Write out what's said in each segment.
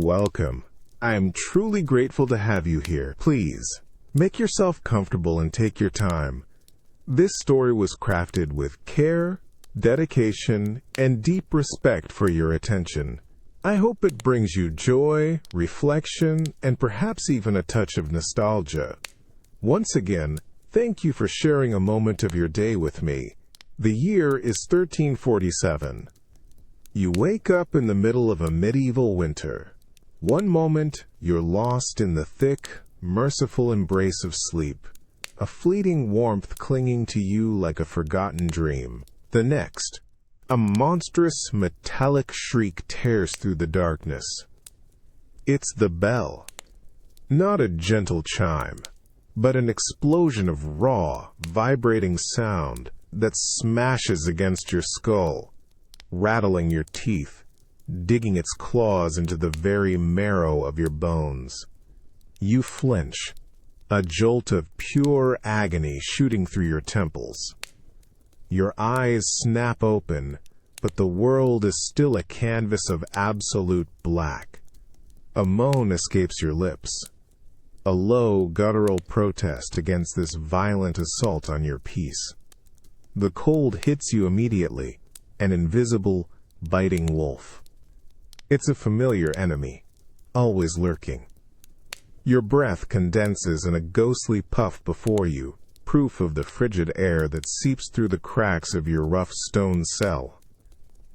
Welcome. I am truly grateful to have you here. Please, make yourself comfortable and take your time. This story was crafted with care, dedication, and deep respect for your attention. I hope it brings you joy, reflection, and perhaps even a touch of nostalgia. Once again, thank you for sharing a moment of your day with me. The year is 1347. You wake up in the middle of a medieval winter. One moment, you're lost in the thick, merciful embrace of sleep, a fleeting warmth clinging to you like a forgotten dream. The next, a monstrous metallic shriek tears through the darkness. It's the bell. Not a gentle chime, but an explosion of raw, vibrating sound that smashes against your skull, rattling your teeth, digging its claws into the very marrow of your bones. You flinch, a jolt of pure agony shooting through your temples. Your eyes snap open, but the world is still a canvas of absolute black. A moan escapes your lips, a low, guttural protest against this violent assault on your peace. The cold hits you immediately, an invisible, biting wolf. It's a familiar enemy, always lurking. Your breath condenses in a ghostly puff before you, proof of the frigid air that seeps through the cracks of your rough stone cell.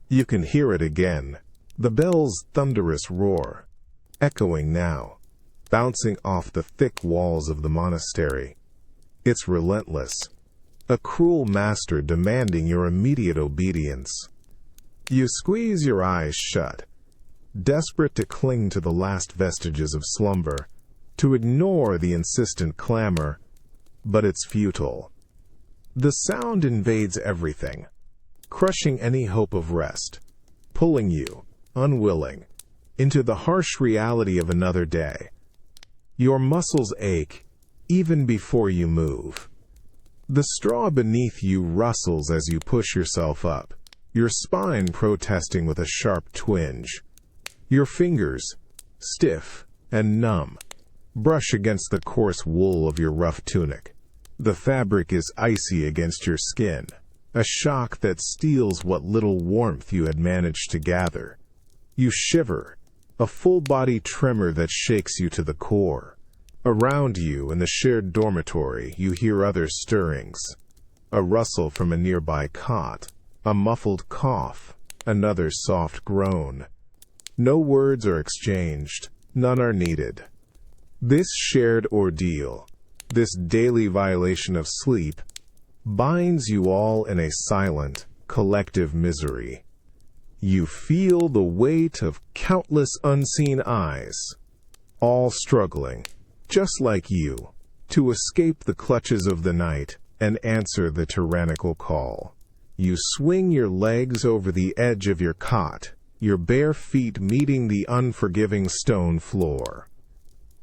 You can hear it again, the bell's thunderous roar, echoing now, bouncing off the thick walls of the monastery. It's relentless, a cruel master demanding your immediate obedience. You squeeze your eyes shut, desperate to cling to the last vestiges of slumber, to ignore the insistent clamor, but it's futile. The sound invades everything, crushing any hope of rest, pulling you, unwilling, into the harsh reality of another day. Your muscles ache, even before you move. The straw beneath you rustles as you push yourself up, your spine protesting with a sharp twinge. Your fingers, stiff and numb, brush against the coarse wool of your rough tunic. The fabric is icy against your skin, a shock that steals what little warmth you had managed to gather. You shiver, a full-body tremor that shakes you to the core. Around you in the shared dormitory, you hear other stirrings. A rustle from a nearby cot, a muffled cough, another soft groan. No words are exchanged, none are needed. This shared ordeal, this daily violation of sleep, binds you all in a silent, collective misery. You feel the weight of countless unseen eyes, all struggling, just like you, to escape the clutches of the night and answer the tyrannical call. You swing your legs over the edge of your cot, your bare feet meeting the unforgiving stone floor.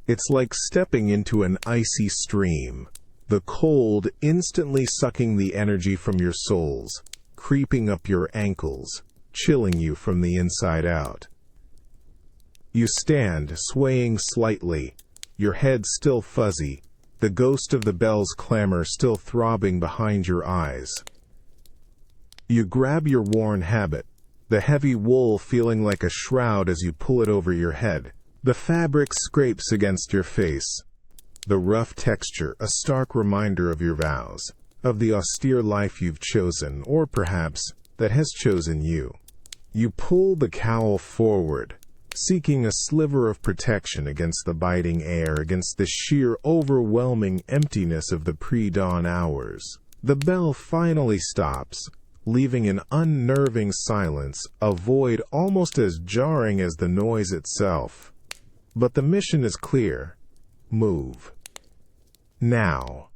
It's like stepping into an icy stream, the cold instantly sucking the energy from your soles, creeping up your ankles, chilling you from the inside out. You stand, swaying slightly, your head still fuzzy, the ghost of the bell's clamor still throbbing behind your eyes. You grab your worn habit, the heavy wool feeling like a shroud as you pull it over your head. The fabric scrapes against your face, the rough texture a stark reminder of your vows, of the austere life you've chosen, or perhaps that has chosen you. You pull the cowl forward, seeking a sliver of protection against the biting air, against the sheer overwhelming emptiness of the pre-dawn hours. The bell finally stops, leaving an unnerving silence, a void almost as jarring as the noise itself. But the mission is clear. Move. Now.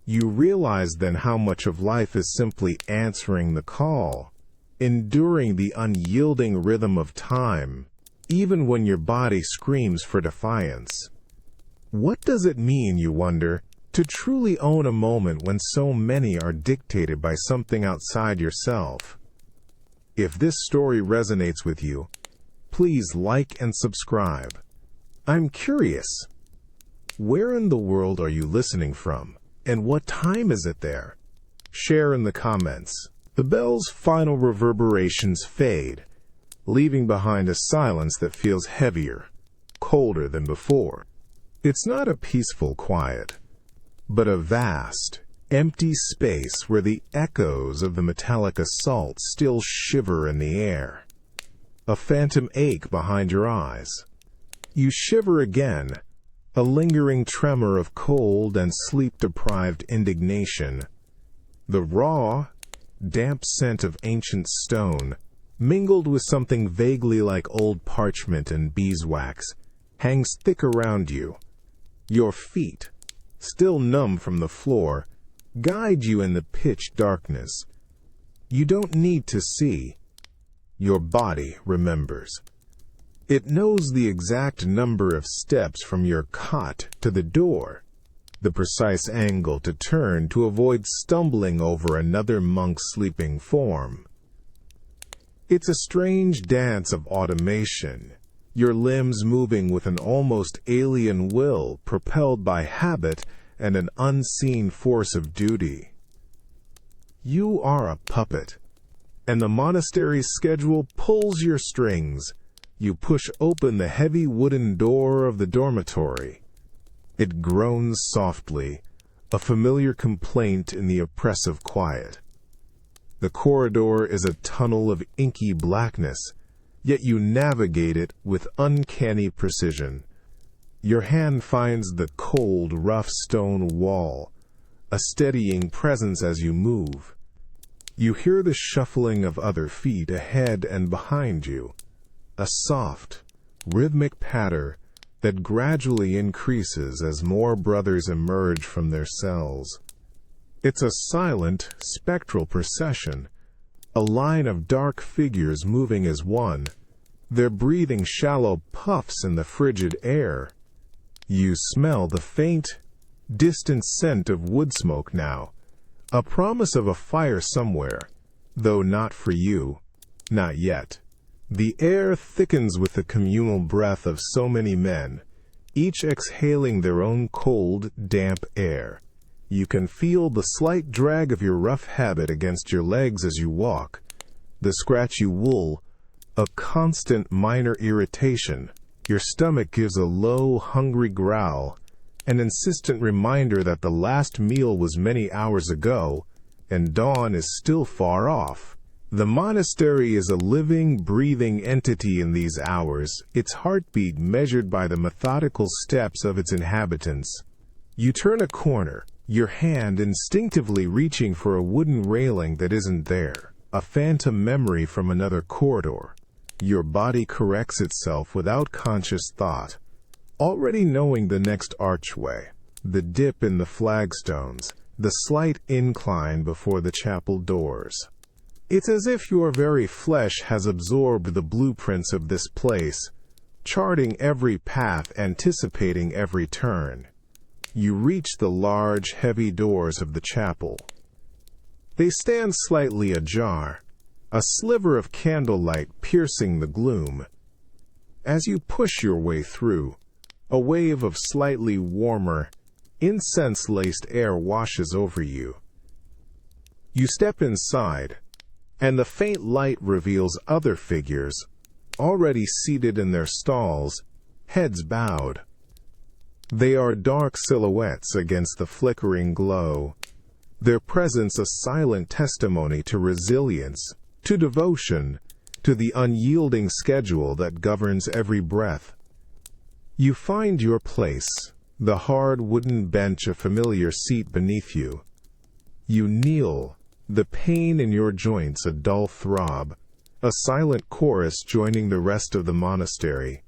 You realize then how much of life is simply answering the call, enduring the unyielding rhythm of time, even when your body screams for defiance. What does it mean, you wonder, to truly own a moment when so many are dictated by something outside yourself? If this story resonates with you, please like and subscribe. I'm curious, where in the world are you listening from, and what time is it there? Share in the comments. The bell's final reverberations fade, leaving behind a silence that feels heavier, colder than before. It's not a peaceful quiet, but a vast, empty space where the echoes of the metallic assault still shiver in the air. A phantom ache behind your eyes. You shiver again, a lingering tremor of cold and sleep-deprived indignation. The raw, damp scent of ancient stone, mingled with something vaguely like old parchment and beeswax, hangs thick around you. Your feet, still numb from the floor, guide you in the pitch darkness. You don't need to see. Your body remembers. It knows the exact number of steps from your cot to the door, the precise angle to turn to avoid stumbling over another monk's sleeping form. It's a strange dance of automation, your limbs moving with an almost alien will propelled by habit and an unseen force of duty. You are a puppet, and the monastery's schedule pulls your strings. You push open the heavy wooden door of the dormitory. It groans softly, a familiar complaint in the oppressive quiet. The corridor is a tunnel of inky blackness, yet you navigate it with uncanny precision. Your hand finds the cold, rough stone wall, a steadying presence as you move. You hear the shuffling of other feet ahead and behind you, a soft, rhythmic patter that gradually increases as more brothers emerge from their cells. It's a silent, spectral procession, a line of dark figures moving as one, their breathing shallow puffs in the frigid air. You smell the faint, distant scent of wood smoke now, a promise of a fire somewhere, though not for you, not yet. The air thickens with the communal breath of so many men, each exhaling their own cold, damp air. You can feel the slight drag of your rough habit against your legs as you walk, the scratchy wool, a constant minor irritation. Your stomach gives a low, hungry growl, an insistent reminder that the last meal was many hours ago, and dawn is still far off. The monastery is a living, breathing entity in these hours, its heartbeat measured by the methodical steps of its inhabitants. You turn a corner, your hand instinctively reaching for a wooden railing that isn't there, a phantom memory from another corridor. Your body corrects itself without conscious thought, already knowing the next archway, the dip in the flagstones, the slight incline before the chapel doors. It's as if your very flesh has absorbed the blueprints of this place, charting every path, anticipating every turn. You reach the large, heavy doors of the chapel. They stand slightly ajar, a sliver of candlelight piercing the gloom. As you push your way through, a wave of slightly warmer, incense-laced air washes over you. You step inside, and the faint light reveals other figures, already seated in their stalls, heads bowed. They are dark silhouettes against the flickering glow, their presence a silent testimony to resilience, to devotion, to the unyielding schedule that governs every breath. You find your place, the hard wooden bench a familiar seat beneath you. You kneel, the pain in your joints a dull throb, a silent chorus joining the rest of the monastery.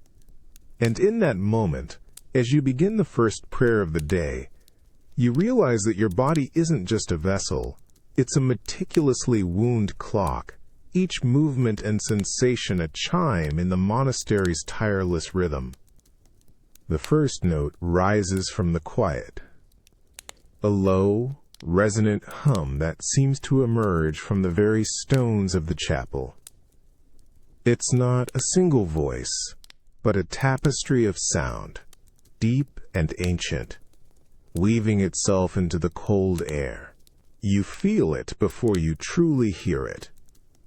And in that moment, as you begin the first prayer of the day, you realize that your body isn't just a vessel, it's a meticulously wound clock, each movement and sensation a chime in the monastery's tireless rhythm. The first note rises from the quiet, a low, resonant hum that seems to emerge from the very stones of the chapel. It's not a single voice, but a tapestry of sound, deep and ancient, weaving itself into the cold air. You feel it before you truly hear it.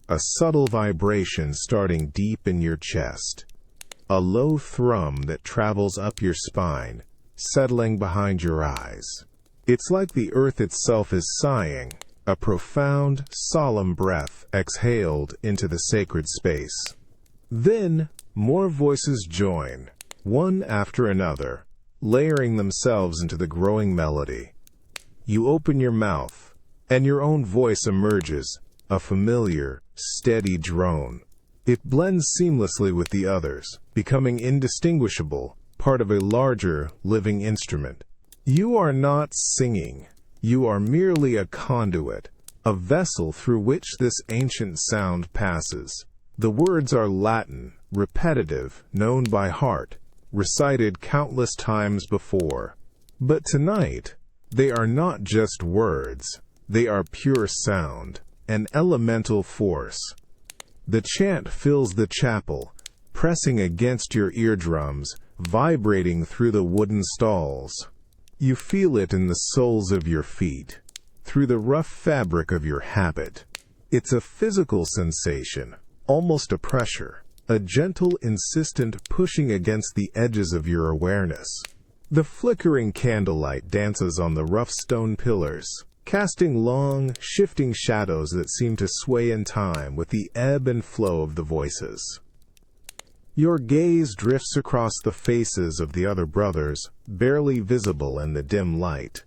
A subtle vibration starting deep in your chest. A low thrum that travels up your spine, settling behind your eyes. It's like the earth itself is sighing, a profound, solemn breath exhaled into the sacred space. Then, more voices join, one after another, layering themselves into the growing melody. You open your mouth, and your own voice emerges, a familiar, steady drone. It blends seamlessly with the others, becoming indistinguishable, part of a larger, living instrument. You are not singing. You are merely a conduit, a vessel through which this ancient sound passes. The words are Latin, repetitive, known by heart, recited countless times before. But tonight, they are not just words. They are pure sound, an elemental force. The chant fills the chapel, pressing against your eardrums, vibrating through the wooden stalls. You feel it in the soles of your feet, through the rough fabric of your habit. It's a physical sensation, almost a pressure, a gentle, insistent pushing against the edges of your awareness. The flickering candlelight dances on the rough stone pillars, casting long, shifting shadows that seem to sway in time with the ebb and flow of the voices. Your gaze drifts across the faces of the other brothers, barely visible in the dim light.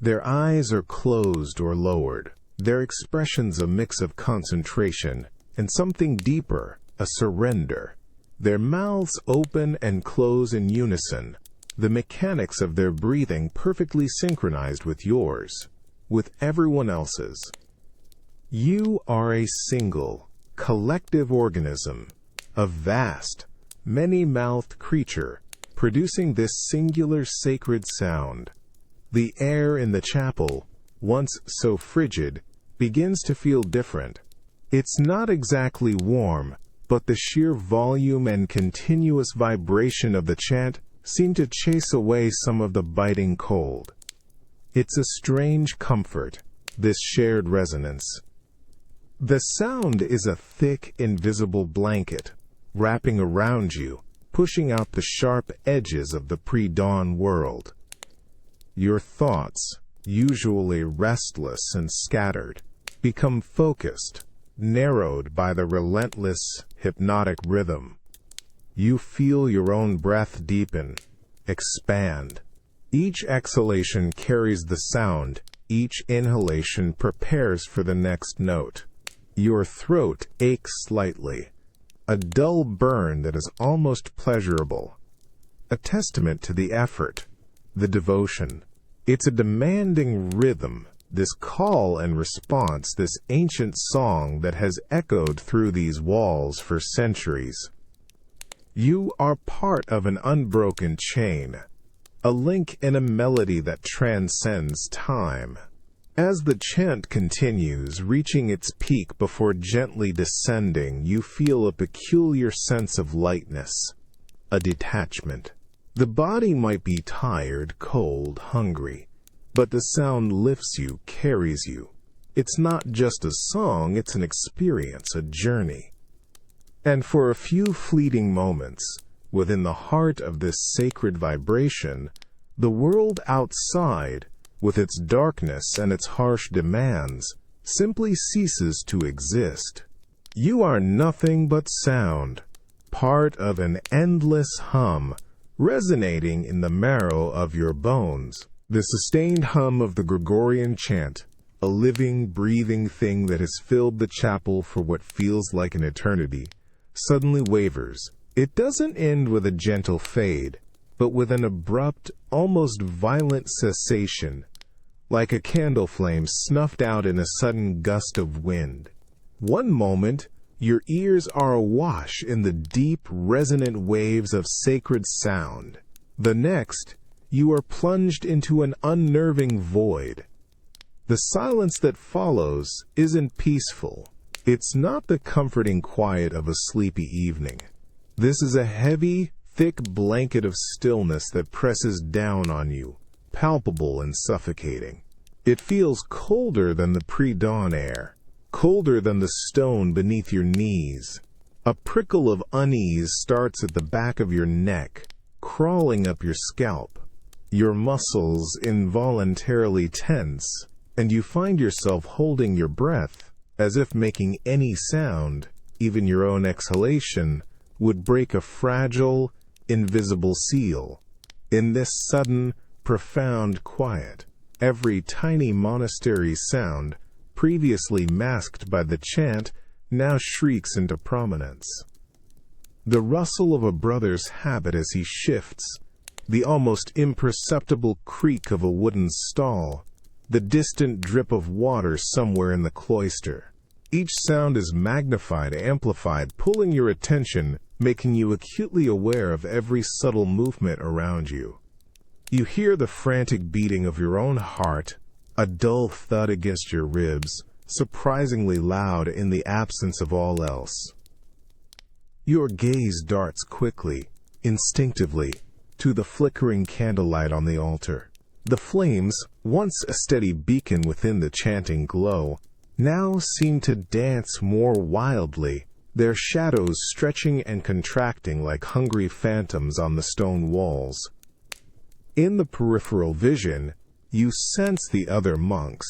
Their eyes are closed or lowered, their expressions a mix of concentration and something deeper, a surrender. Their mouths open and close in unison, the mechanics of their breathing perfectly synchronized with yours, with everyone else's. You are a single, collective organism, a vast, many-mouthed creature, producing this singular sacred sound. The air in the chapel, once so frigid, begins to feel different. It's not exactly warm, but the sheer volume and continuous vibration of the chant seem to chase away some of the biting cold. It's a strange comfort, this shared resonance. The sound is a thick, invisible blanket, wrapping around you, pushing out the sharp edges of the pre-dawn world. Your thoughts, usually restless and scattered, become focused, narrowed by the relentless, hypnotic rhythm. You feel your own breath deepen, expand. Each exhalation carries the sound, each inhalation prepares for the next note. Your throat aches slightly, a dull burn that is almost pleasurable, a testament to the effort, the devotion. It's a demanding rhythm, this call and response, this ancient song that has echoed through these walls for centuries. You are part of an unbroken chain, a link in a melody that transcends time. As the chant continues, reaching its peak before gently descending, you feel a peculiar sense of lightness, a detachment. The body might be tired, cold, hungry, but the sound lifts you, carries you. It's not just a song, it's an experience, a journey. And for a few fleeting moments, within the heart of this sacred vibration, the world outside, with its darkness and its harsh demands, simply ceases to exist. You are nothing but sound, part of an endless hum, resonating in the marrow of your bones. The sustained hum of the Gregorian chant, a living, breathing thing that has filled the chapel for what feels like an eternity, suddenly wavers. It doesn't end with a gentle fade, but with an abrupt, almost violent cessation, like a candle flame snuffed out in a sudden gust of wind. One moment, your ears are awash in the deep, resonant waves of sacred sound. The next, you are plunged into an unnerving void. The silence that follows isn't peaceful. It's not the comforting quiet of a sleepy evening. This is a heavy, thick blanket of stillness that presses down on you, palpable and suffocating. It feels colder than the pre-dawn air, colder than the stone beneath your knees. A prickle of unease starts at the back of your neck, crawling up your scalp. Your muscles involuntarily tense, and you find yourself holding your breath, as if making any sound, even your own exhalation, would break a fragile, invisible seal. In this sudden, profound quiet, every tiny monastery sound, previously masked by the chant, now shrieks into prominence. The rustle of a brother's habit as he shifts, the almost imperceptible creak of a wooden stall, the distant drip of water somewhere in the cloister. Each sound is magnified, amplified, pulling your attention, making you acutely aware of every subtle movement around you. You hear the frantic beating of your own heart, a dull thud against your ribs, surprisingly loud in the absence of all else. Your gaze darts quickly, instinctively, to the flickering candlelight on the altar. The flames, once a steady beacon within the chanting glow, now seem to dance more wildly, their shadows stretching and contracting like hungry phantoms on the stone walls. In the peripheral vision, you sense the other monks.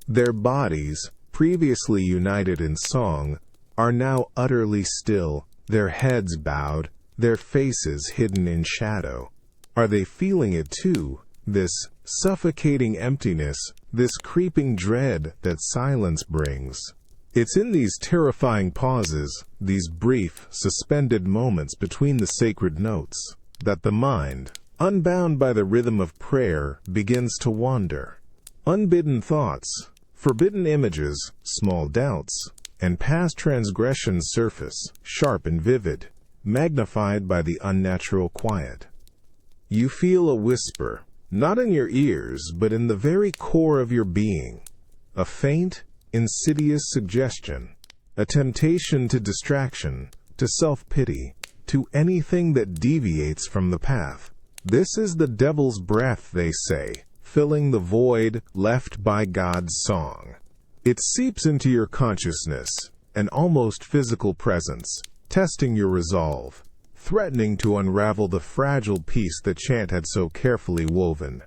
Their bodies, previously united in song, are now utterly still, their heads bowed, their faces hidden in shadow. Are they feeling it too, this suffocating emptiness, this creeping dread that silence brings? It's in these terrifying pauses, these brief, suspended moments between the sacred notes, that the mind, unbound by the rhythm of prayer, begins to wander. Unbidden thoughts, forbidden images, small doubts, and past transgressions surface, sharp and vivid, magnified by the unnatural quiet. You feel a whisper, not in your ears, but in the very core of your being, a faint, insidious suggestion, a temptation to distraction, to self-pity, to anything that deviates from the path. This is the devil's breath, they say, filling the void left by God's song. It seeps into your consciousness, an almost physical presence, testing your resolve, threatening to unravel the fragile peace the chant had so carefully woven.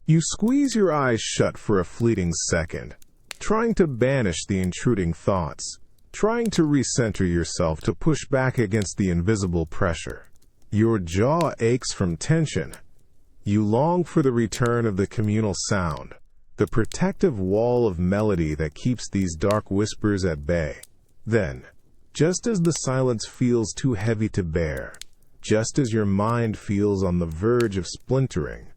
You squeeze your eyes shut for a fleeting second, trying to banish the intruding thoughts, trying to recenter yourself to push back against the invisible pressure. Your jaw aches from tension. You long for the return of the communal sound, the protective wall of melody that keeps these dark whispers at bay. Then, just as the silence feels too heavy to bear, just as your mind feels on the verge of splintering,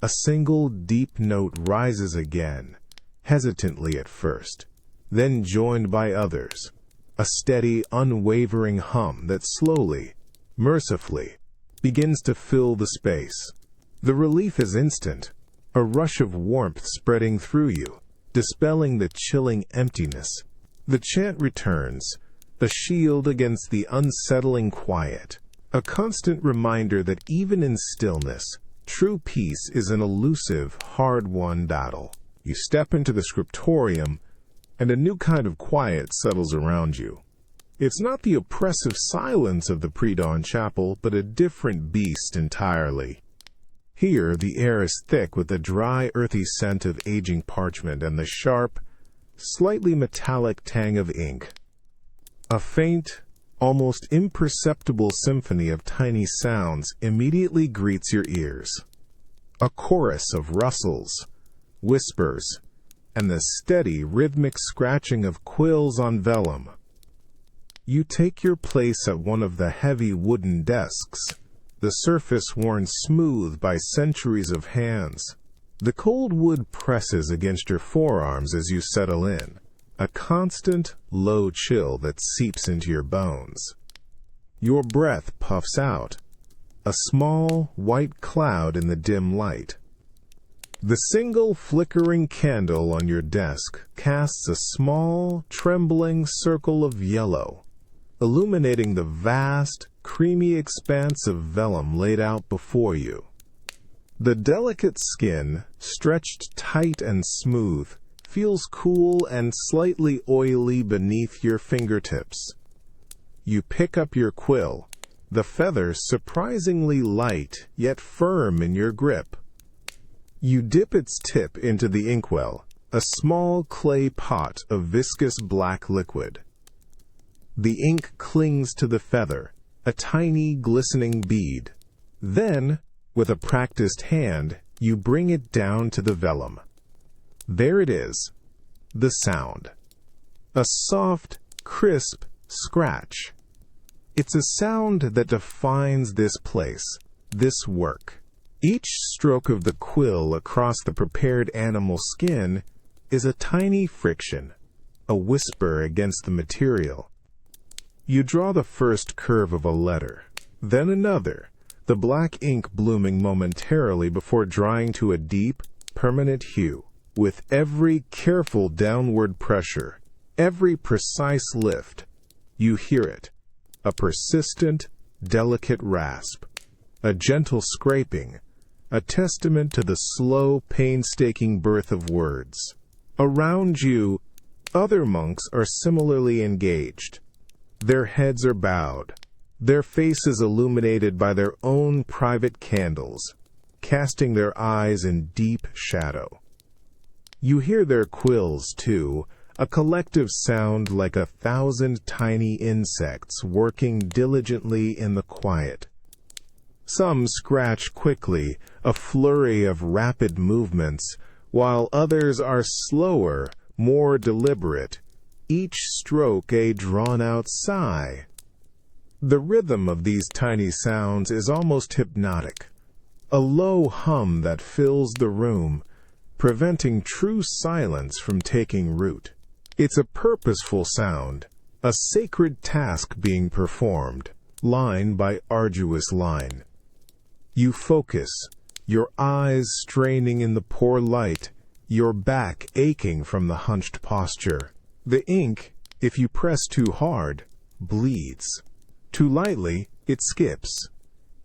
a single deep note rises again, hesitantly at first, then joined by others, a steady, unwavering hum that slowly, mercifully, begins to fill the space. The relief is instant, a rush of warmth spreading through you, dispelling the chilling emptiness. The chant returns, a shield against the unsettling quiet, a constant reminder that even in stillness, true peace is an elusive, hard-won battle. You step into the scriptorium, and a new kind of quiet settles around you. It's not the oppressive silence of the pre-dawn chapel, but a different beast entirely. Here, the air is thick with the dry, earthy scent of aging parchment and the sharp, slightly metallic tang of ink. A faint, almost imperceptible symphony of tiny sounds immediately greets your ears. A chorus of rustles, whispers, and the steady, rhythmic scratching of quills on vellum. You take your place at one of the heavy wooden desks, the surface worn smooth by centuries of hands. The cold wood presses against your forearms as you settle in, a constant, low chill that seeps into your bones. Your breath puffs out, a small, white cloud in the dim light. The single flickering candle on your desk casts a small, trembling circle of yellow, illuminating the vast, creamy expanse of vellum laid out before you. The delicate skin, stretched tight and smooth, feels cool and slightly oily beneath your fingertips. You pick up your quill, the feather surprisingly light yet firm in your grip. You dip its tip into the inkwell, a small clay pot of viscous black liquid. The ink clings to the feather, a tiny glistening bead. Then, with a practiced hand, you bring it down to the vellum. There it is, the sound. A soft, crisp scratch. It's a sound that defines this place, this work. Each stroke of the quill across the prepared animal skin is a tiny friction, a whisper against the material. You draw the first curve of a letter, then another, the black ink blooming momentarily before drying to a deep, permanent hue. With every careful downward pressure, every precise lift, you hear it, a persistent, delicate rasp, a gentle scraping, a testament to the slow, painstaking birth of words. Around you, other monks are similarly engaged. Their heads are bowed, their faces illuminated by their own private candles, casting their eyes in deep shadow. You hear their quills, too, a collective sound like 1,000 tiny insects working diligently in the quiet. Some scratch quickly, a flurry of rapid movements, while others are slower, more deliberate, each stroke a drawn-out sigh. The rhythm of these tiny sounds is almost hypnotic, a low hum that fills the room, preventing true silence from taking root. It's a purposeful sound, a sacred task being performed, line by arduous line. You focus, your eyes straining in the poor light, your back aching from the hunched posture. The ink, if you press too hard, bleeds. Too lightly, it skips.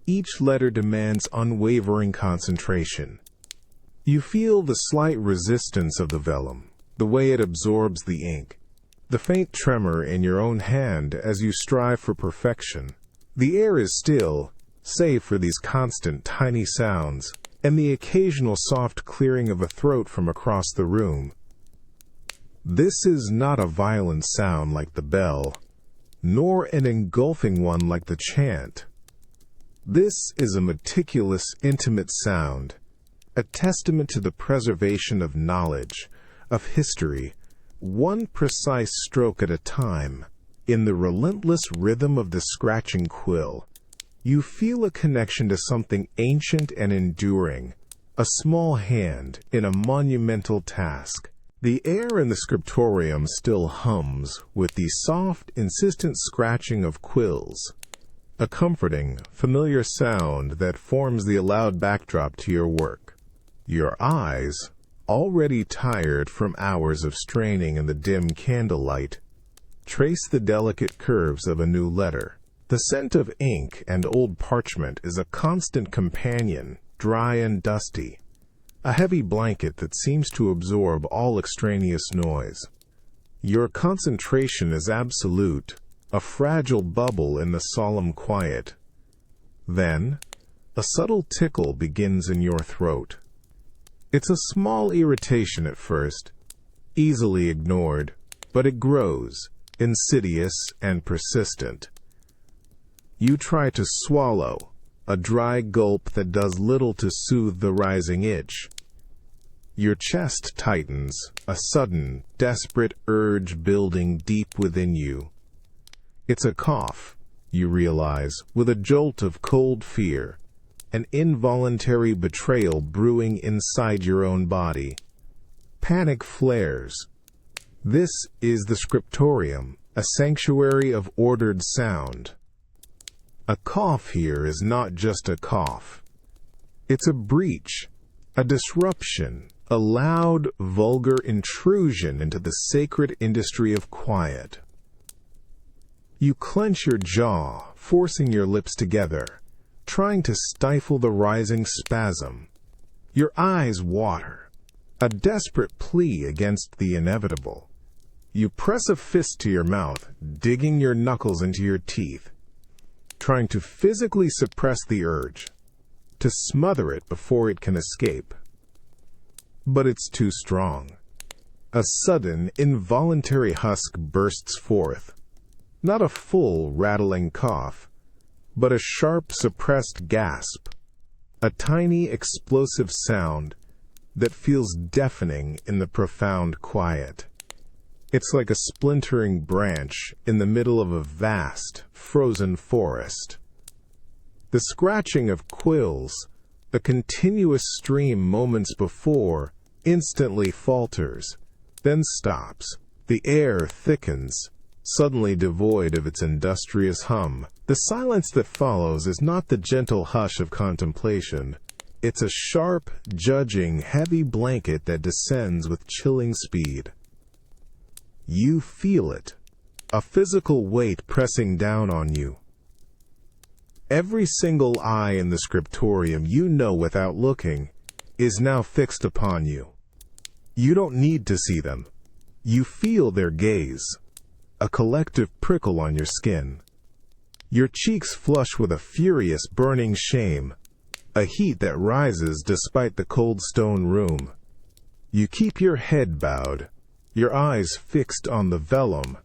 Each letter demands unwavering concentration. You feel the slight resistance of the vellum, the way it absorbs the ink, the faint tremor in your own hand as you strive for perfection. The air is still, save for these constant tiny sounds, and the occasional soft clearing of a throat from across the room. This is not a violent sound like the bell, nor an engulfing one like the chant. This is a meticulous, intimate sound, a testament to the preservation of knowledge, of history, one precise stroke at a time. In the relentless rhythm of the scratching quill, you feel a connection to something ancient and enduring, a small hand in a monumental task. The air in the scriptorium still hums with the soft, insistent scratching of quills, a comforting, familiar sound that forms the allowed backdrop to your work. Your eyes, already tired from hours of straining in the dim candlelight, trace the delicate curves of a new letter. The scent of ink and old parchment is a constant companion, dry and dusty, a heavy blanket that seems to absorb all extraneous noise. Your concentration is absolute, a fragile bubble in the solemn quiet. Then, a subtle tickle begins in your throat. It's a small irritation at first, easily ignored, but it grows, insidious and persistent. You try to swallow, a dry gulp that does little to soothe the rising itch. Your chest tightens, a sudden, desperate urge building deep within you. It's a cough, you realize, with a jolt of cold fear, an involuntary betrayal brewing inside your own body. Panic flares. This is the scriptorium, a sanctuary of ordered sound. A cough here is not just a cough. It's a breach, A disruption, a loud, vulgar intrusion into the sacred industry of quiet. You clench your jaw, forcing your lips together, trying to stifle the rising spasm. Your eyes water, a desperate plea against the inevitable. You press a fist to your mouth, digging your knuckles into your teeth, trying to physically suppress the urge, to smother it before it can escape. But it's too strong. A sudden, involuntary husk bursts forth. Not a full, rattling cough, but a sharp, suppressed gasp. A tiny, explosive sound that feels deafening in the profound quiet. It's like a splintering branch in the middle of a vast, frozen forest. The scratching of quills, a continuous stream moments before, instantly falters, then stops. The air thickens, suddenly devoid of its industrious hum. The silence that follows is not the gentle hush of contemplation. It's a sharp, judging, heavy blanket that descends with chilling speed. You feel it, a physical weight pressing down on you. Every single eye in the scriptorium, you know without looking, is now fixed upon you. You don't need to see them. You feel their gaze, a collective prickle on your skin. Your cheeks flush with a furious, burning shame, a heat that rises despite the cold stone room. You keep your head bowed, your eyes fixed on the vellum,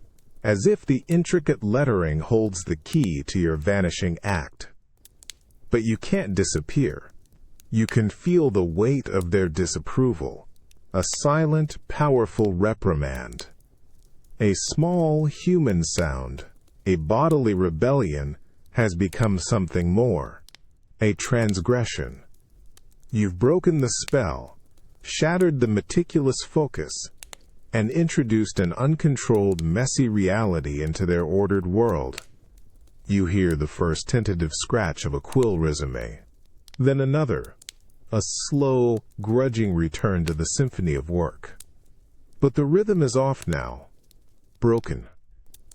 as if the intricate lettering holds the key to your vanishing act. But you can't disappear. You can feel the weight of their disapproval, a silent, powerful reprimand. A small human sound, a bodily rebellion, has become something more, a transgression. You've broken the spell, shattered the meticulous focus, and introduced an uncontrolled, messy reality into their ordered world. You hear the first tentative scratch of a quill resume, then another, a slow, grudging return to the symphony of work. But the rhythm is off now, broken.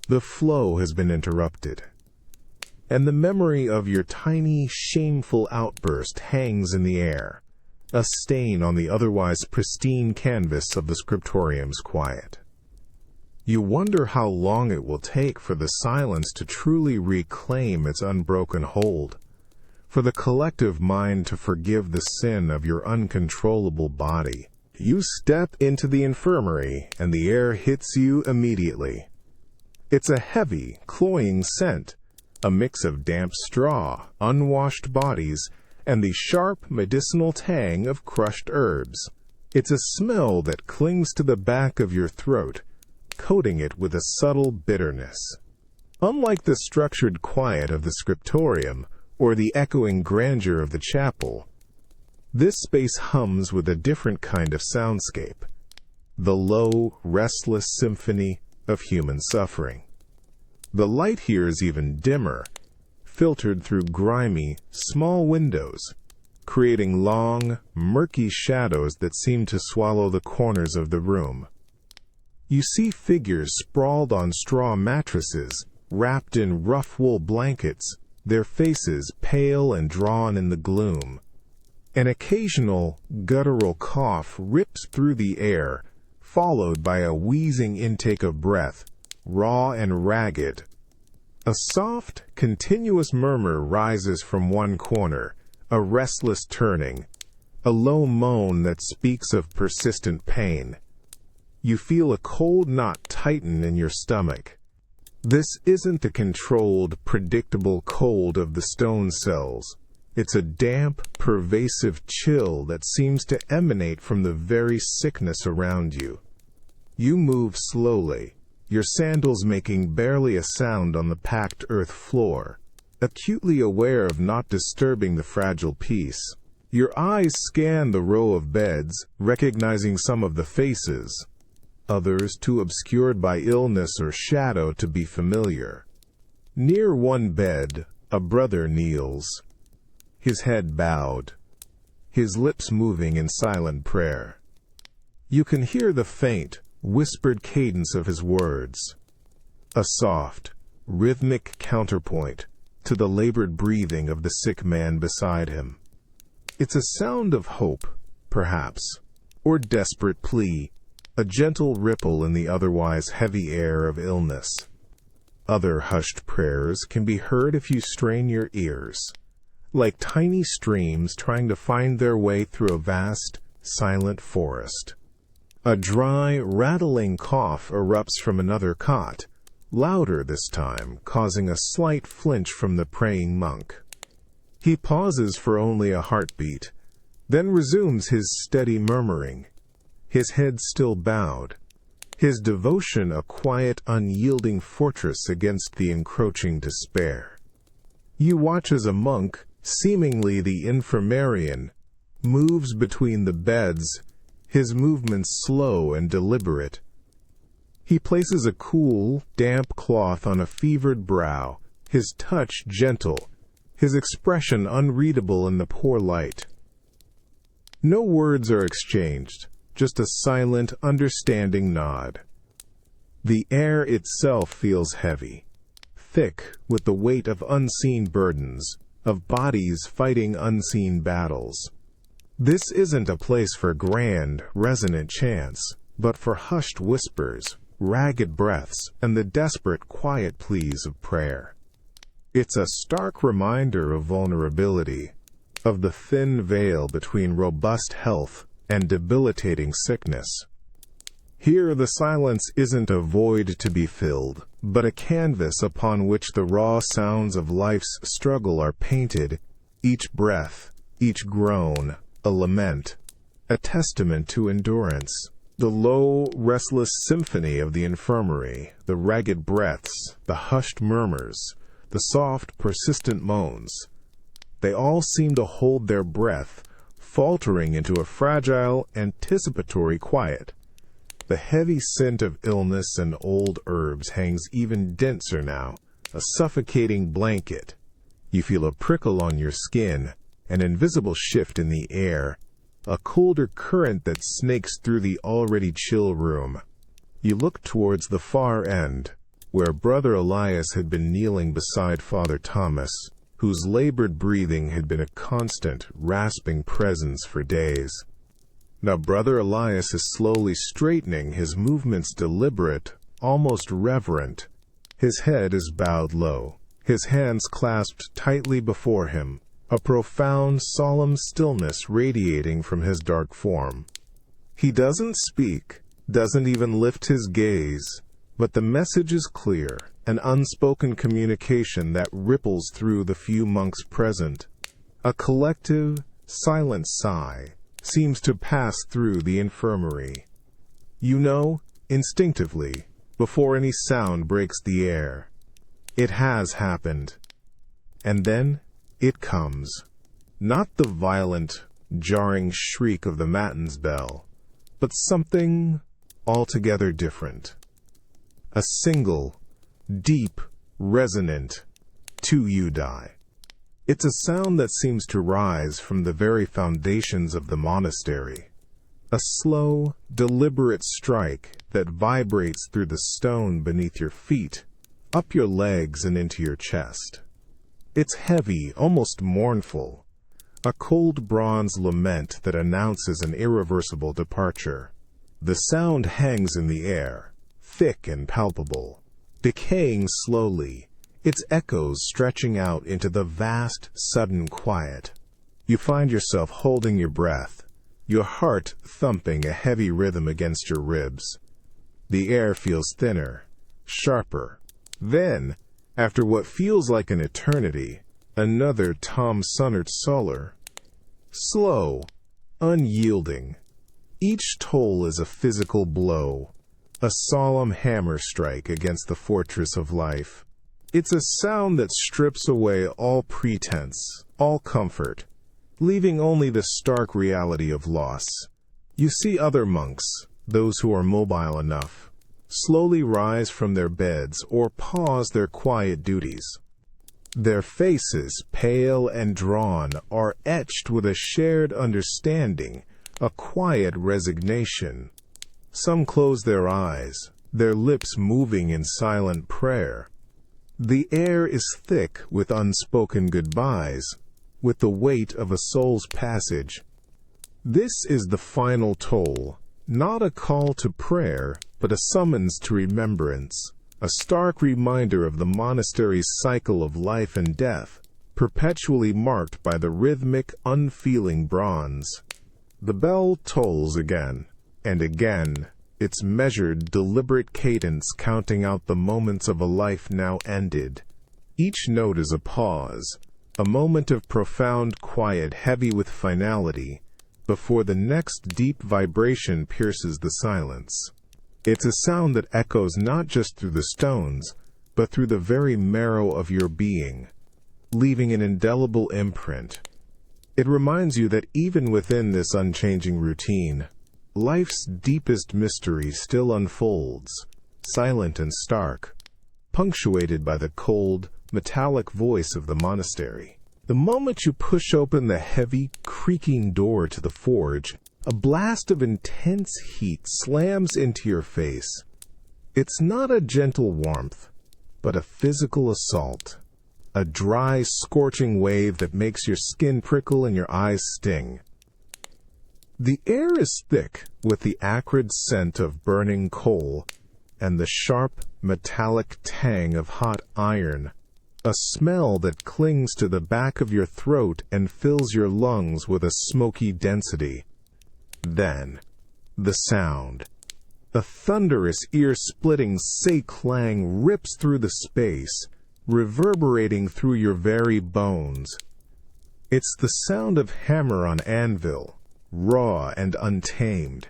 The flow has been interrupted, and the memory of your tiny, shameful outburst hangs in the air, a stain on the otherwise pristine canvas of the scriptorium's quiet. You wonder how long it will take for the silence to truly reclaim its unbroken hold, for the collective mind to forgive the sin of your uncontrollable body. You step into the infirmary, and the air hits you immediately. It's a heavy, cloying scent, a mix of damp straw, unwashed bodies, and the sharp medicinal tang of crushed herbs. It's a smell that clings to the back of your throat, coating it with a subtle bitterness. Unlike the structured quiet of the scriptorium or the echoing grandeur of the chapel, this space hums with a different kind of soundscape, the low, restless symphony of human suffering. The light here is even dimmer, filtered through grimy, small windows, creating long, murky shadows that seem to swallow the corners of the room. You see figures sprawled on straw mattresses, wrapped in rough wool blankets, their faces pale and drawn in the gloom. An occasional, guttural cough rips through the air, followed by a wheezing intake of breath, raw and ragged. A soft, continuous murmur rises from one corner, a restless turning, a low moan that speaks of persistent pain. You feel a cold knot tighten in your stomach. This isn't the controlled, predictable cold of the stone cells. It's a damp, pervasive chill that seems to emanate from the very sickness around you. You move slowly, your sandals making barely a sound on the packed earth floor, acutely aware of not disturbing the fragile peace. Your eyes scan the row of beds, recognizing some of the faces, others too obscured by illness or shadow to be familiar. Near one bed, a brother kneels, his head bowed, his lips moving in silent prayer. You can hear the faint, whispered cadence of his words, a soft, rhythmic counterpoint to the labored breathing of the sick man beside him. It's a sound of hope, perhaps, or desperate plea, a gentle ripple in the otherwise heavy air of illness. Other hushed prayers can be heard if you strain your ears, like tiny streams trying to find their way through a vast, silent forest. A dry, rattling cough erupts from another cot, louder this time, causing a slight flinch from the praying monk. He pauses for only a heartbeat, then resumes his steady murmuring, his head still bowed, his devotion a quiet, unyielding fortress against the encroaching despair. You watch as a monk, seemingly the infirmarian, moves between the beds, his movements slow and deliberate. He places a cool, damp cloth on a fevered brow, his touch gentle, his expression unreadable in the poor light. No words are exchanged, just a silent, understanding nod. The air itself feels heavy, thick with the weight of unseen burdens, of bodies fighting unseen battles. This isn't a place for grand, resonant chants, but for hushed whispers, ragged breaths, and the desperate, quiet pleas of prayer. It's a stark reminder of vulnerability, of the thin veil between robust health and debilitating sickness. Here the silence isn't a void to be filled, but a canvas upon which the raw sounds of life's struggle are painted, each breath, each groan, a lament, a testament to endurance. The low, restless symphony of the infirmary, the ragged breaths, the hushed murmurs, the soft, persistent moans, they all seem to hold their breath, faltering into a fragile, anticipatory quiet. The heavy scent of illness and old herbs hangs even denser now, a suffocating blanket. You feel a prickle on your skin, an invisible shift in the air, a colder current that snakes through the already chill room. You look towards the far end, where Brother Elias had been kneeling beside Father Thomas, whose labored breathing had been a constant, rasping presence for days. Now Brother Elias is slowly straightening, his movements deliberate, almost reverent. His head is bowed low, his hands clasped tightly before him, a profound, solemn stillness radiating from his dark form. He doesn't speak, doesn't even lift his gaze, but the message is clear, an unspoken communication that ripples through the few monks present. A collective, silent sigh seems to pass through the infirmary. You know, instinctively, before any sound breaks the air, it has happened. And then it comes. Not the violent, jarring shriek of the matins bell, but something altogether different. A single, deep, resonant, "Tu Judai." It's a sound that seems to rise from the very foundations of the monastery. A slow, deliberate strike that vibrates through the stone beneath your feet, up your legs and into your chest. It's heavy, almost mournful, a cold bronze lament that announces an irreversible departure. The sound hangs in the air, thick and palpable, decaying slowly, its echoes stretching out into the vast, sudden quiet. You find yourself holding your breath, your heart thumping a heavy rhythm against your ribs. The air feels thinner, sharper. Then, after what feels like an eternity, another Tom Sunnert Solar. Slow, unyielding. Each toll is a physical blow, a solemn hammer strike against the fortress of life. It's a sound that strips away all pretense, all comfort, leaving only the stark reality of loss. You see other monks, those who are mobile enough, slowly rise from their beds or pause their quiet duties. Their faces, pale and drawn, are etched with a shared understanding, a quiet resignation. Some close their eyes, their lips moving in silent prayer. The air is thick with unspoken goodbyes, with the weight of a soul's passage. This is the final toll, not a call to prayer, but a summons to remembrance, a stark reminder of the monastery's cycle of life and death, perpetually marked by the rhythmic, unfeeling bronze. The bell tolls again, and again, its measured, deliberate cadence counting out the moments of a life now ended. Each note is a pause, a moment of profound quiet heavy with finality, before the next deep vibration pierces the silence. It's a sound that echoes not just through the stones, but through the very marrow of your being, leaving an indelible imprint. It reminds you that even within this unchanging routine, life's deepest mystery still unfolds, silent and stark, punctuated by the cold, metallic voice of the monastery. The moment you push open the heavy, creaking door to the forge, a blast of intense heat slams into your face. It's not a gentle warmth, but a physical assault. A dry, scorching wave that makes your skin prickle and your eyes sting. The air is thick with the acrid scent of burning coal and the sharp, metallic tang of hot iron, a smell that clings to the back of your throat and fills your lungs with a smoky density. Then, the sound. A thunderous, ear-splitting say-clang rips through the space, reverberating through your very bones. It's the sound of hammer on anvil, raw and untamed,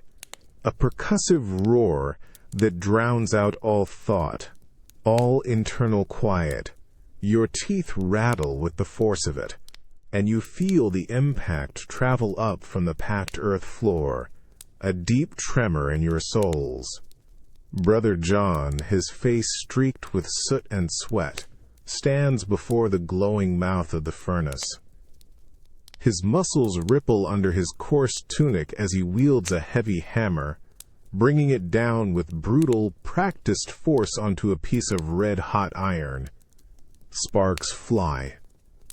a percussive roar that drowns out all thought, all internal quiet. Your teeth rattle with the force of it, and you feel the impact travel up from the packed earth floor, a deep tremor in your souls. Brother John, his face streaked with soot and sweat, stands before the glowing mouth of the furnace. His muscles ripple under his coarse tunic as he wields a heavy hammer, bringing it down with brutal, practiced force onto a piece of red-hot iron. Sparks fly,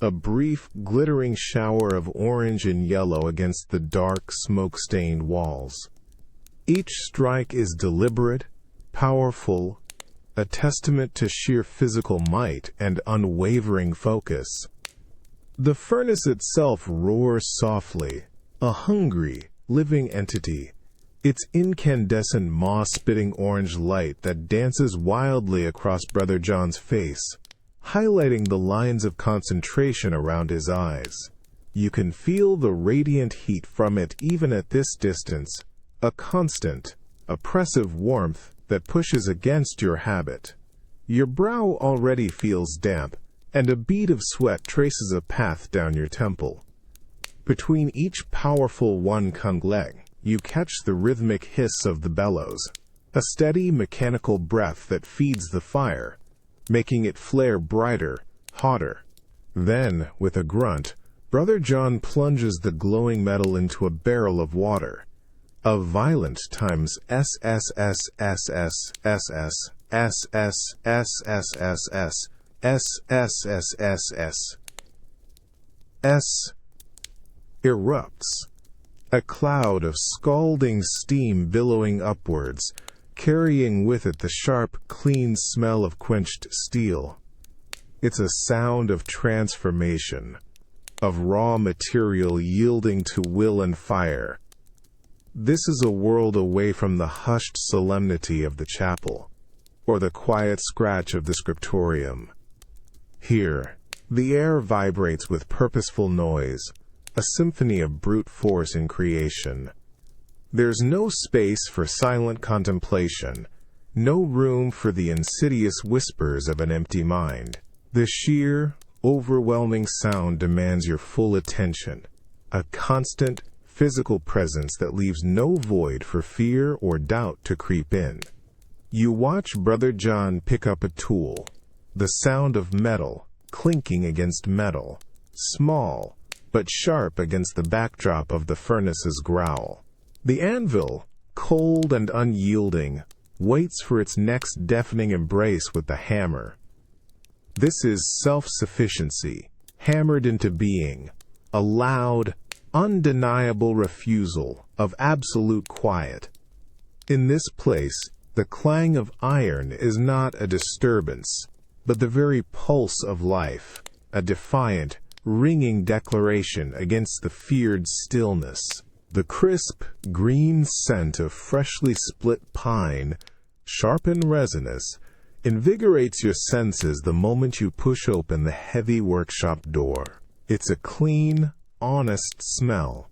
a brief, glittering shower of orange and yellow against the dark, smoke-stained walls. Each strike is deliberate, powerful, a testament to sheer physical might and unwavering focus. The furnace itself roars softly, a hungry, living entity, its incandescent maw-spitting orange light that dances wildly across Brother John's face, highlighting the lines of concentration around his eyes. You can feel the radiant heat from it even at this distance, a constant, oppressive warmth that pushes against your habit. Your brow already feels damp, and a bead of sweat traces a path down your temple. Between each powerful one-kungleg, you catch the rhythmic hiss of the bellows, a steady mechanical breath that feeds the fire, making it flare brighter, hotter. Then, with a grunt, Brother John plunges the glowing metal into a barrel of water. A violent times erupts. A cloud of scalding steam billowing upwards, carrying with it the sharp, clean smell of quenched steel. It's a sound of transformation, of raw material yielding to will and fire. This is a world away from the hushed solemnity of the chapel, or the quiet scratch of the scriptorium. Here, the air vibrates with purposeful noise, a symphony of brute force in creation. There's no space for silent contemplation, no room for the insidious whispers of an empty mind. The sheer, overwhelming sound demands your full attention, a constant, physical presence that leaves no void for fear or doubt to creep in. You watch Brother John pick up a tool, the sound of metal, clinking against metal, small, but sharp against the backdrop of the furnace's growl. The anvil, cold and unyielding, waits for its next deafening embrace with the hammer. This is self-sufficiency, hammered into being, a loud, undeniable refusal of absolute quiet. In this place, the clang of iron is not a disturbance, but the very pulse of life, a defiant, ringing declaration against the feared stillness. The crisp, green scent of freshly split pine, sharp and resinous, invigorates your senses the moment you push open the heavy workshop door. It's a clean, honest smell,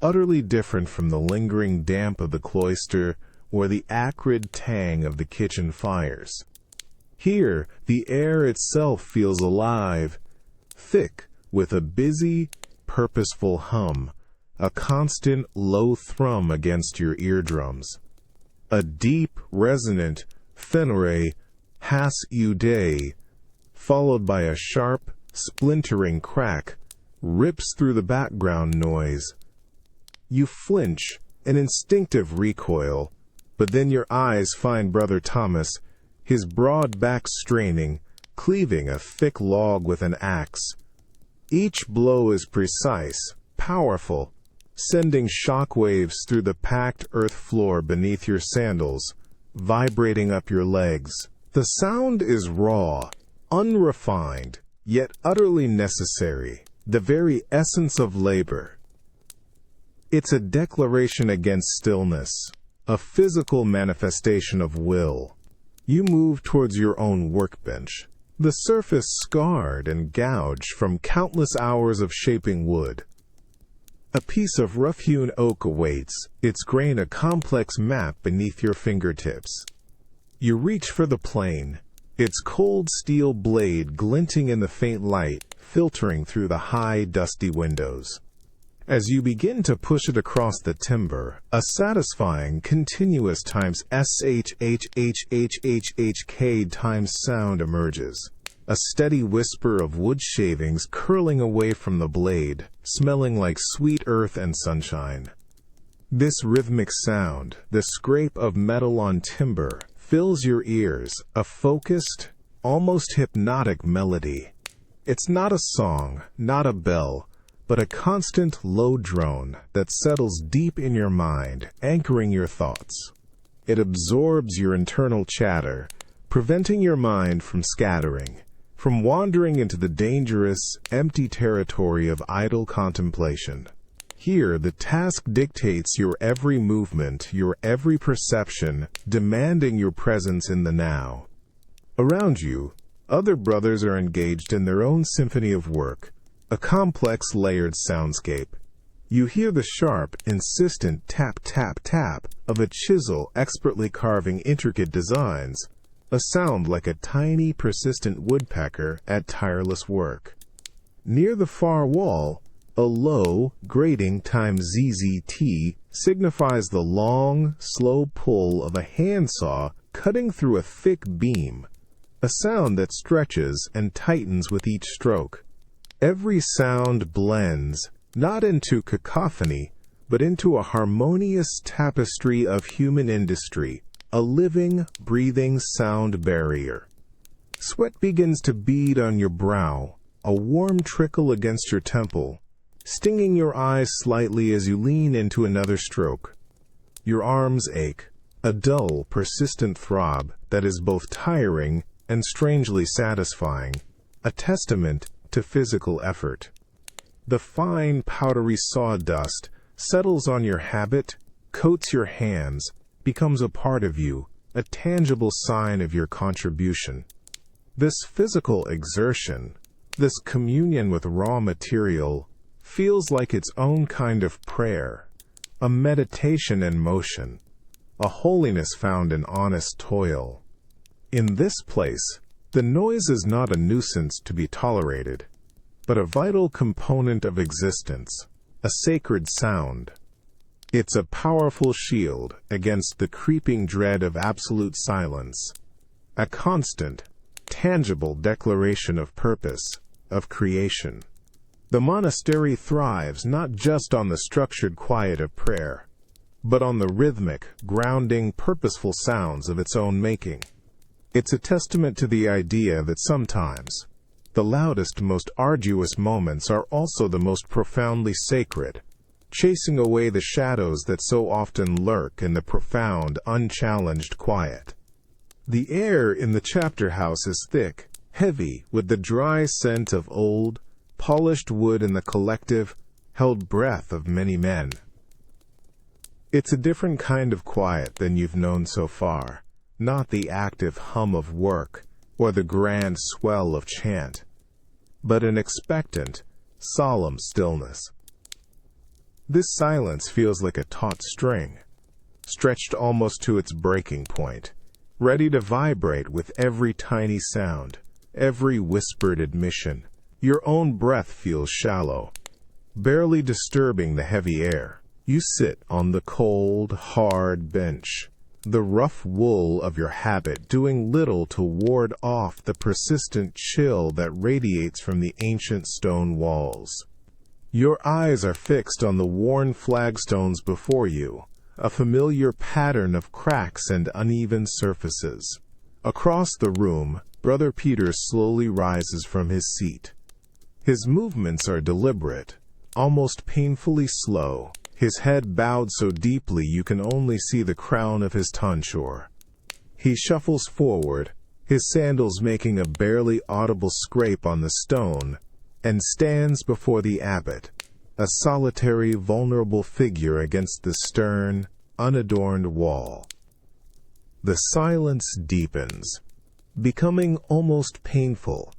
utterly different from the lingering damp of the cloister or the acrid tang of the kitchen fires. Here, the air itself feels alive, thick with a busy, purposeful hum, a constant low thrum against your eardrums. A deep, resonant fenore has you day, followed by a sharp, splintering crack, rips through the background noise. You flinch, an instinctive recoil, but then your eyes find Brother Thomas, his broad back straining, cleaving a thick log with an axe. Each blow is precise, powerful, sending shock waves through the packed earth floor beneath your sandals, vibrating up your legs. The sound is raw, unrefined, yet utterly necessary, the very essence of labor. It's a declaration against stillness, a physical manifestation of will. You move towards your own workbench, the surface scarred and gouged from countless hours of shaping wood. A piece of rough-hewn oak awaits, its grain a complex map beneath your fingertips. You reach for the plane, its cold steel blade glinting in the faint light, filtering through the high, dusty windows. As you begin to push it across the timber, a satisfying, continuous times SHHHHHK times sound emerges. A steady whisper of wood shavings curling away from the blade, smelling like sweet earth and sunshine. This rhythmic sound, the scrape of metal on timber, fills your ears, a focused, almost hypnotic melody. It's not a song, not a bell, but a constant low drone that settles deep in your mind, anchoring your thoughts. It absorbs your internal chatter, preventing your mind from scattering, from wandering into the dangerous, empty territory of idle contemplation. Here, the task dictates your every movement, your every perception, demanding your presence in the now. Around you, other brothers are engaged in their own symphony of work, a complex, layered soundscape. You hear the sharp, insistent tap, tap, tap of a chisel expertly carving intricate designs, a sound like a tiny, persistent woodpecker at tireless work. Near the far wall, a low, grating times ZZT signifies the long, slow pull of a handsaw cutting through a thick beam, a sound that stretches and tightens with each stroke. Every sound blends, not into cacophony, but into a harmonious tapestry of human industry, a living, breathing sound barrier. Sweat begins to bead on your brow, a warm trickle against your temple, stinging your eyes slightly as you lean into another stroke. Your arms ache, a dull, persistent throb that is both tiring and strangely satisfying, a testament to physical effort. The fine, powdery sawdust settles on your habit, coats your hands, becomes a part of you, a tangible sign of your contribution. This physical exertion, this communion with raw material, feels like its own kind of prayer, a meditation in motion, a holiness found in honest toil. In this place, the noise is not a nuisance to be tolerated, but a vital component of existence, a sacred sound. It's a powerful shield against the creeping dread of absolute silence, a constant, tangible declaration of purpose, of creation. The monastery thrives not just on the structured quiet of prayer, but on the rhythmic, grounding, purposeful sounds of its own making. It's a testament to the idea that sometimes the loudest, most arduous moments are also the most profoundly sacred, chasing away the shadows that so often lurk in the profound, unchallenged quiet. The air in the chapter house is thick, heavy, with the dry scent of old, polished wood and the collective, held breath of many men. It's a different kind of quiet than you've known so far, not the active hum of work or the grand swell of chant, but an expectant, solemn stillness. This silence feels like a taut string, stretched almost to its breaking point, ready to vibrate with every tiny sound, every whispered admission. Your own breath feels shallow, barely disturbing the heavy air. You sit on the cold, hard bench, the rough wool of your habit doing little to ward off the persistent chill that radiates from the ancient stone walls. Your eyes are fixed on the worn flagstones before you, a familiar pattern of cracks and uneven surfaces. Across the room, Brother Peter slowly rises from his seat. His movements are deliberate, almost painfully slow, his head bowed so deeply you can only see the crown of his tonsure. He shuffles forward, his sandals making a barely audible scrape on the stone, and stands before the abbot, a solitary, vulnerable figure against the stern, unadorned wall. The silence deepens, becoming almost painful,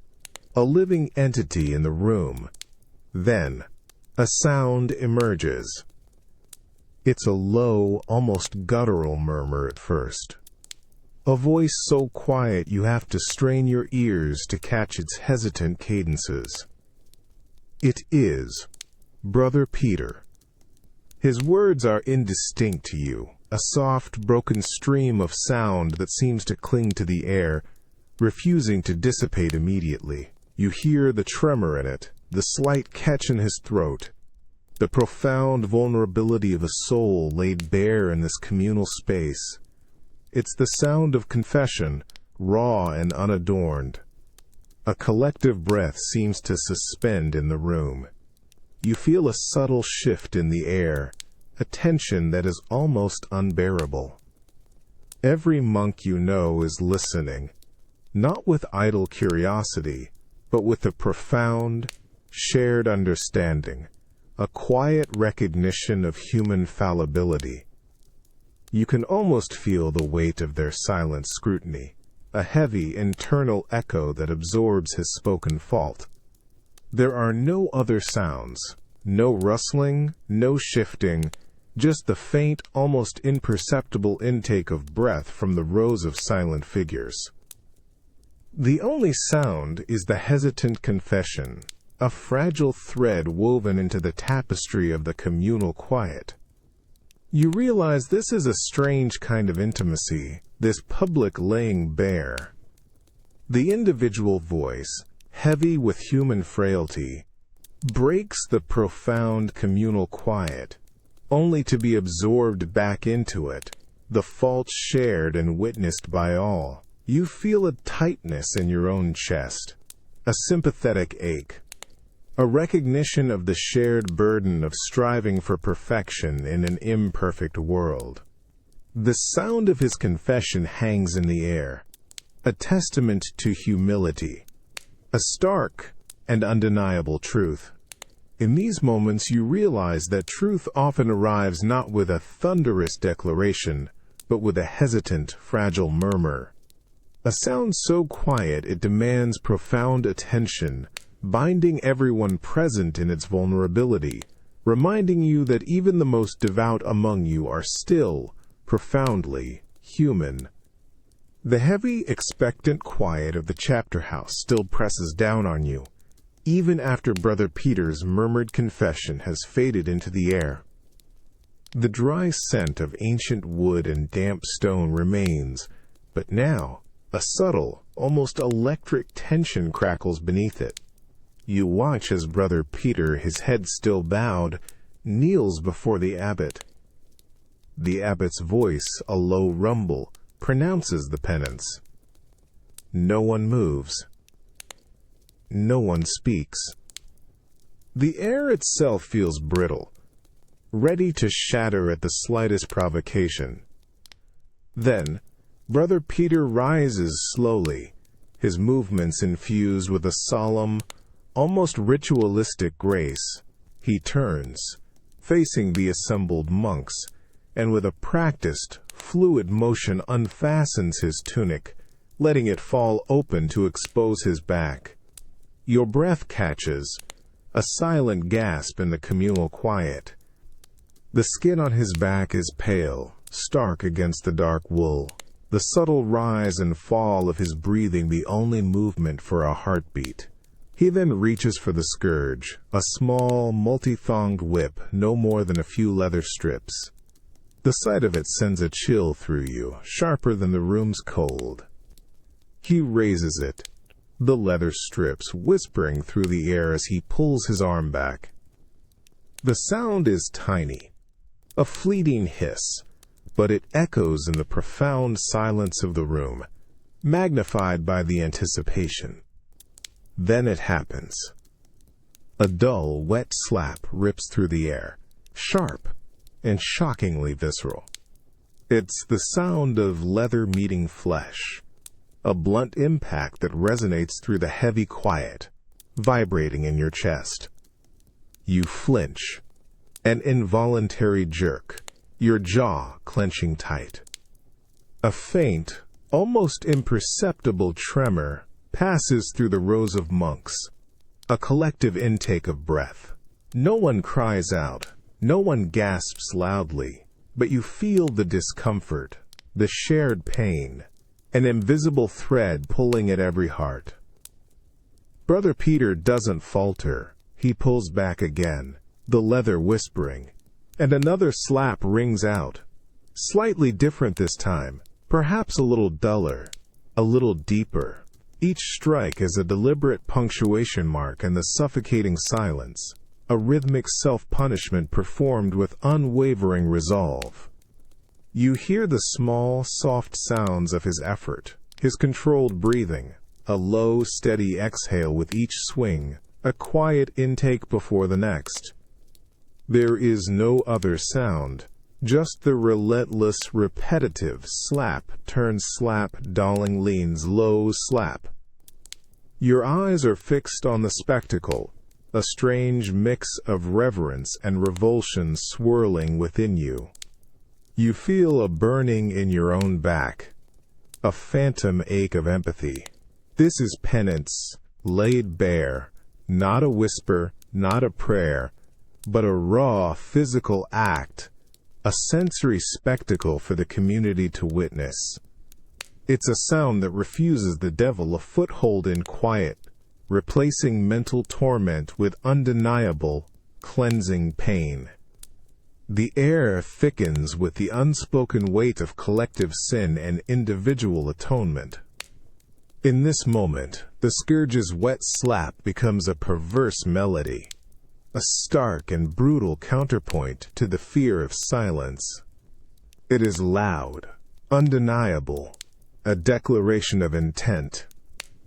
a living entity in the room. Then, a sound emerges. It's a low, almost guttural murmur at first. A voice so quiet you have to strain your ears to catch its hesitant cadences. It is Brother Peter. His words are indistinct to you, a soft, broken stream of sound that seems to cling to the air, refusing to dissipate immediately. You hear the tremor in it, the slight catch in his throat, the profound vulnerability of a soul laid bare in this communal space. It's the sound of confession, raw and unadorned. A collective breath seems to suspend in the room. You feel a subtle shift in the air, a tension that is almost unbearable. Every monk you know is listening, not with idle curiosity, but with a profound, shared understanding, a quiet recognition of human fallibility. You can almost feel the weight of their silent scrutiny, a heavy internal echo that absorbs his spoken fault. There are no other sounds, no rustling, no shifting, just the faint, almost imperceptible intake of breath from the rows of silent figures. The only sound is the hesitant confession, a fragile thread woven into the tapestry of the communal quiet. You realize this is a strange kind of intimacy, this public laying bare. The individual voice, heavy with human frailty, breaks the profound communal quiet, only to be absorbed back into it, the fault shared and witnessed by all. You feel a tightness in your own chest, a sympathetic ache, a recognition of the shared burden of striving for perfection in an imperfect world. The sound of his confession hangs in the air, a testament to humility, a stark and undeniable truth. In these moments you realize that truth often arrives not with a thunderous declaration, but with a hesitant, fragile murmur. A sound so quiet it demands profound attention, binding everyone present in its vulnerability, reminding you that even the most devout among you are still, profoundly, human. The heavy, expectant quiet of the chapter house still presses down on you, even after Brother Peter's murmured confession has faded into the air. The dry scent of ancient wood and damp stone remains, but now a subtle, almost electric tension crackles beneath it. You watch as Brother Peter, his head still bowed, kneels before the abbot. The abbot's voice, a low rumble, pronounces the penance. No one moves. No one speaks. The air itself feels brittle, ready to shatter at the slightest provocation. Then, Brother Peter rises slowly, his movements infused with a solemn, almost ritualistic grace. He turns, facing the assembled monks, and with a practiced, fluid motion unfastens his tunic, letting it fall open to expose his back. Your breath catches, a silent gasp in the communal quiet. The skin on his back is pale, stark against the dark wool, the subtle rise and fall of his breathing the only movement for a heartbeat. He then reaches for the scourge, a small, multi-thonged whip, no more than a few leather strips. The sight of it sends a chill through you, sharper than the room's cold. He raises it, the leather strips whispering through the air as he pulls his arm back. The sound is tiny, a fleeting hiss, but it echoes in the profound silence of the room, magnified by the anticipation. Then it happens. A dull, wet slap rips through the air, sharp and shockingly visceral. It's the sound of leather meeting flesh, a blunt impact that resonates through the heavy quiet, vibrating in your chest. You flinch, an involuntary jerk, your jaw clenching tight. A faint, almost imperceptible tremor passes through the rows of monks, a collective intake of breath. No one cries out, no one gasps loudly, but you feel the discomfort, the shared pain, an invisible thread pulling at every heart. Brother Peter doesn't falter. He pulls back again, the leather whispering, and another slap rings out, slightly different this time, perhaps a little duller, a little deeper. Each strike is a deliberate punctuation mark in the suffocating silence, a rhythmic self-punishment performed with unwavering resolve. You hear the small, soft sounds of his effort, his controlled breathing, a low, steady exhale with each swing, a quiet intake before the next. There is no other sound, just the relentless, repetitive slap, turn, slap, dolling, leans, low, slap. Your eyes are fixed on the spectacle, a strange mix of reverence and revulsion swirling within you. You feel a burning in your own back, a phantom ache of empathy. This is penance, laid bare, not a whisper, not a prayer, but a raw physical act, a sensory spectacle for the community to witness. It's a sound that refuses the devil a foothold in quiet, replacing mental torment with undeniable, cleansing pain. The air thickens with the unspoken weight of collective sin and individual atonement. In this moment, the scourge's wet slap becomes a perverse melody, a stark and brutal counterpoint to the fear of silence. It is loud, undeniable, a declaration of intent,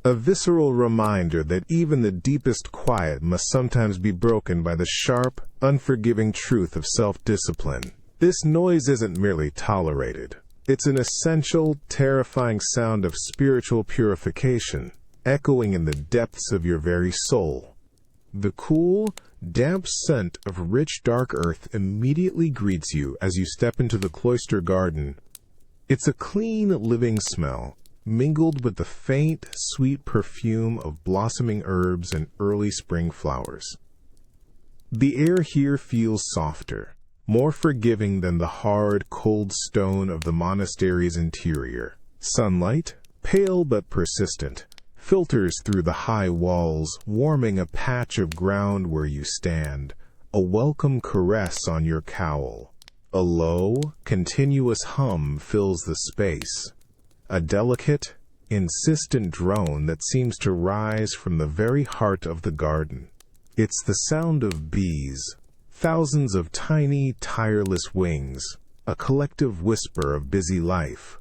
a visceral reminder that even the deepest quiet must sometimes be broken by the sharp, unforgiving truth of self-discipline. This noise isn't merely tolerated. It's an essential, terrifying sound of spiritual purification, echoing in the depths of your very soul. The cool, damp scent of rich, dark earth immediately greets you as you step into the cloister garden. It's a clean, living smell, mingled with the faint, sweet perfume of blossoming herbs and early spring flowers. The air here feels softer, more forgiving than the hard, cold stone of the monastery's interior. Sunlight, pale but persistent, filters through the high walls, warming a patch of ground where you stand, a welcome caress on your cowl. A low, continuous hum fills the space, a delicate, insistent drone that seems to rise from the very heart of the garden. It's the sound of bees, thousands of tiny, tireless wings, a collective whisper of busy life.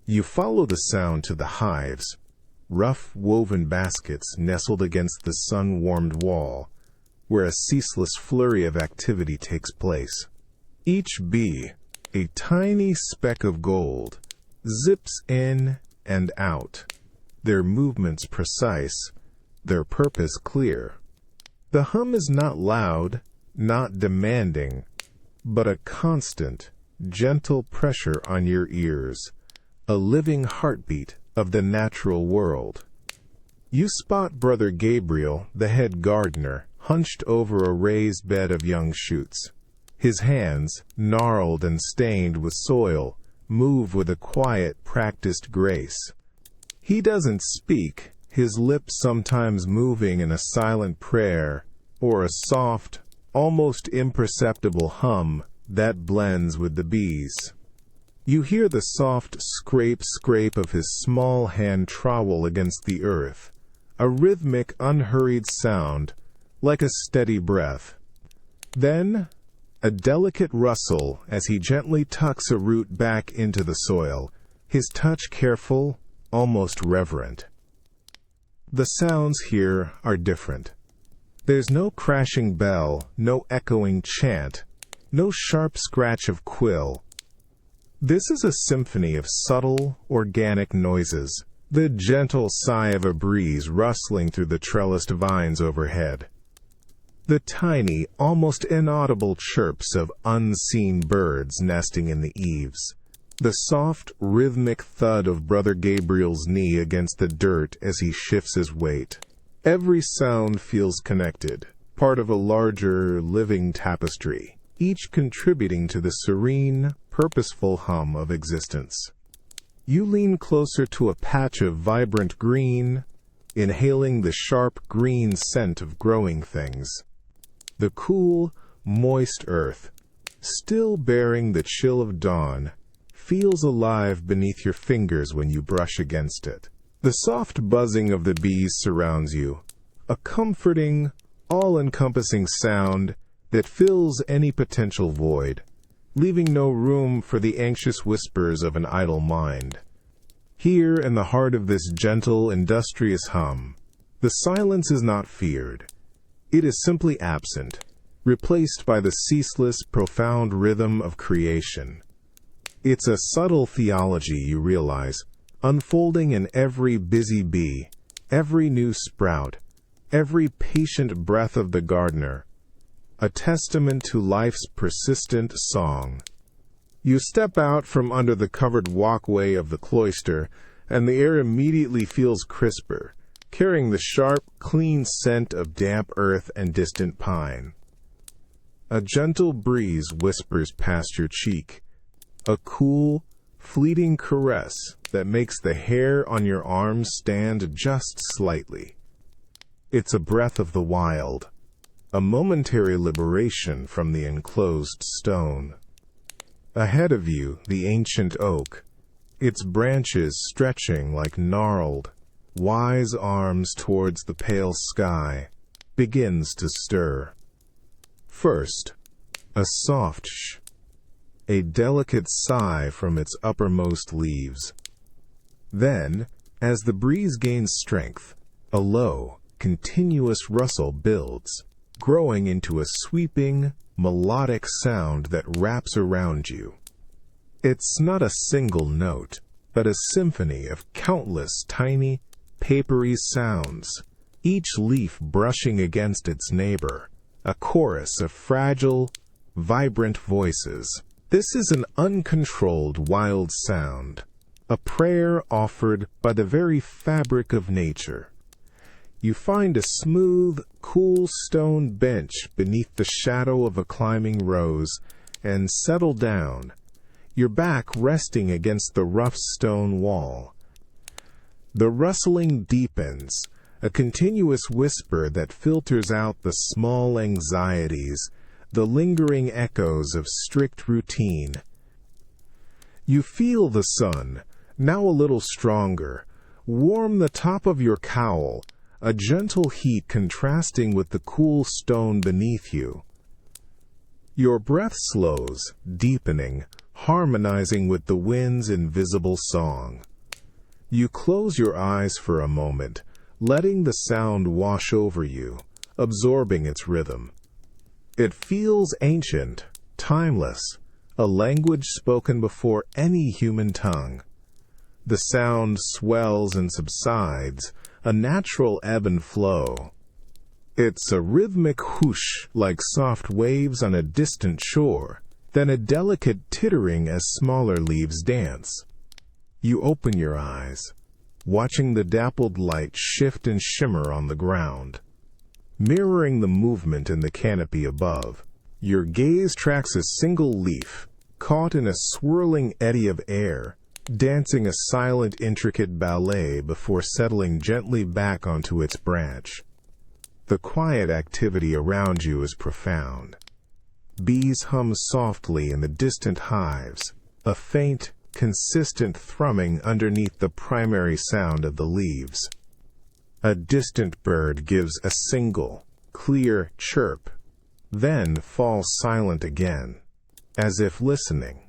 You follow the sound to the hives, rough woven baskets nestled against the sun-warmed wall, where a ceaseless flurry of activity takes place. Each bee, a tiny speck of gold, zips in and out, their movements precise, their purpose clear. The hum is not loud, not demanding, but a constant, gentle pressure on your ears, a living heartbeat of the natural world. You spot Brother Gabriel, the head gardener, hunched over a raised bed of young shoots. His hands, gnarled and stained with soil, move with a quiet, practiced grace. He doesn't speak, his lips sometimes moving in a silent prayer, or a soft, almost imperceptible hum that blends with the bees. You hear the soft scrape of his small hand trowel against the earth, a rhythmic, unhurried sound, like a steady breath. Then, a delicate rustle as he gently tucks a root back into the soil, his touch careful, almost reverent. The sounds here are different. There's no crashing bell, no echoing chant, no sharp scratch of quill. This is a symphony of subtle, organic noises, the gentle sigh of a breeze rustling through the trellised vines overhead, the tiny, almost inaudible chirps of unseen birds nesting in the eaves, the soft, rhythmic thud of Brother Gabriel's knee against the dirt as he shifts his weight. Every sound feels connected, part of a larger, living tapestry, each contributing to the serene, purposeful hum of existence. You lean closer to a patch of vibrant green, inhaling the sharp green scent of growing things. The cool, moist earth, still bearing the chill of dawn, feels alive beneath your fingers when you brush against it. The soft buzzing of the bees surrounds you, a comforting, all-encompassing sound that fills any potential void, leaving no room for the anxious whispers of an idle mind. Here, in the heart of this gentle, industrious hum, the silence is not feared. It is simply absent, replaced by the ceaseless, profound rhythm of creation. It's a subtle theology, you realize, unfolding in every busy bee, every new sprout, every patient breath of the gardener, a testament to life's persistent song. You step out from under the covered walkway of the cloister, and the air immediately feels crisper, carrying the sharp, clean scent of damp earth and distant pine. A gentle breeze whispers past your cheek, a cool, fleeting caress that makes the hair on your arms stand just slightly. It's a breath of the wild, a momentary liberation from the enclosed stone. Ahead of you, the ancient oak, its branches stretching like gnarled, wise arms towards the pale sky, begins to stir. First, a soft shh, a delicate sigh from its uppermost leaves. Then, as the breeze gains strength, a low, continuous rustle builds, growing into a sweeping, melodic sound that wraps around you. It's not a single note, but a symphony of countless tiny, papery sounds, each leaf brushing against its neighbor, a chorus of fragile, vibrant voices. This is an uncontrolled wild sound, a prayer offered by the very fabric of nature. You find a smooth, cool stone bench beneath the shadow of a climbing rose and settle down, your back resting against the rough stone wall. The rustling deepens, a continuous whisper that filters out the small anxieties, the lingering echoes of strict routine. You feel the sun, now a little stronger, Warm the top of your cowl, a gentle heat contrasting with the cool stone beneath you. Your breath slows, deepening, harmonizing with the wind's invisible song. You close your eyes for a moment, letting the sound wash over you, absorbing its rhythm. It feels ancient, timeless, a language spoken before any human tongue. The sound swells and subsides, a natural ebb and flow. It's a rhythmic whoosh like soft waves on a distant shore, then a delicate tittering as smaller leaves dance. You open your eyes, watching the dappled light shift and shimmer on the ground, mirroring the movement in the canopy above. Your gaze tracks a single leaf, caught in a swirling eddy of air, dancing a silent, intricate ballet before settling gently back onto its branch. The quiet activity around you is profound. Bees hum softly in the distant hives, a faint, consistent thrumming underneath the primary sound of the leaves. A distant bird gives a single, clear chirp, then falls silent again, as if listening.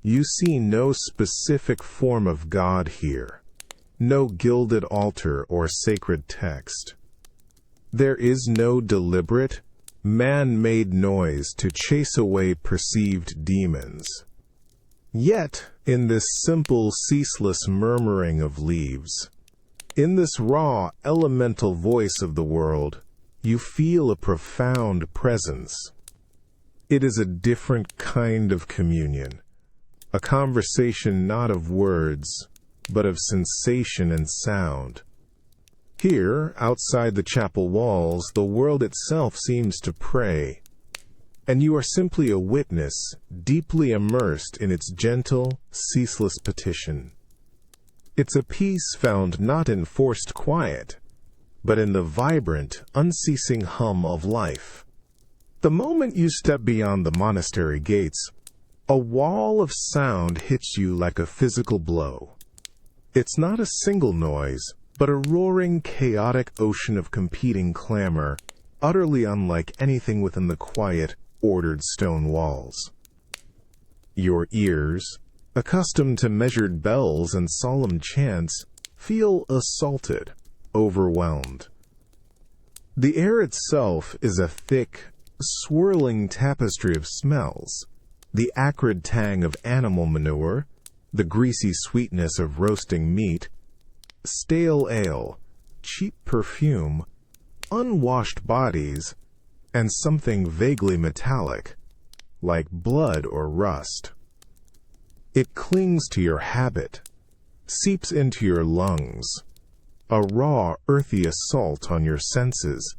You see no specific form of God here, no gilded altar or sacred text. There is no deliberate, man-made noise to chase away perceived demons. Yet, in this simple, ceaseless murmuring of leaves, in this raw, elemental voice of the world, you feel a profound presence. It is a different kind of communion, a conversation not of words, but of sensation and sound. Here, outside the chapel walls, the world itself seems to pray, and you are simply a witness, deeply immersed in its gentle, ceaseless petition. It's a peace found not in forced quiet, but in the vibrant, unceasing hum of life. The moment you step beyond the monastery gates, a wall of sound hits you like a physical blow. It's not a single noise, but a roaring, chaotic ocean of competing clamor, utterly unlike anything within the quiet, ordered stone walls. Your ears, accustomed to measured bells and solemn chants, feel assaulted, overwhelmed. The air itself is a thick, swirling tapestry of smells, the acrid tang of animal manure, the greasy sweetness of roasting meat, stale ale, cheap perfume, unwashed bodies, and something vaguely metallic, like blood or rust. It clings to your habit, seeps into your lungs, a raw, earthy assault on your senses.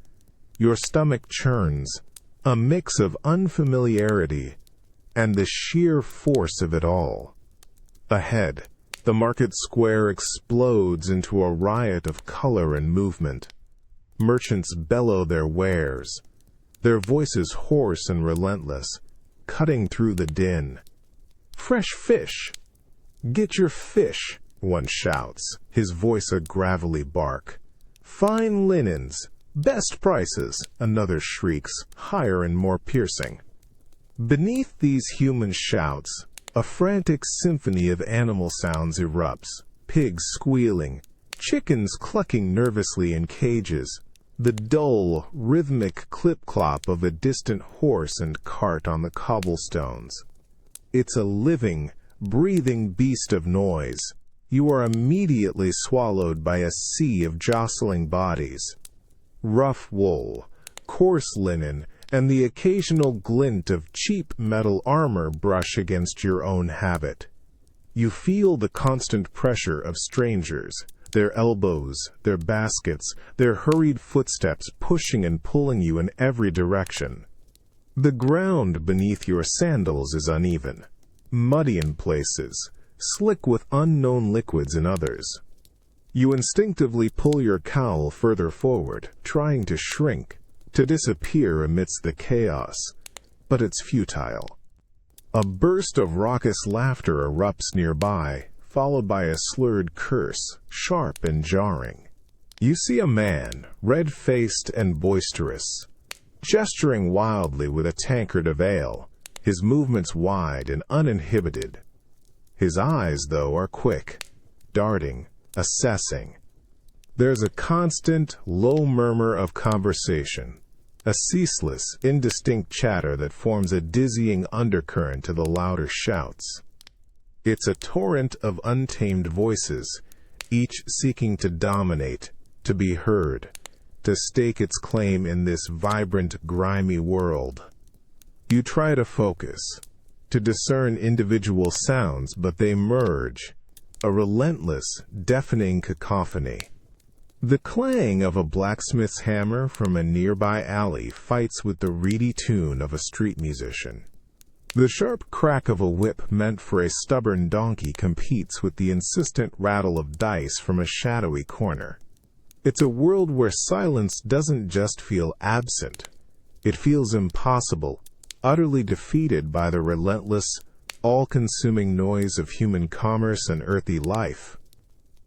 Your stomach churns, a mix of unfamiliarity and the sheer force of it all. Ahead, the market square explodes into a riot of color and movement. Merchants bellow their wares, their voices hoarse and relentless, cutting through the din. "Fresh fish! Get your fish!" one shouts, his voice a gravelly bark. "Fine linens! Best prices!" another shrieks, higher and more piercing. Beneath these human shouts, a frantic symphony of animal sounds erupts, pigs squealing, chickens clucking nervously in cages, the dull, rhythmic clip-clop of a distant horse and cart on the cobblestones. It's a living, breathing beast of noise. You are immediately swallowed by a sea of jostling bodies. Rough wool, coarse linen, and the occasional glint of cheap metal armor brush against your own habit. You feel the constant pressure of strangers, their elbows, their baskets, their hurried footsteps pushing and pulling you in every direction. The ground beneath your sandals is uneven, muddy in places, slick with unknown liquids in others. You instinctively pull your cowl further forward, trying to shrink, to disappear amidst the chaos, but it's futile. A burst of raucous laughter erupts nearby, followed by a slurred curse, sharp and jarring. You see a man, red-faced and boisterous, gesturing wildly with a tankard of ale, his movements wide and uninhibited. His eyes, though, are quick, darting, assessing. There's a constant, low murmur of conversation, a ceaseless, indistinct chatter that forms a dizzying undercurrent to the louder shouts. It's a torrent of untamed voices, each seeking to dominate, to be heard, to stake its claim in this vibrant, grimy world. You try to focus, to discern individual sounds, but they merge, a relentless, deafening cacophony. The clang of a blacksmith's hammer from a nearby alley fights with the reedy tune of a street musician. The sharp crack of a whip meant for a stubborn donkey competes with the insistent rattle of dice from a shadowy corner. It's a world where silence doesn't just feel absent. It feels impossible, utterly defeated by the relentless, all-consuming noise of human commerce and earthly life.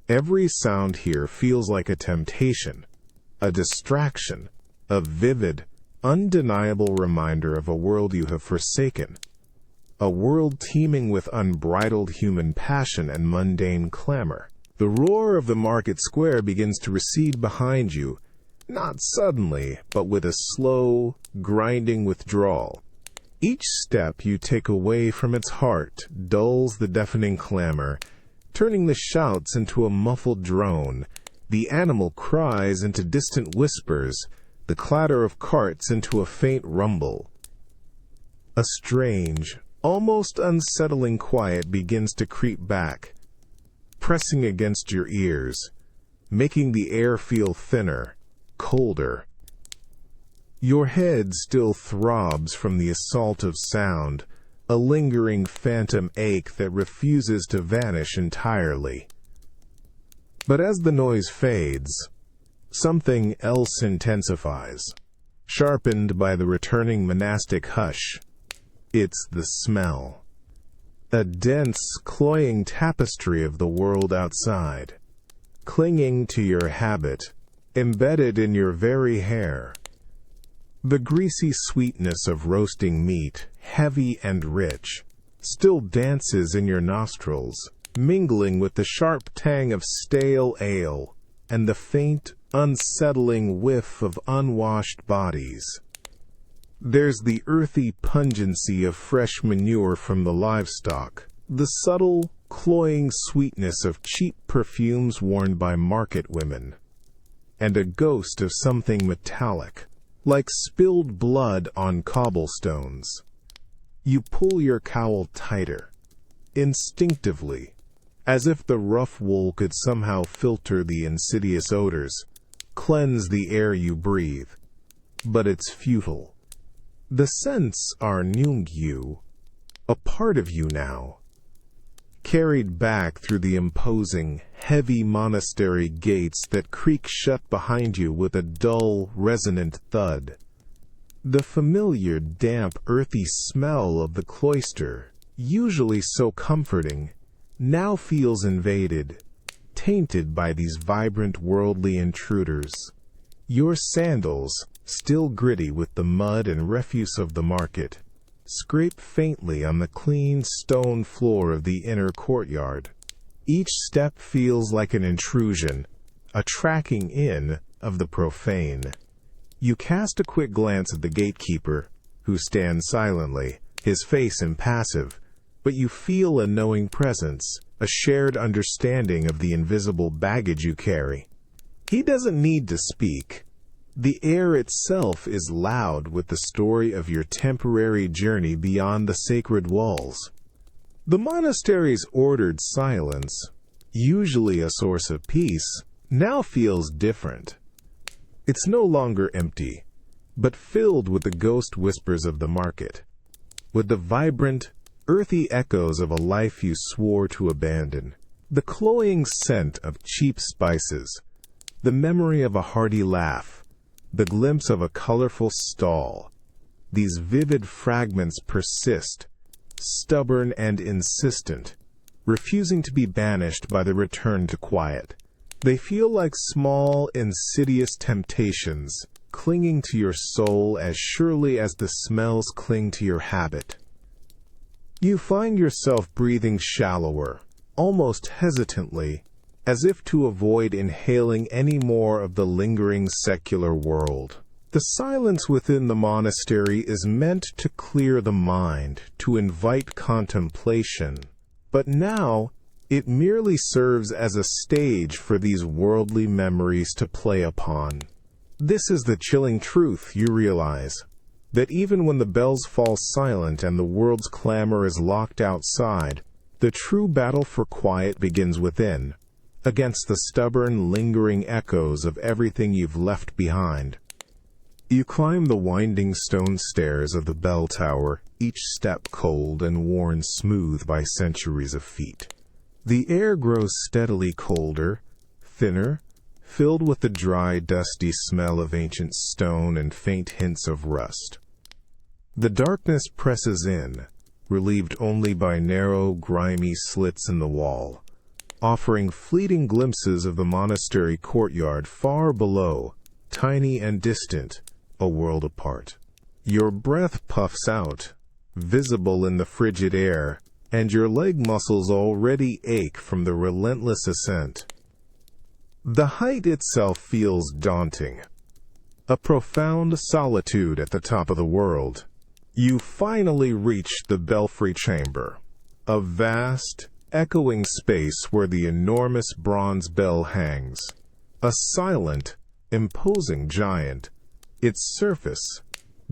Every sound here feels like a temptation, a distraction, a vivid, undeniable reminder of a world you have forsaken, a world teeming with unbridled human passion and mundane clamor. The roar of the market square begins to recede behind you, not suddenly, but with a slow, grinding withdrawal. Each step you take away from its heart dulls the deafening clamor, turning the shouts into a muffled drone, the animal cries into distant whispers, the clatter of carts into a faint rumble. A strange, almost unsettling quiet begins to creep back, pressing against your ears, making the air feel thinner, colder. Your head still throbs from the assault of sound, a lingering phantom ache that refuses to vanish entirely. But as the noise fades, something else intensifies, sharpened by the returning monastic hush. It's the smell. A dense, cloying tapestry of the world outside, clinging to your habit, embedded in your very hair. The greasy sweetness of roasting meat, heavy and rich, still dances in your nostrils, mingling with the sharp tang of stale ale and the faint, unsettling whiff of unwashed bodies. There's the earthy pungency of fresh manure from the livestock, the subtle, cloying sweetness of cheap perfumes worn by market women, and a ghost of something metallic, like spilled blood on cobblestones. You pull your cowl tighter, instinctively, as if the rough wool could somehow filter the insidious odors, cleanse the air you breathe. But it's futile. The scents are new you, a part of you now, carried back through the imposing, heavy monastery gates that creak shut behind you with a dull, resonant thud. The familiar, damp, earthy smell of the cloister, usually so comforting, now feels invaded, tainted by these vibrant, worldly intruders. Your sandals, still gritty with the mud and refuse of the market, scrape faintly on the clean stone floor of the inner courtyard. Each step feels like an intrusion, a tracking in of the profane. You cast a quick glance at the gatekeeper, who stands silently, his face impassive, but you feel a knowing presence, a shared understanding of the invisible baggage you carry. He doesn't need to speak. The air itself is loud with the story of your temporary journey beyond the sacred walls. The monastery's ordered silence, usually a source of peace, now feels different. It's no longer empty, but filled with the ghost whispers of the market, with the vibrant, earthy echoes of a life you swore to abandon, the cloying scent of cheap spices, the memory of a hearty laugh, the glimpse of a colorful stall. These vivid fragments persist, stubborn and insistent, refusing to be banished by the return to quiet. They feel like small, insidious temptations, clinging to your soul as surely as the smells cling to your habit. You find yourself breathing shallower, almost hesitantly, as if to avoid inhaling any more of the lingering secular world. The silence within the monastery is meant to clear the mind, to invite contemplation, but now it merely serves as a stage for these worldly memories to play upon. This is the chilling truth, you realize, that even when the bells fall silent and the world's clamor is locked outside, the true battle for quiet begins within, against the stubborn, lingering echoes of everything you've left behind. You climb the winding stone stairs of the bell tower, each step cold and worn smooth by centuries of feet. The air grows steadily colder, thinner, filled with the dry, dusty smell of ancient stone and faint hints of rust. The darkness presses in, relieved only by narrow, grimy slits in the wall, offering fleeting glimpses of the monastery courtyard far below, tiny and distant, a world apart. Your breath puffs out, visible in the frigid air, and your leg muscles already ache from the relentless ascent. The height itself feels daunting, a profound solitude at the top of the world. You finally reach the belfry chamber, a vast, echoing space where the enormous bronze bell hangs, a silent, imposing giant. Its surface,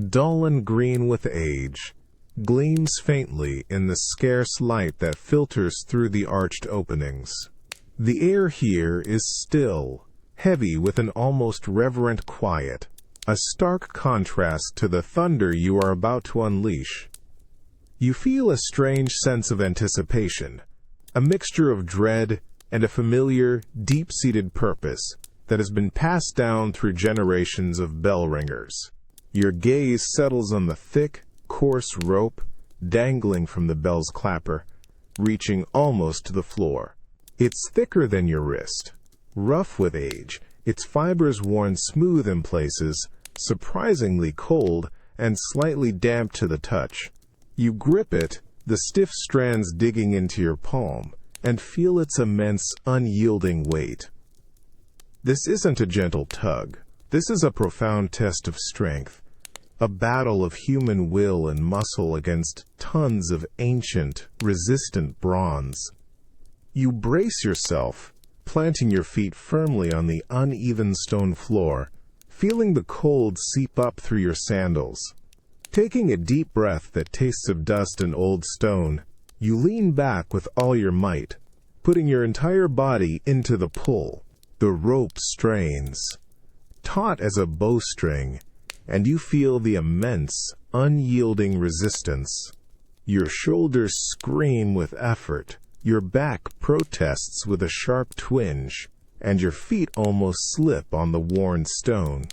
dull and green with age, gleams faintly in the scarce light that filters through the arched openings. The air here is still, heavy with an almost reverent quiet, a stark contrast to the thunder you are about to unleash. You feel a strange sense of anticipation, a mixture of dread and a familiar, deep-seated purpose that has been passed down through generations of bell ringers. Your gaze settles on the thick, coarse rope dangling from the bell's clapper, reaching almost to the floor. It's thicker than your wrist, rough with age, its fibers worn smooth in places, surprisingly cold and slightly damp to the touch. You grip it, the stiff strands digging into your palm, and feel its immense, unyielding weight. This isn't a gentle tug. This is a profound test of strength, a battle of human will and muscle against tons of ancient, resistant bronze. You brace yourself, planting your feet firmly on the uneven stone floor, feeling the cold seep up through your sandals. Taking a deep breath that tastes of dust and old stone, you lean back with all your might, putting your entire body into the pull. The rope strains, taut as a bowstring, and you feel the immense, unyielding resistance. Your shoulders scream with effort, your back protests with a sharp twinge, and your feet almost slip on the worn stone.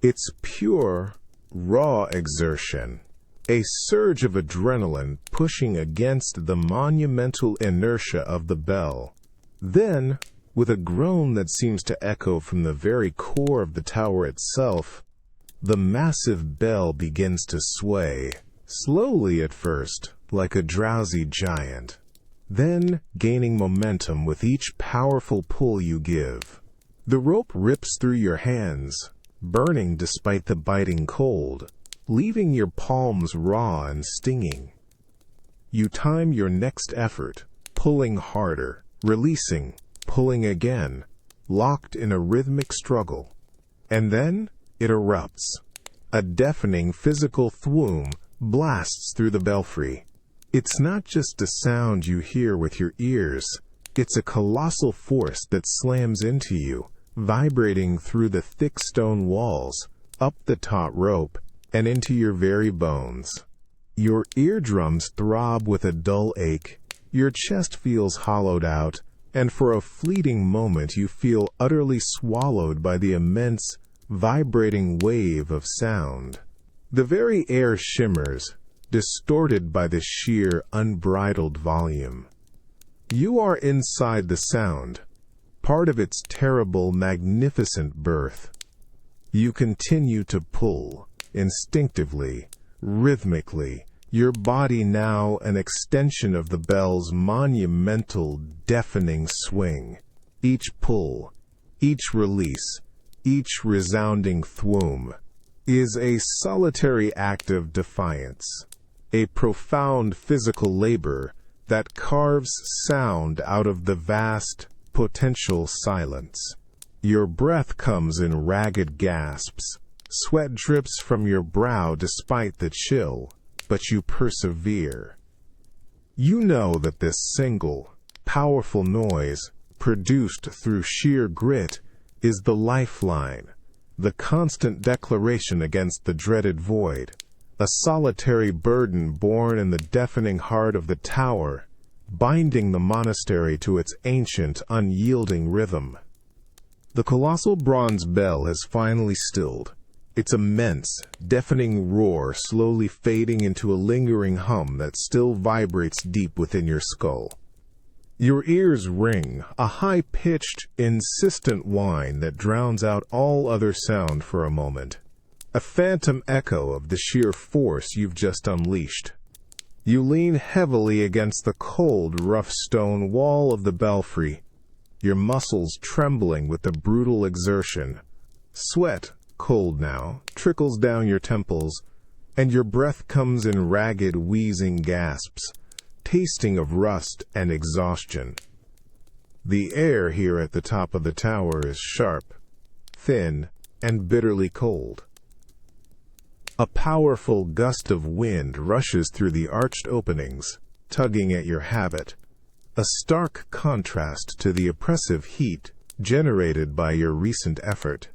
It's pure, raw exertion, a surge of adrenaline pushing against the monumental inertia of the bell. Then, with a groan that seems to echo from the very core of the tower itself, the massive bell begins to sway, slowly at first, like a drowsy giant, then gaining momentum with each powerful pull you give. The rope rips through your hands, burning despite the biting cold, leaving your palms raw and stinging. You time your next effort, pulling harder, releasing, pulling again, locked in a rhythmic struggle. And then it erupts. A deafening physical thwoom blasts through the belfry. It's not just a sound you hear with your ears. It's a colossal force that slams into you, vibrating through the thick stone walls, up the taut rope, and into your very bones. Your eardrums throb with a dull ache, your chest feels hollowed out, and for a fleeting moment you feel utterly swallowed by the immense, vibrating wave of sound. The very air shimmers, distorted by the sheer, unbridled volume. You are inside the sound, part of its terrible, magnificent birth. You continue to pull, instinctively, rhythmically, your body now an extension of the bell's monumental, deafening swing. Each pull, each release, each resounding thwoom is a solitary act of defiance, a profound physical labor that carves sound out of the vast, potential silence. Your breath comes in ragged gasps, sweat drips from your brow despite the chill, but you persevere. You know that this single, powerful noise, produced through sheer grit, is the lifeline, the constant declaration against the dreaded void, a solitary burden born in the deafening heart of the tower, binding the monastery to its ancient, unyielding rhythm. The colossal bronze bell has finally stilled, its immense, deafening roar slowly fading into a lingering hum that still vibrates deep within your skull. Your ears ring, a high-pitched, insistent whine that drowns out all other sound for a moment, a phantom echo of the sheer force you've just unleashed. You lean heavily against the cold, rough stone wall of the belfry, your muscles trembling with the brutal exertion. Sweat, cold now, trickles down your temples, and your breath comes in ragged, wheezing gasps, tasting of rust and exhaustion. The air here at the top of the tower is sharp, thin, and bitterly cold. A powerful gust of wind rushes through the arched openings, tugging at your habit, a stark contrast to the oppressive heat generated by your recent effort.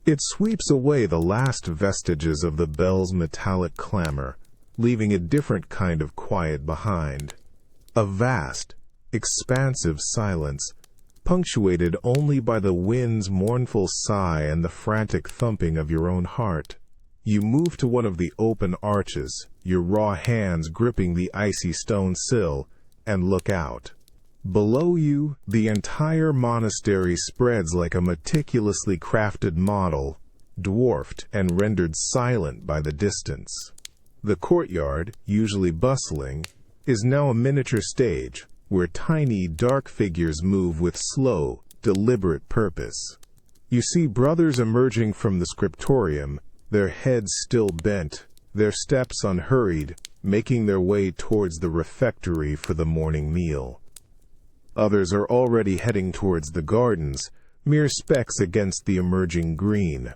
It sweeps away the last vestiges of the bell's metallic clamor, leaving a different kind of quiet behind. A vast, expansive silence, punctuated only by the wind's mournful sigh and the frantic thumping of your own heart. You move to one of the open arches, your raw hands gripping the icy stone sill, and look out. Below you, the entire monastery spreads like a meticulously crafted model, dwarfed and rendered silent by the distance. The courtyard, usually bustling, is now a miniature stage, where tiny, dark figures move with slow, deliberate purpose. You see brothers emerging from the scriptorium, their heads still bent, their steps unhurried, making their way towards the refectory for the morning meal. Others are already heading towards the gardens, mere specks against the emerging green.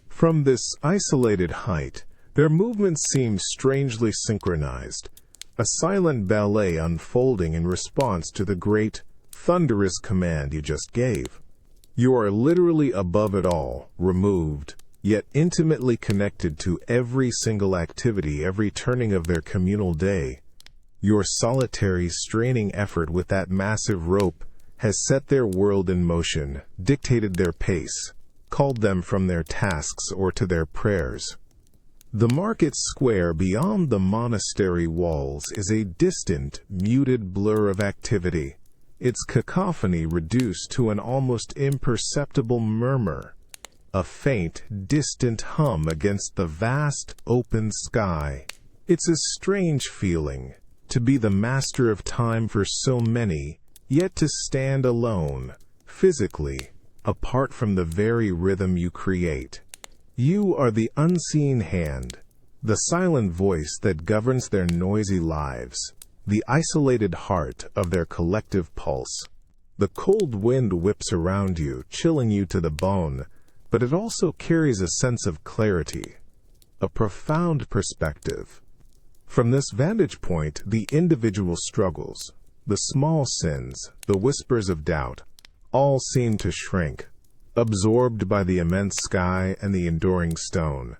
From this isolated height, their movements seem strangely synchronized, a silent ballet unfolding in response to the great, thunderous command you just gave. You are literally above it all, removed, yet intimately connected to every single activity, every turning of their communal day. Your solitary, straining effort with that massive rope has set their world in motion, dictated their pace, called them from their tasks or to their prayers. The market square beyond the monastery walls is a distant, muted blur of activity, its cacophony reduced to an almost imperceptible murmur, a faint, distant hum against the vast, open sky. It's a strange feeling, to be the master of time for so many, yet to stand alone, physically, apart from the very rhythm you create. You are the unseen hand, the silent voice that governs their noisy lives, the isolated heart of their collective pulse. The cold wind whips around you, chilling you to the bone, but it also carries a sense of clarity, a profound perspective. From this vantage point, the individual struggles, the small sins, the whispers of doubt, all seem to shrink, absorbed by the immense sky and the enduring stone.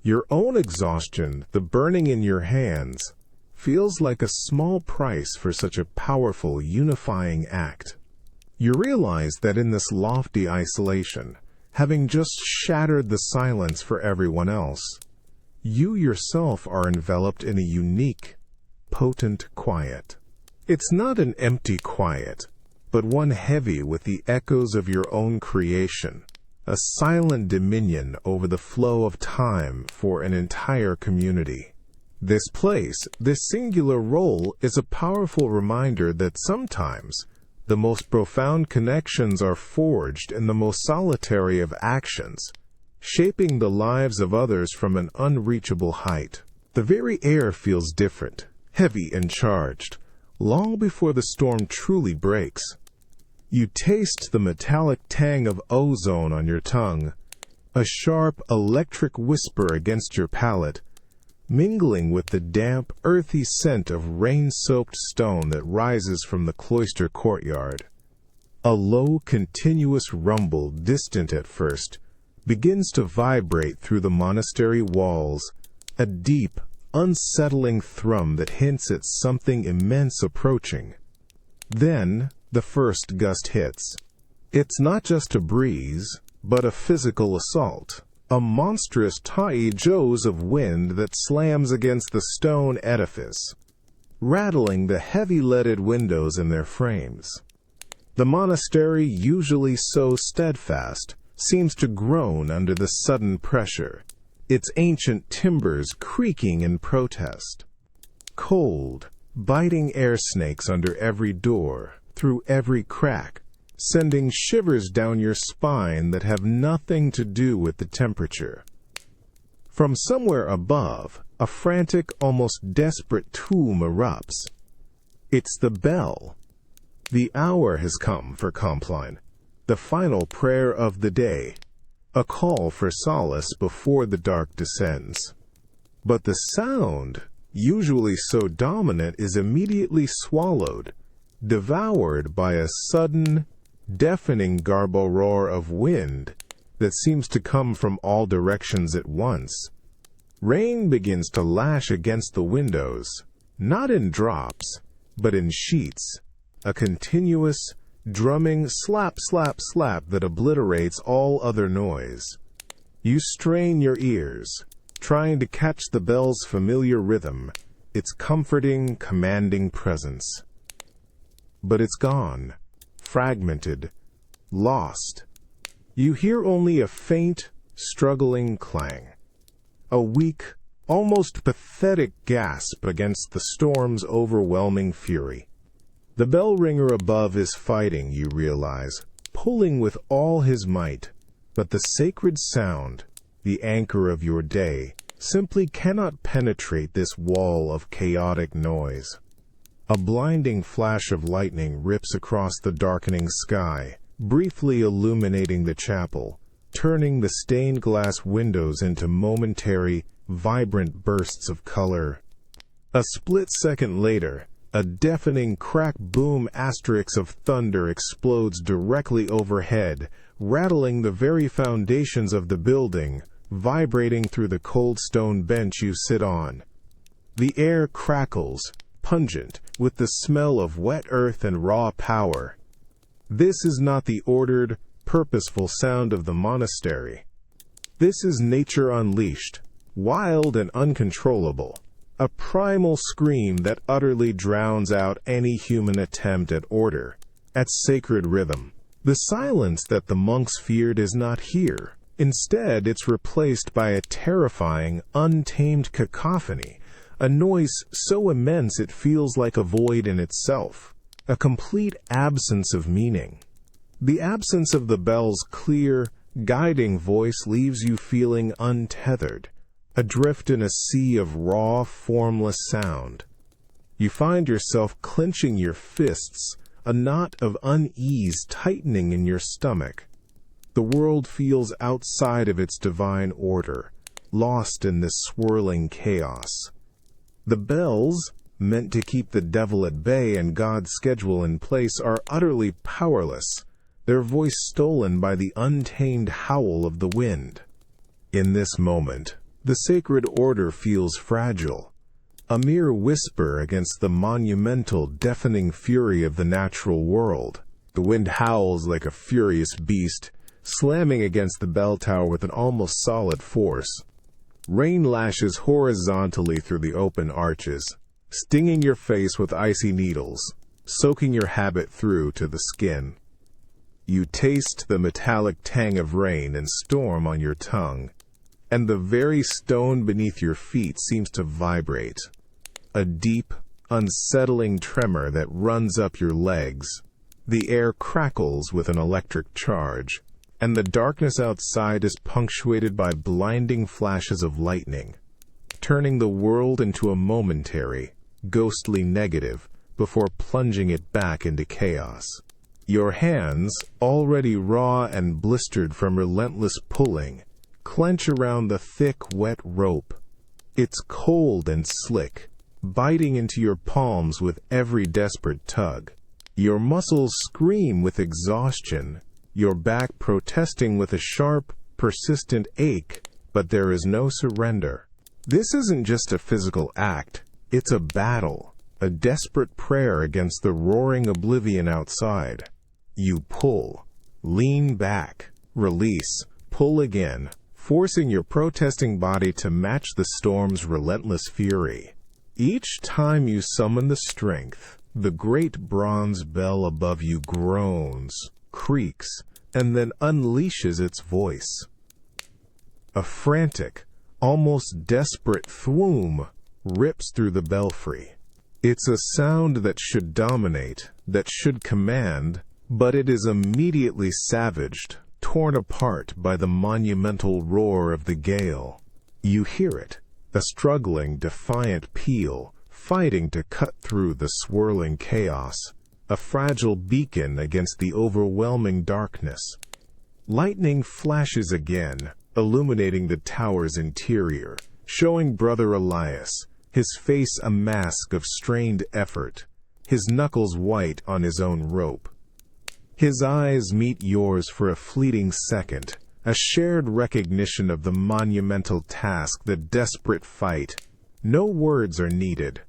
Your own exhaustion, the burning in your hands, feels like a small price for such a powerful, unifying act. You realize that in this lofty isolation, having just shattered the silence for everyone else, you yourself are enveloped in a unique, potent quiet. It's not an empty quiet, but one heavy with the echoes of your own creation, a silent dominion over the flow of time for an entire community. This place, this singular role, is a powerful reminder that sometimes the most profound connections are forged in the most solitary of actions, shaping the lives of others from an unreachable height. The very air feels different, heavy and charged, long before the storm truly breaks. You taste the metallic tang of ozone on your tongue, a sharp electric whisper against your palate, mingling with the damp, earthy scent of rain-soaked stone that rises from the cloister courtyard. A low, continuous rumble, distant at first, begins to vibrate through the monastery walls, a deep, unsettling thrum that hints at something immense approaching. Then, the first gust hits. It's not just a breeze, but a physical assault. A monstrous taijos of wind that slams against the stone edifice, rattling the heavy leaded windows in their frames. The monastery, usually so steadfast, seems to groan under the sudden pressure, its ancient timbers creaking in protest. Cold, biting air snakes under every door, through every crack, sending shivers down your spine that have nothing to do with the temperature. From somewhere above, a frantic, almost desperate tumult erupts. It's the bell. The hour has come for Compline, the final prayer of the day, a call for solace before the dark descends. But the sound, usually so dominant, is immediately swallowed, devoured by a sudden, deafening garble roar of wind that seems to come from all directions at once. Rain begins to lash against the windows, not in drops, but in sheets, a continuous, drumming slap, slap, slap that obliterates all other noise. You strain your ears, trying to catch the bell's familiar rhythm, its comforting, commanding presence. But it's gone. Fragmented, lost. You hear only a faint, struggling clang, a weak, almost pathetic gasp against the storm's overwhelming fury. The bell ringer above is fighting, you realize, pulling with all his might, but the sacred sound, the anchor of your day, simply cannot penetrate this wall of chaotic noise. A blinding flash of lightning rips across the darkening sky, briefly illuminating the chapel, turning the stained glass windows into momentary, vibrant bursts of color. A split second later, a deafening crack-boom asterisk of thunder explodes directly overhead, rattling the very foundations of the building, vibrating through the cold stone bench you sit on. The air crackles, pungent, with the smell of wet earth and raw power. This is not the ordered, purposeful sound of the monastery. This is nature unleashed, wild and uncontrollable, a primal scream that utterly drowns out any human attempt at order, at sacred rhythm. The silence that the monks feared is not here. Instead, it's replaced by a terrifying, untamed cacophony, a noise so immense it feels like a void in itself, a complete absence of meaning. The absence of the bell's clear, guiding voice leaves you feeling untethered, adrift in a sea of raw, formless sound. You find yourself clenching your fists, a knot of unease tightening in your stomach. The world feels outside of its divine order, lost in this swirling chaos. The bells, meant to keep the devil at bay and God's schedule in place, are utterly powerless, their voice stolen by the untamed howl of the wind. In this moment, the sacred order feels fragile, a mere whisper against the monumental, deafening fury of the natural world. The wind howls like a furious beast, slamming against the bell tower with an almost solid force. Rain lashes horizontally through the open arches, stinging your face with icy needles. soaking your habit through to the skin. You taste the metallic tang of rain and storm on your tongue, and the very stone beneath your feet seems to vibrate. A deep, unsettling tremor that runs up your legs. The air crackles with an electric charge, and the darkness outside is punctuated by blinding flashes of lightning, turning the world into a momentary, ghostly negative before plunging it back into chaos. Your hands, already raw and blistered from relentless pulling, clench around the thick, wet rope. It's cold and slick, biting into your palms with every desperate tug. Your muscles scream with exhaustion, your back protesting with a sharp, persistent ache, but there is no surrender. This isn't just a physical act, it's a battle, a desperate prayer against the roaring oblivion outside. You pull, lean back, release, pull again, forcing your protesting body to match the storm's relentless fury. Each time you summon the strength, the great bronze bell above you groans, creaks, and then unleashes its voice. A frantic, almost desperate thwoom rips through the belfry. It's a sound that should dominate, that should command, but it is immediately savaged, torn apart by the monumental roar of the gale. You hear it, a struggling, defiant peal, fighting to cut through the swirling chaos, a fragile beacon against the overwhelming darkness. Lightning flashes again, illuminating the tower's interior, showing Brother Elias, his face a mask of strained effort, his knuckles white on his own rope. His eyes meet yours for a fleeting second, a shared recognition of the monumental task, the desperate fight. No words are needed.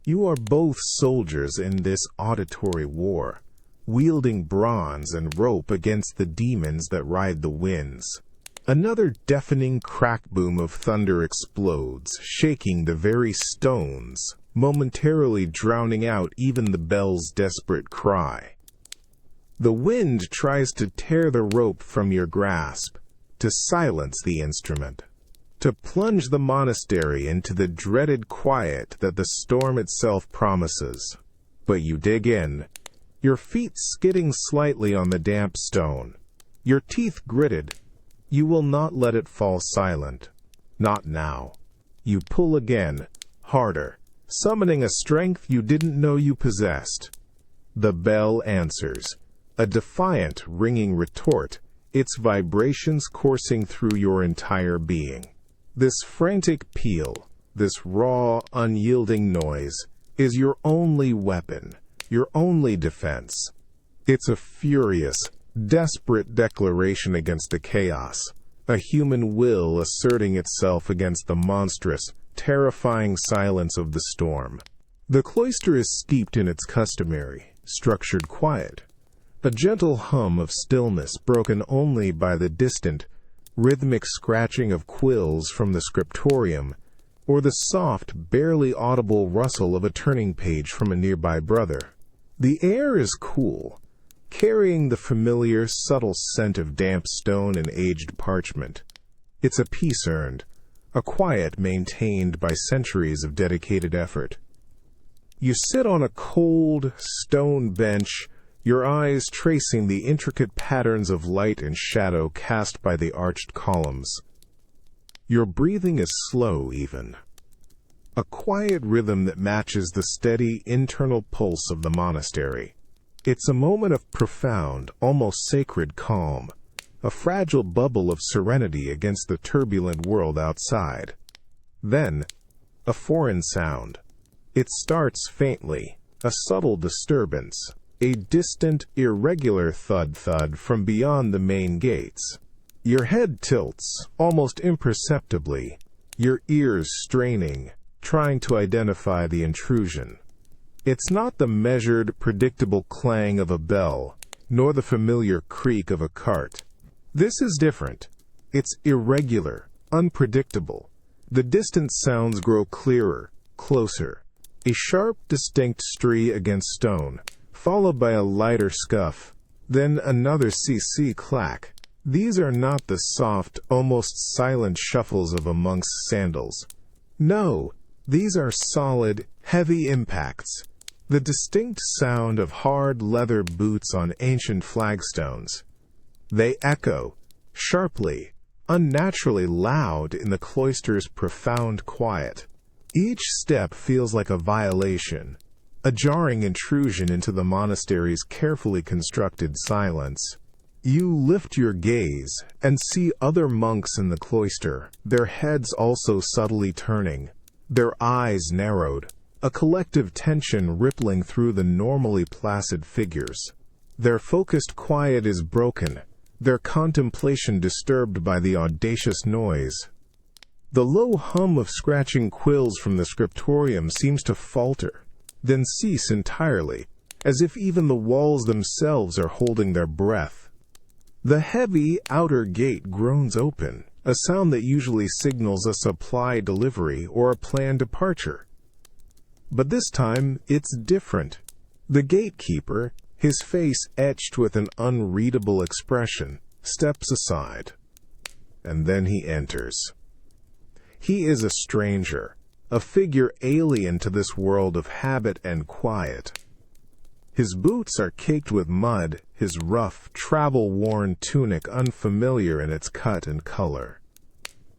You are both soldiers in this auditory war, wielding bronze and rope against the demons that ride the winds. Another deafening crack boom of thunder explodes, shaking the very stones, momentarily drowning out even the bell's desperate cry. The wind tries to tear the rope from your grasp, to silence the instrument, to plunge the monastery into the dreaded quiet that the storm itself promises. But you dig in, your feet skidding slightly on the damp stone, your teeth gritted. You will not let it fall silent. Not now. You pull again, harder, summoning a strength you didn't know you possessed. The bell answers, a defiant, ringing retort, its vibrations coursing through your entire being. This frantic peal, this raw, unyielding noise, is your only weapon, your only defense. It's a furious, desperate declaration against the chaos, a human will asserting itself against the monstrous, terrifying silence of the storm. The cloister is steeped in its customary, structured quiet, a gentle hum of stillness broken only by the distant, rhythmic scratching of quills from the scriptorium, or the soft, barely audible rustle of a turning page from a nearby brother. The air is cool, carrying the familiar, subtle scent of damp stone and aged parchment. It's a peace earned, a quiet maintained by centuries of dedicated effort. You sit on a cold, stone bench, your eyes tracing the intricate patterns of light and shadow cast by the arched columns. Your breathing is slow, even. A quiet rhythm that matches the steady, internal pulse of the monastery. It's a moment of profound, almost sacred calm, a fragile bubble of serenity against the turbulent world outside. Then, a foreign sound. It starts faintly, a subtle disturbance, a distant, irregular thud-thud from beyond the main gates. Your head tilts, almost imperceptibly, your ears straining, trying to identify the intrusion. It's not the measured, predictable clang of a bell, nor the familiar creak of a cart. This is different. It's irregular, unpredictable. The distant sounds grow clearer, closer, A sharp, distinct stree against stone, followed by a lighter scuff, then another clack. These are not the soft, almost silent shuffles of a monk's sandals. No, these are solid, heavy impacts. The distinct sound of hard leather boots on ancient flagstones. They echo, sharply, unnaturally loud in the cloister's profound quiet. Each step feels like a violation, a jarring intrusion into the monastery's carefully constructed silence. You lift your gaze and see other monks in the cloister, their heads also subtly turning, their eyes narrowed, a collective tension rippling through the normally placid figures. Their focused quiet is broken, their contemplation disturbed by the audacious noise. The low hum of scratching quills from the scriptorium seems to falter, then cease entirely, as if even the walls themselves are holding their breath. The heavy outer gate groans open, a sound that usually signals a supply delivery or a planned departure. But this time, it's different. The gatekeeper, his face etched with an unreadable expression, steps aside. And then he enters. He is a stranger, a figure alien to this world of habit and quiet. His boots are caked with mud, his rough, travel-worn tunic unfamiliar in its cut and color.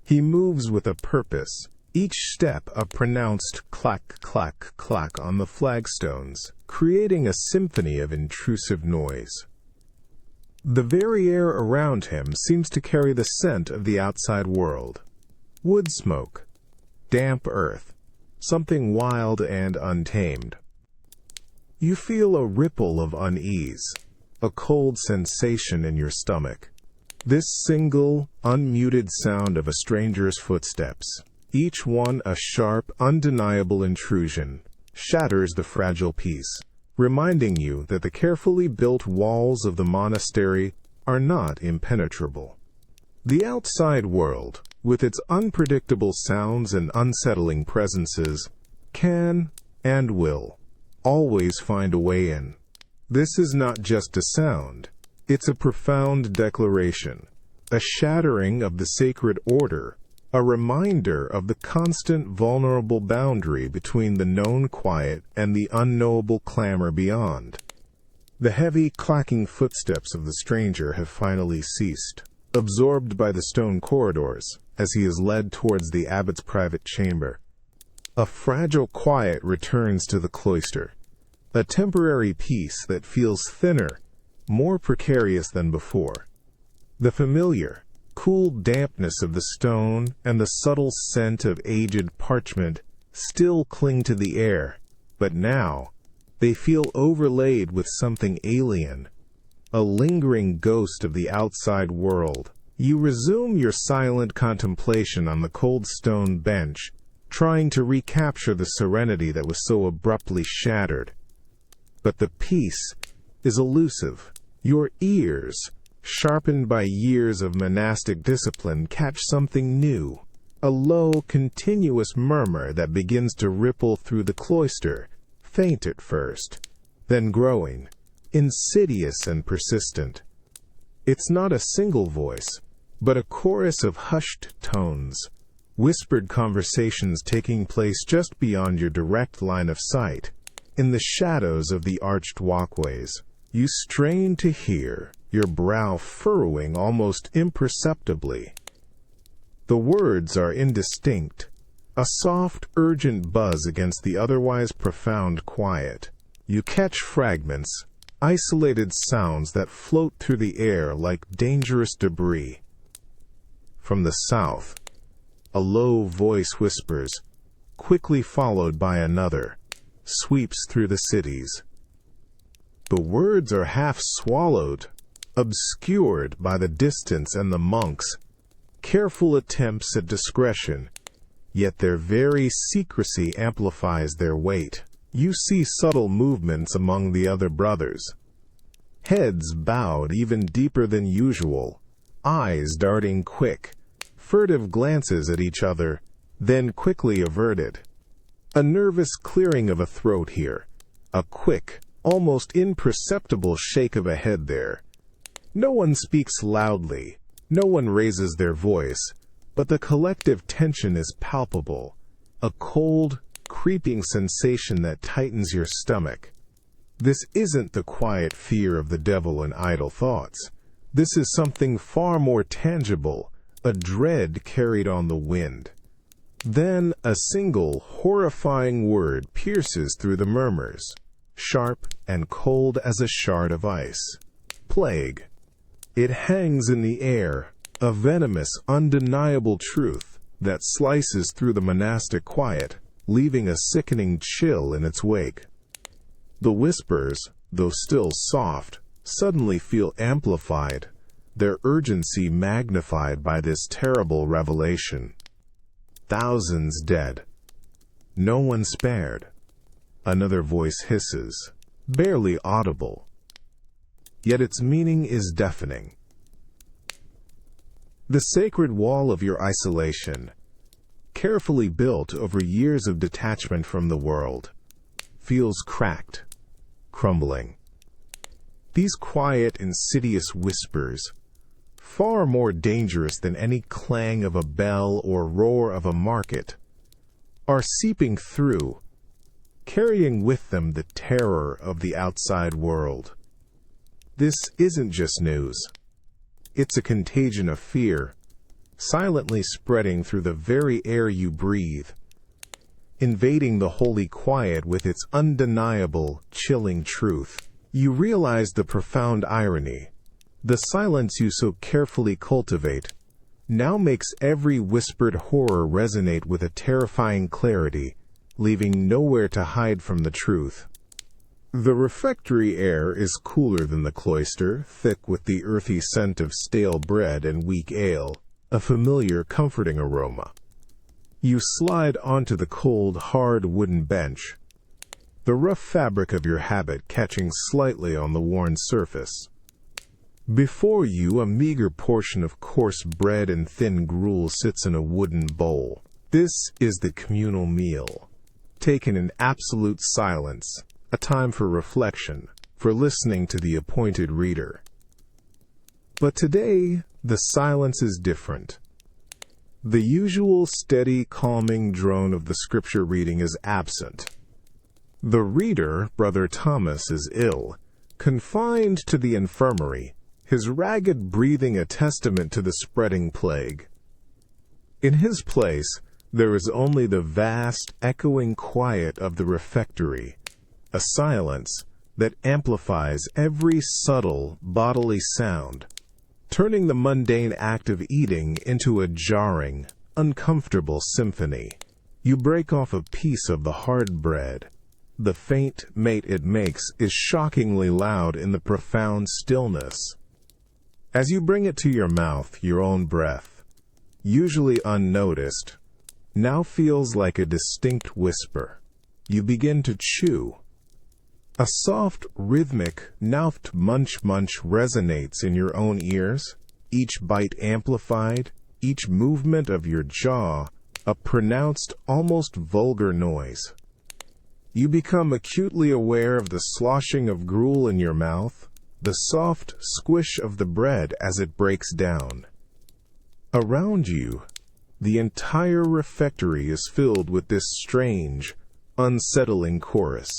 He moves with a purpose, each step a pronounced clack, clack, clack on the flagstones, creating a symphony of intrusive noise. The very air around him seems to carry the scent of the outside world. Wood smoke, damp earth, something wild and untamed. You feel a ripple of unease, a cold sensation in your stomach. This single, unmuted sound of a stranger's footsteps, each one a sharp, undeniable intrusion, shatters the fragile peace, reminding you that the carefully built walls of the monastery are not impenetrable. The outside world, with its unpredictable sounds and unsettling presences, can and will always find a way in. This is not just a sound, it's a profound declaration, a shattering of the sacred order, a reminder of the constant vulnerable boundary between the known quiet and the unknowable clamor beyond. The heavy, clacking footsteps of the stranger have finally ceased, absorbed by the stone corridors, as he is led towards the abbot's private chamber. A fragile quiet returns to the cloister, a temporary peace that feels thinner, more precarious than before. The familiar, cool dampness of the stone and the subtle scent of aged parchment still cling to the air, but now they feel overlaid with something alien, a lingering ghost of the outside world. You resume your silent contemplation on the cold stone bench, trying to recapture the serenity that was so abruptly shattered. But the peace is elusive. Your ears, sharpened by years of monastic discipline, catch something new, a low, continuous murmur that begins to ripple through the cloister, faint at first, then growing, insidious and persistent. It's not a single voice, but a chorus of hushed tones, whispered conversations taking place just beyond your direct line of sight, in the shadows of the arched walkways. You strain to hear, your brow furrowing almost imperceptibly. The words are indistinct, a soft, urgent buzz against the otherwise profound quiet. You catch fragments, isolated sounds that float through the air like dangerous debris. From the south, a low voice whispers, quickly followed by another, sweeps through the cities. The words are half swallowed, obscured by the distance and the monks, careful attempts at discretion, yet their very secrecy amplifies their weight. You see subtle movements among the other brothers. Heads bowed even deeper than usual, eyes darting quick, furtive glances at each other, then quickly averted. A nervous clearing of a throat here. A quick, almost imperceptible shake of a head there. No one speaks loudly. No one raises their voice. But the collective tension is palpable. A cold, creeping sensation that tightens your stomach. This isn't the quiet fear of the devil and idle thoughts. This is something far more tangible, a dread carried on the wind. Then a single, horrifying word pierces through the murmurs, sharp and cold as a shard of ice. Plague. It hangs in the air, a venomous, undeniable truth that slices through the monastic quiet, leaving a sickening chill in its wake. The whispers, though still soft, suddenly feel amplified, their urgency magnified by this terrible revelation. Thousands dead. No one spared. Another voice hisses, barely audible. Yet its meaning is deafening. The sacred wall of your isolation, carefully built over years of detachment from the world, feels cracked, crumbling. These quiet, insidious whispers, far more dangerous than any clang of a bell or roar of a market, are seeping through, carrying with them the terror of the outside world. This isn't just news. It's a contagion of fear, silently spreading through the very air you breathe, invading the holy quiet with its undeniable, chilling truth. You realize the profound irony. The silence you so carefully cultivate now makes every whispered horror resonate with a terrifying clarity, leaving nowhere to hide from the truth. The refectory air is cooler than the cloister, thick with the earthy scent of stale bread and weak ale, a familiar, comforting aroma. You slide onto the cold, hard wooden bench, the rough fabric of your habit catching slightly on the worn surface. Before you, a meager portion of coarse bread and thin gruel sits in a wooden bowl. This is the communal meal, taken in absolute silence, a time for reflection, for listening to the appointed reader. But today, the silence is different. The usual steady, calming drone of the scripture reading is absent. The reader, Brother Thomas, is ill, confined to the infirmary, his ragged breathing a testament to the spreading plague. In his place, there is only the vast, echoing quiet of the refectory, a silence that amplifies every subtle bodily sound, turning the mundane act of eating into a jarring, uncomfortable symphony. You break off a piece of the hard bread. The faint mate it makes is shockingly loud in the profound stillness. As you bring it to your mouth, your own breath, usually unnoticed, now feels like a distinct whisper. You begin to chew. A soft, rhythmic, naft munch resonates in your own ears, each bite amplified, each movement of your jaw a pronounced, almost vulgar noise. You become acutely aware of the sloshing of gruel in your mouth, the soft squish of the bread as it breaks down. Around you, the entire refectory is filled with this strange, unsettling chorus.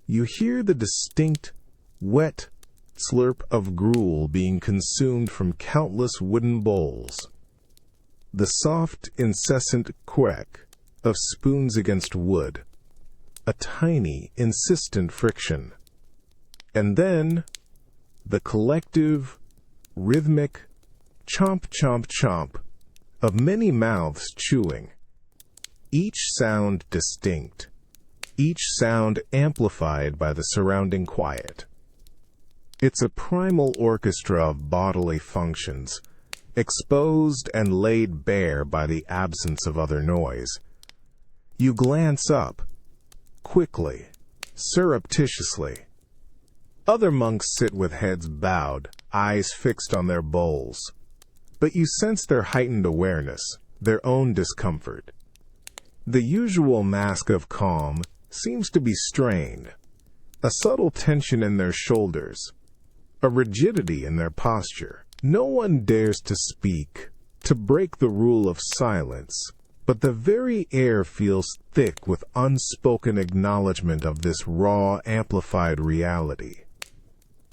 You hear the distinct, wet slurp of gruel being consumed from countless wooden bowls, the soft, incessant quack of spoons against wood, a tiny, insistent friction. And then, the collective, rhythmic, chomp, chomp, chomp of many mouths chewing, each sound distinct, each sound amplified by the surrounding quiet. It's a primal orchestra of bodily functions, exposed and laid bare by the absence of other noise. You glance up, quickly, surreptitiously. Other monks sit with heads bowed, eyes fixed on their bowls. But you sense their heightened awareness, their own discomfort. The usual mask of calm seems to be strained. A subtle tension in their shoulders, a rigidity in their posture. No one dares to speak, to break the rule of silence, but the very air feels thick with unspoken acknowledgement of this raw, amplified reality.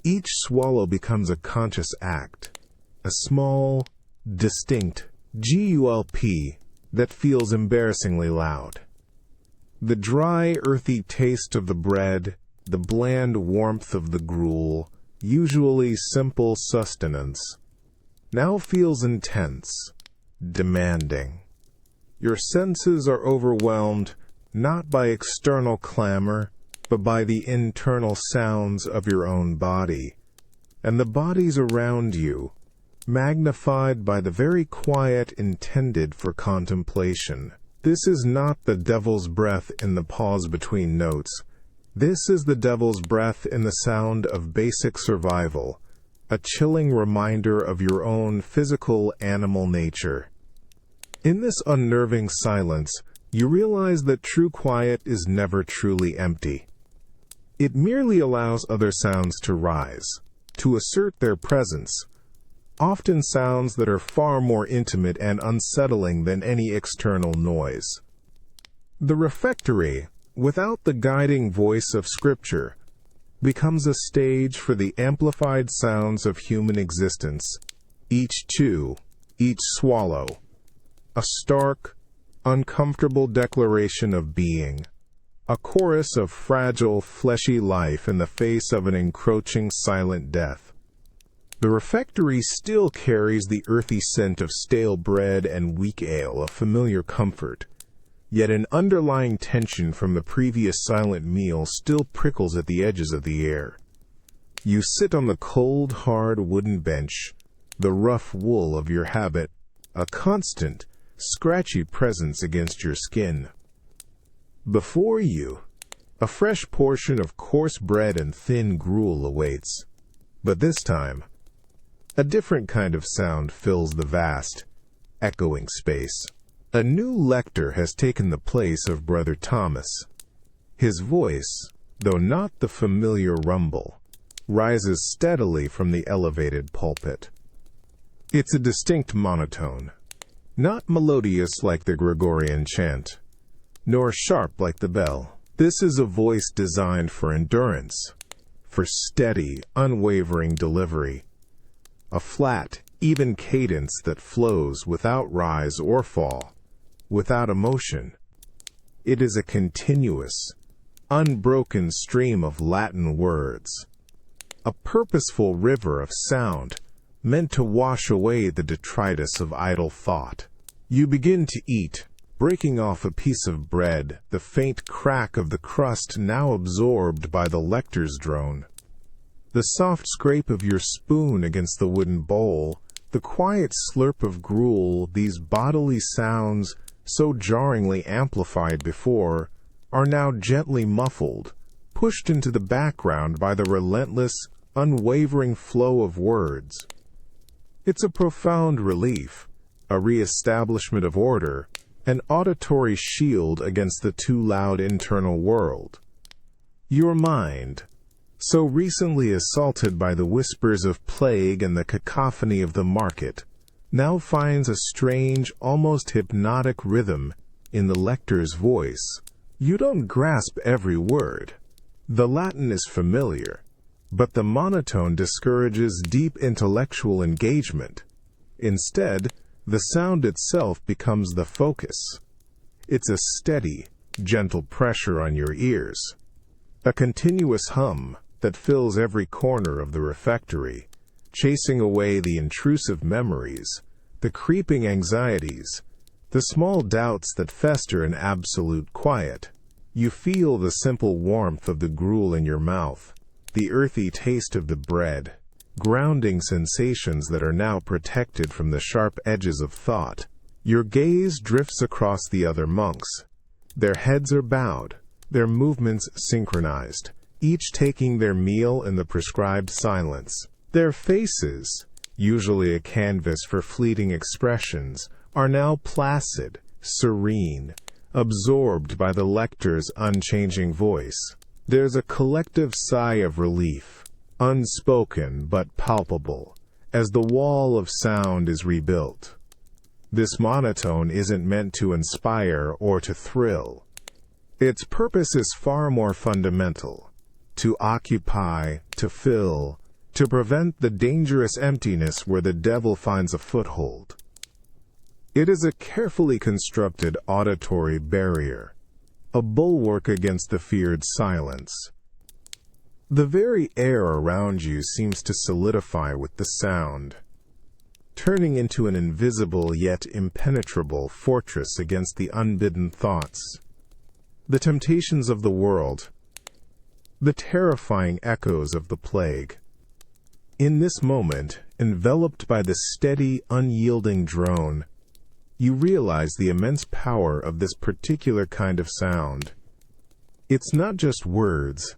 Each swallow becomes a conscious act, a small, distinct gulp that feels embarrassingly loud. The dry, earthy taste of the bread, the bland warmth of the gruel, usually simple sustenance, now feels intense, demanding. Your senses are overwhelmed not by external clamor, but by the internal sounds of your own body, and the bodies around you, magnified by the very quiet intended for contemplation. This is not the devil's breath in the pause between notes. This is the devil's breath in the sound of basic survival, a chilling reminder of your own physical animal nature. In this unnerving silence, you realize that true quiet is never truly empty. It merely allows other sounds to rise, to assert their presence, often sounds that are far more intimate and unsettling than any external noise. The refectory, without the guiding voice of Scripture, becomes a stage for the amplified sounds of human existence, each chew, each swallow, a stark, uncomfortable declaration of being, a chorus of fragile, fleshy life in the face of an encroaching silent death. The refectory still carries the earthy scent of stale bread and weak ale, a familiar comfort, yet an underlying tension from the previous silent meal still prickles at the edges of the air. You sit on the cold, hard wooden bench, the rough wool of your habit, a constant, scratchy presence against your skin. Before you, a fresh portion of coarse bread and thin gruel awaits, but this time, a different kind of sound fills the vast, echoing space. A new lector has taken the place of Brother Thomas. His voice, though not the familiar rumble, rises steadily from the elevated pulpit. It's a distinct monotone, not melodious like the Gregorian chant, nor sharp like the bell. This is a voice designed for endurance, for steady, unwavering delivery, a flat, even cadence that flows without rise or fall, without emotion. It is a continuous, unbroken stream of Latin words, a purposeful river of sound meant to wash away the detritus of idle thought. You begin to eat, breaking off a piece of bread, the faint crack of the crust now absorbed by the lector's drone. The soft scrape of your spoon against the wooden bowl, the quiet slurp of gruel, these bodily sounds, so jarringly amplified before, are now gently muffled, pushed into the background by the relentless, unwavering flow of words. It's a profound relief, a re-establishment of order, an auditory shield against the too loud internal world. Your mind, so recently assaulted by the whispers of plague and the cacophony of the market, now finds a strange, almost hypnotic rhythm in the lector's voice. You don't grasp every word. The Latin is familiar, but the monotone discourages deep intellectual engagement. Instead, the sound itself becomes the focus. It's a steady, gentle pressure on your ears, a continuous hum that fills every corner of the refectory, chasing away the intrusive memories, the creeping anxieties, the small doubts that fester in absolute quiet. You feel the simple warmth of the gruel in your mouth, the earthy taste of the bread, grounding sensations that are now protected from the sharp edges of thought. Your gaze drifts across the other monks. Their heads are bowed, their movements synchronized, each taking their meal in the prescribed silence. Their faces, usually a canvas for fleeting expressions, are now placid, serene, absorbed by the lector's unchanging voice. There's a collective sigh of relief, unspoken but palpable, as the wall of sound is rebuilt. This monotone isn't meant to inspire or to thrill. Its purpose is far more fundamental: to occupy, to fill, to prevent the dangerous emptiness where the devil finds a foothold. It is a carefully constructed auditory barrier, a bulwark against the feared silence. The very air around you seems to solidify with the sound, turning into an invisible yet impenetrable fortress against the unbidden thoughts, the temptations of the world, the terrifying echoes of the plague. In this moment, enveloped by the steady, unyielding drone, you realize the immense power of this particular kind of sound. It's not just words.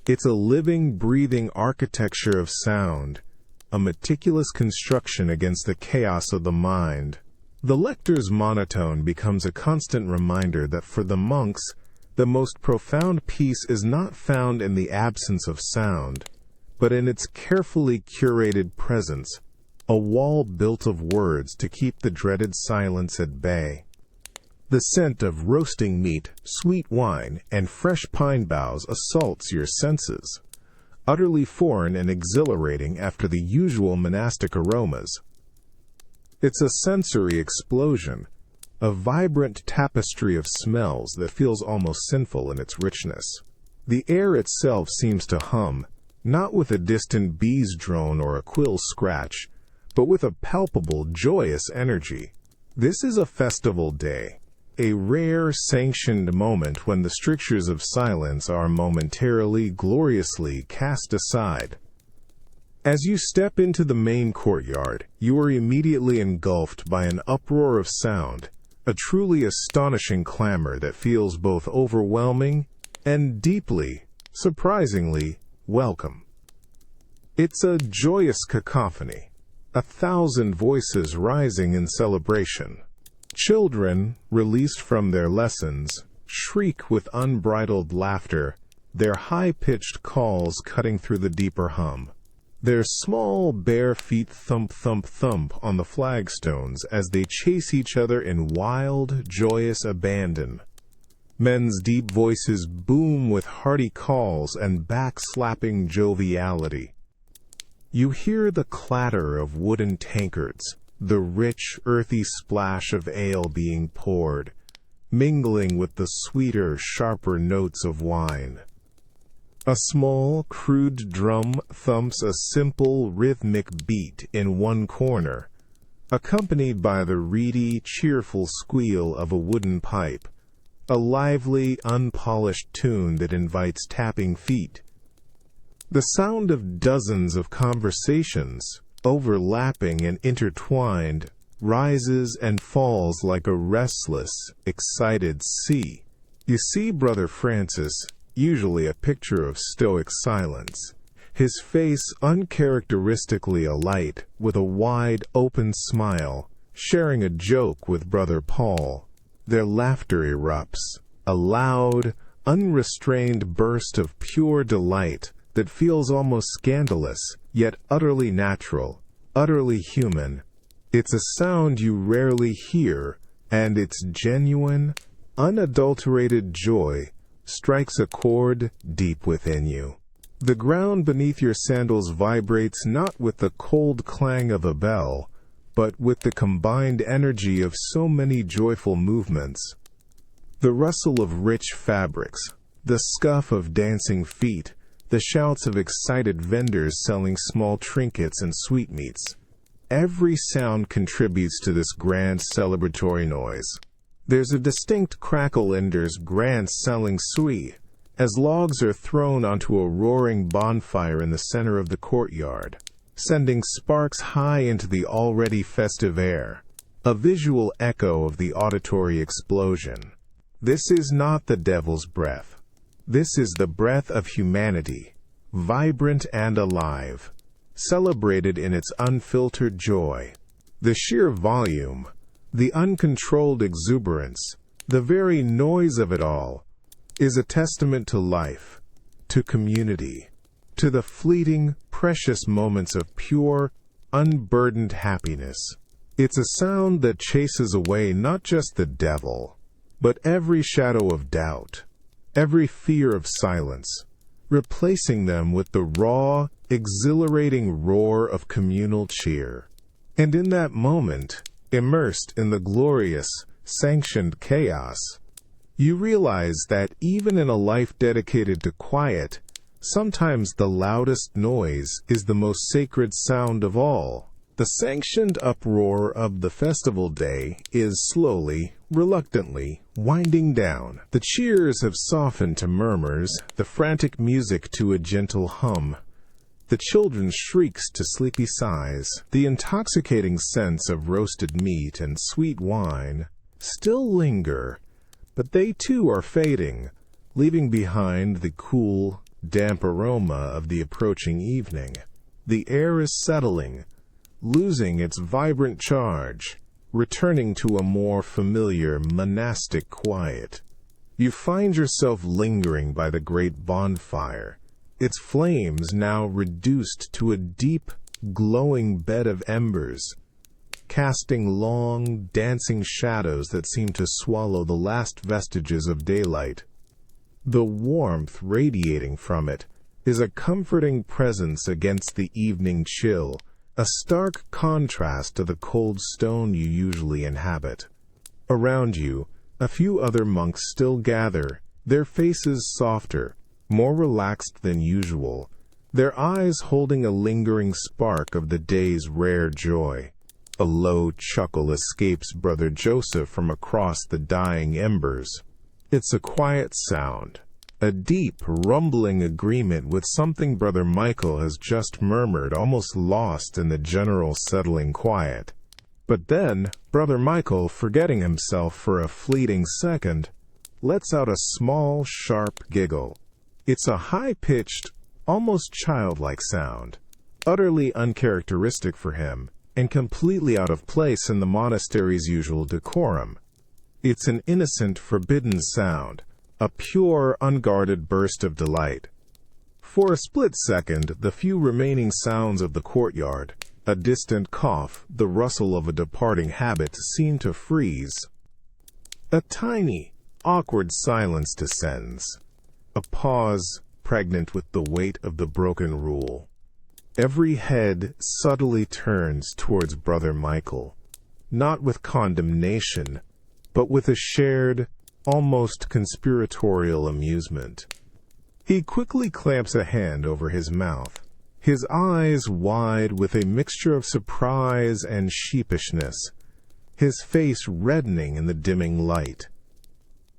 It's a living, breathing architecture of sound, a meticulous construction against the chaos of the mind. The lector's monotone becomes a constant reminder that for the monks, the most profound peace is not found in the absence of sound, but in its carefully curated presence, a wall built of words to keep the dreaded silence at bay. The scent of roasting meat, sweet wine, and fresh pine boughs assaults your senses, utterly foreign and exhilarating after the usual monastic aromas. It's a sensory explosion, a vibrant tapestry of smells that feels almost sinful in its richness. The air itself seems to hum, not with a distant bee's drone or a quill's scratch, but with a palpable, joyous energy. This is a festival day, a rare, sanctioned moment when the strictures of silence are momentarily, gloriously cast aside. As you step into the main courtyard, you are immediately engulfed by an uproar of sound, a truly astonishing clamor that feels both overwhelming and deeply, surprisingly, welcome. It's a joyous cacophony, 1,000 voices rising in celebration. Children, released from their lessons, shriek with unbridled laughter, their high-pitched calls cutting through the deeper hum. Their small, bare feet thump, thump, thump on the flagstones as they chase each other in wild, joyous abandon. Men's deep voices boom with hearty calls and back-slapping joviality. You hear the clatter of wooden tankards, the rich, earthy splash of ale being poured, mingling with the sweeter, sharper notes of wine. A small, crude drum thumps a simple, rhythmic beat in one corner, accompanied by the reedy, cheerful squeal of a wooden pipe, a lively, unpolished tune that invites tapping feet. The sound of dozens of conversations, overlapping and intertwined, rises and falls like a restless, excited sea. You see Brother Francis, usually a picture of stoic silence, his face uncharacteristically alight with a wide, open smile, sharing a joke with Brother Paul. Their laughter erupts, a loud, unrestrained burst of pure delight that feels almost scandalous, yet utterly natural, utterly human. It's a sound you rarely hear, and its genuine, unadulterated joy strikes a chord deep within you. The ground beneath your sandals vibrates not with the cold clang of a bell, but with the combined energy of so many joyful movements. The rustle of rich fabrics, the scuff of dancing feet, the shouts of excited vendors selling small trinkets and sweetmeats. Every sound contributes to this grand celebratory noise. There's a distinct crackle in this grand selling sui, as logs are thrown onto a roaring bonfire in the center of the courtyard, sending sparks high into the already festive air, a visual echo of the auditory explosion. This is not the devil's breath. This is the breath of humanity, vibrant and alive, celebrated in its unfiltered joy. The sheer volume, the uncontrolled exuberance, The very noise of it all is a testament to life, to community, to the fleeting, precious moments of pure, unburdened happiness. It's a sound that chases away not just the devil, but every shadow of doubt, every fear of silence, replacing them with the raw, exhilarating roar of communal cheer. And in that moment, immersed in the glorious, sanctioned chaos, you realize that even in a life dedicated to quiet, sometimes the loudest noise is the most sacred sound of all. The sanctioned uproar of the festival day is slowly, reluctantly, winding down. The cheers have softened to murmurs, the frantic music to a gentle hum, the children's shrieks to sleepy sighs. The intoxicating scents of roasted meat and sweet wine still linger, but they too are fading, leaving behind the cool, damp aroma of the approaching evening. The air is settling, losing its vibrant charge, returning to a more familiar monastic quiet. You find yourself lingering by the great bonfire, its flames now reduced to a deep, glowing bed of embers, casting long, dancing shadows that seem to swallow the last vestiges of daylight. The warmth radiating from it is a comforting presence against the evening chill, a stark contrast to the cold stone you usually inhabit. Around you, a few other monks still gather, their faces softer, more relaxed than usual, their eyes holding a lingering spark of the day's rare joy. A low chuckle escapes Brother Joseph from across the dying embers. It's a quiet sound, a deep, rumbling agreement with something Brother Michael has just murmured, almost lost in the general settling quiet. But then, Brother Michael, forgetting himself for a fleeting second, lets out a small, sharp giggle. It's a high-pitched, almost childlike sound, utterly uncharacteristic for him, and completely out of place in the monastery's usual decorum. It's an innocent, forbidden sound, a pure, unguarded burst of delight. For a split second, the few remaining sounds of the courtyard, a distant cough, the rustle of a departing habit, seem to freeze. A tiny, awkward silence descends, a pause pregnant with the weight of the broken rule. Every head subtly turns towards Brother Michael, not with condemnation, but with a shared, almost conspiratorial amusement. He quickly clamps a hand over his mouth, his eyes wide with a mixture of surprise and sheepishness, his face reddening in the dimming light.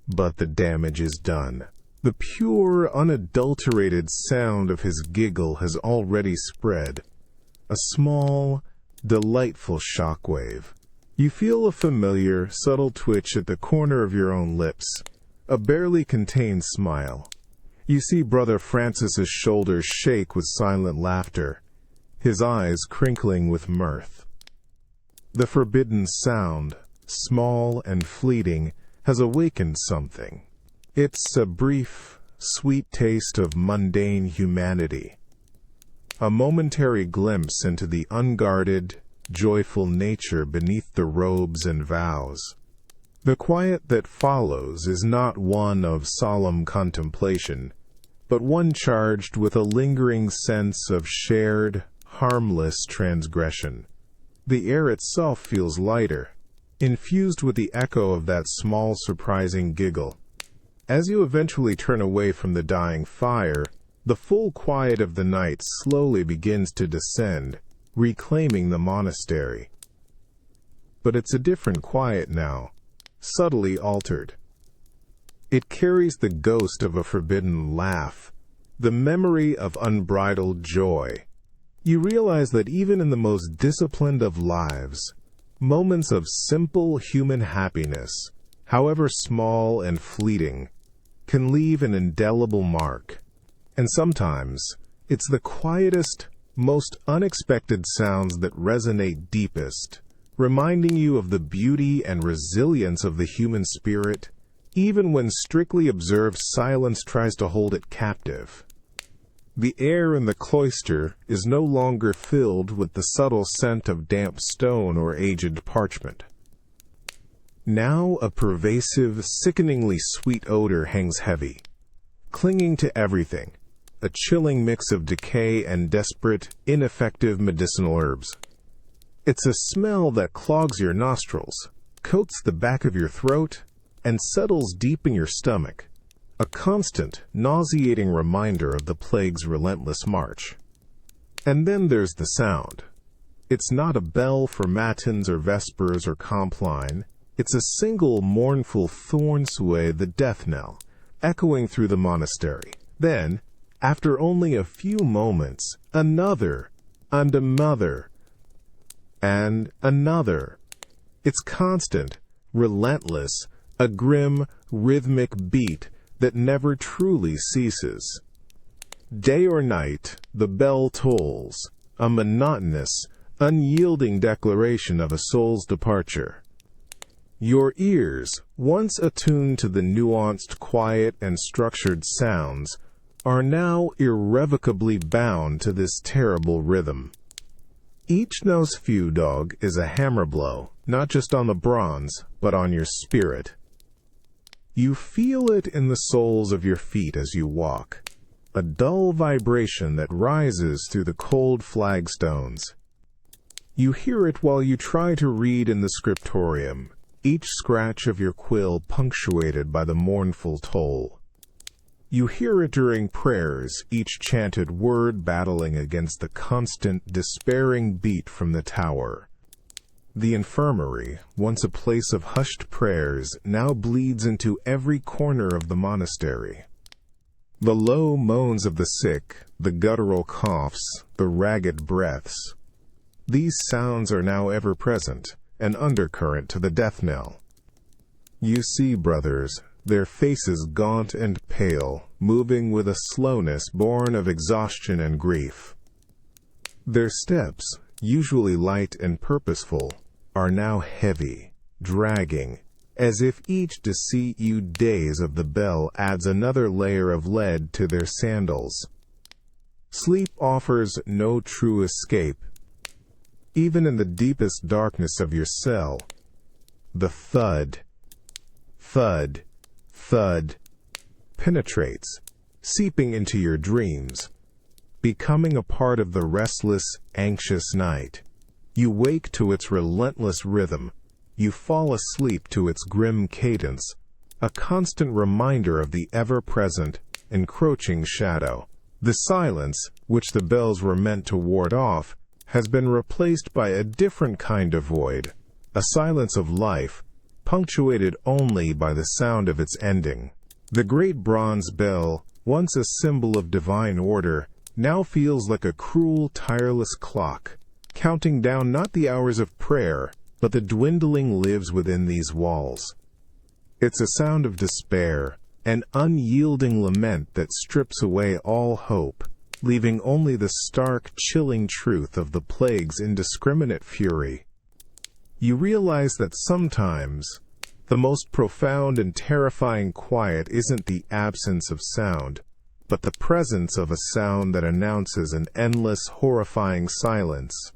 But the damage is done. The pure, unadulterated sound of his giggle has already spread, a small, delightful shockwave. You feel a familiar, subtle twitch at the corner of your own lips, a barely contained smile. You see Brother Francis's shoulders shake with silent laughter, his eyes crinkling with mirth. The forbidden sound, small and fleeting, has awakened something. It's a brief, sweet taste of mundane humanity, a momentary glimpse into the unguarded, joyful nature beneath the robes and vows. The quiet that follows is not one of solemn contemplation, but one charged with a lingering sense of shared, harmless transgression. The air itself feels lighter, infused with the echo of that small, surprising giggle. As you eventually turn away from the dying fire, the full quiet of the night slowly begins to descend, reclaiming the monastery. But it's a different quiet now, subtly altered. It carries the ghost of a forbidden laugh, the memory of unbridled joy. You realize that even in the most disciplined of lives, moments of simple human happiness, however small and fleeting, can leave an indelible mark. And sometimes, it's the quietest, most unexpected sounds that resonate deepest, reminding you of the beauty and resilience of the human spirit, even when strictly observed silence tries to hold it captive. The air in the cloister is no longer filled with the subtle scent of damp stone or aged parchment. Now a pervasive, sickeningly sweet odor hangs heavy, clinging to everything, a chilling mix of decay and desperate, ineffective medicinal herbs. It's a smell that clogs your nostrils, coats the back of your throat, and settles deep in your stomach, a constant, nauseating reminder of the plague's relentless march. And then there's the sound. It's not a bell for matins or vespers or compline. It's a single mournful thorn sway, the death knell, echoing through the monastery. Then, after only a few moments, another, and another, and another. It's constant, relentless, a grim, rhythmic beat that never truly ceases. Day or night, the bell tolls, a monotonous, unyielding declaration of a soul's departure. Your ears, once attuned to the nuanced, quiet, and structured sounds, are now irrevocably bound to this terrible rhythm. Each nose few dog is a hammer blow, not just on the bronze, but on your spirit. You feel it in the soles of your feet as you walk, a dull vibration that rises through the cold flagstones. You hear it while you try to read in the scriptorium, each scratch of your quill punctuated by the mournful toll. You hear it during prayers, each chanted word battling against the constant, despairing beat from the tower. The infirmary, once a place of hushed prayers, now bleeds into every corner of the monastery. The low moans of the sick, the guttural coughs, the ragged breaths. These sounds are now ever present, an undercurrent to the death knell. You see, brothers, their faces gaunt and pale, moving with a slowness born of exhaustion and grief. Their steps, usually light and purposeful, are now heavy, dragging, as if each deceit-you days of the bell adds another layer of lead to their sandals. Sleep offers no true escape. Even in the deepest darkness of your cell, the thud, thud, thud penetrates, seeping into your dreams, becoming a part of the restless, anxious night. You wake to its relentless rhythm. You fall asleep to its grim cadence, a constant reminder of the ever-present, encroaching shadow. The silence, which the bells were meant to ward off, has been replaced by a different kind of void, a silence of life, punctuated only by the sound of its ending. The great bronze bell, once a symbol of divine order, now feels like a cruel, tireless clock, counting down not the hours of prayer, but the dwindling lives within these walls. It's a sound of despair, an unyielding lament that strips away all hope, leaving only the stark, chilling truth of the plague's indiscriminate fury. You realize that sometimes the most profound and terrifying quiet isn't the absence of sound, but the presence of a sound that announces an endless, horrifying silence.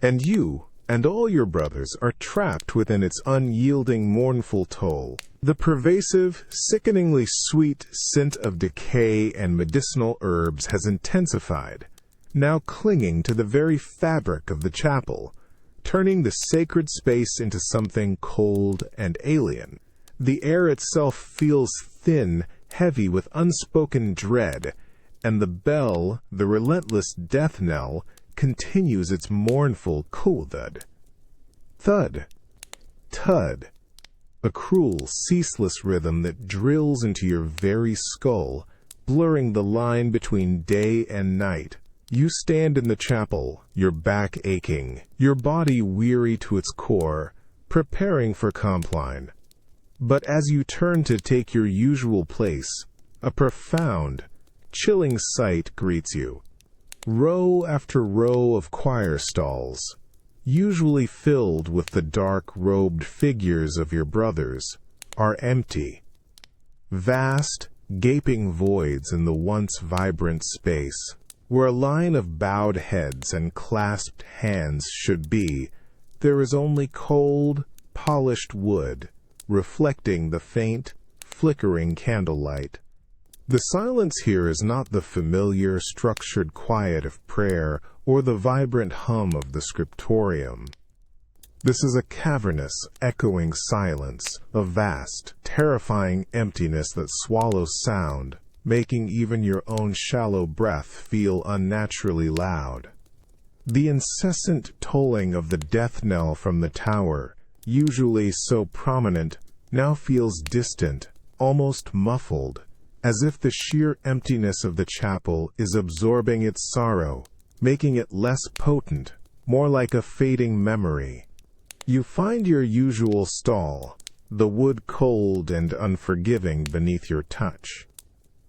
And you, and all your brothers, are trapped within its unyielding, mournful toll. The pervasive, sickeningly sweet scent of decay and medicinal herbs has intensified, now clinging to the very fabric of the chapel, turning the sacred space into something cold and alien. The air itself feels thin, heavy with unspoken dread, and the bell, the relentless death knell, continues its mournful thud, thud, thud, a cruel, ceaseless rhythm that drills into your very skull, blurring the line between day and night. You stand in the chapel, your back aching, your body weary to its core, preparing for compline. But as you turn to take your usual place, a profound, chilling sight greets you. Row after row of choir stalls, usually filled with the dark-robed figures of your brothers, are empty. Vast, gaping voids in the once vibrant space, where a line of bowed heads and clasped hands should be, there is only cold, polished wood, reflecting the faint, flickering candlelight. The silence here is not the familiar, structured quiet of prayer or the vibrant hum of the scriptorium. This is a cavernous, echoing silence, a vast, terrifying emptiness that swallows sound, making even your own shallow breath feel unnaturally loud. The incessant tolling of the death knell from the tower, usually so prominent, now feels distant, almost muffled, as if the sheer emptiness of the chapel is absorbing its sorrow, making it less potent, more like a fading memory. You find your usual stall, the wood cold and unforgiving beneath your touch.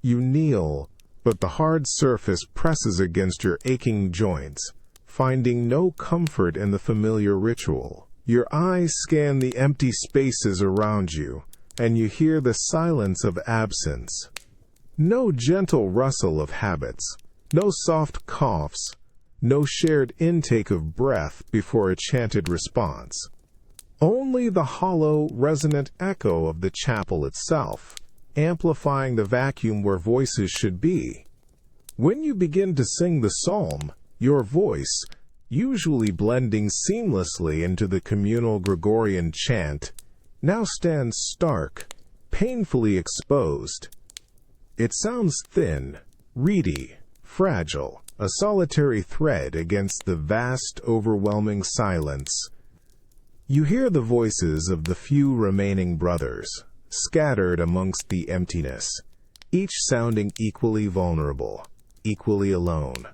You kneel, but the hard surface presses against your aching joints, finding no comfort in the familiar ritual. Your eyes scan the empty spaces around you, and you hear the silence of absence. No gentle rustle of habits, no soft coughs, no shared intake of breath before a chanted response. Only the hollow, resonant echo of the chapel itself, amplifying the vacuum where voices should be. When you begin to sing the psalm, your voice, usually blending seamlessly into the communal Gregorian chant, now stands stark, painfully exposed. It sounds thin, reedy, fragile, a solitary thread against the vast, overwhelming silence. You hear the voices of the few remaining brothers, scattered amongst the emptiness, each sounding equally vulnerable, equally alone.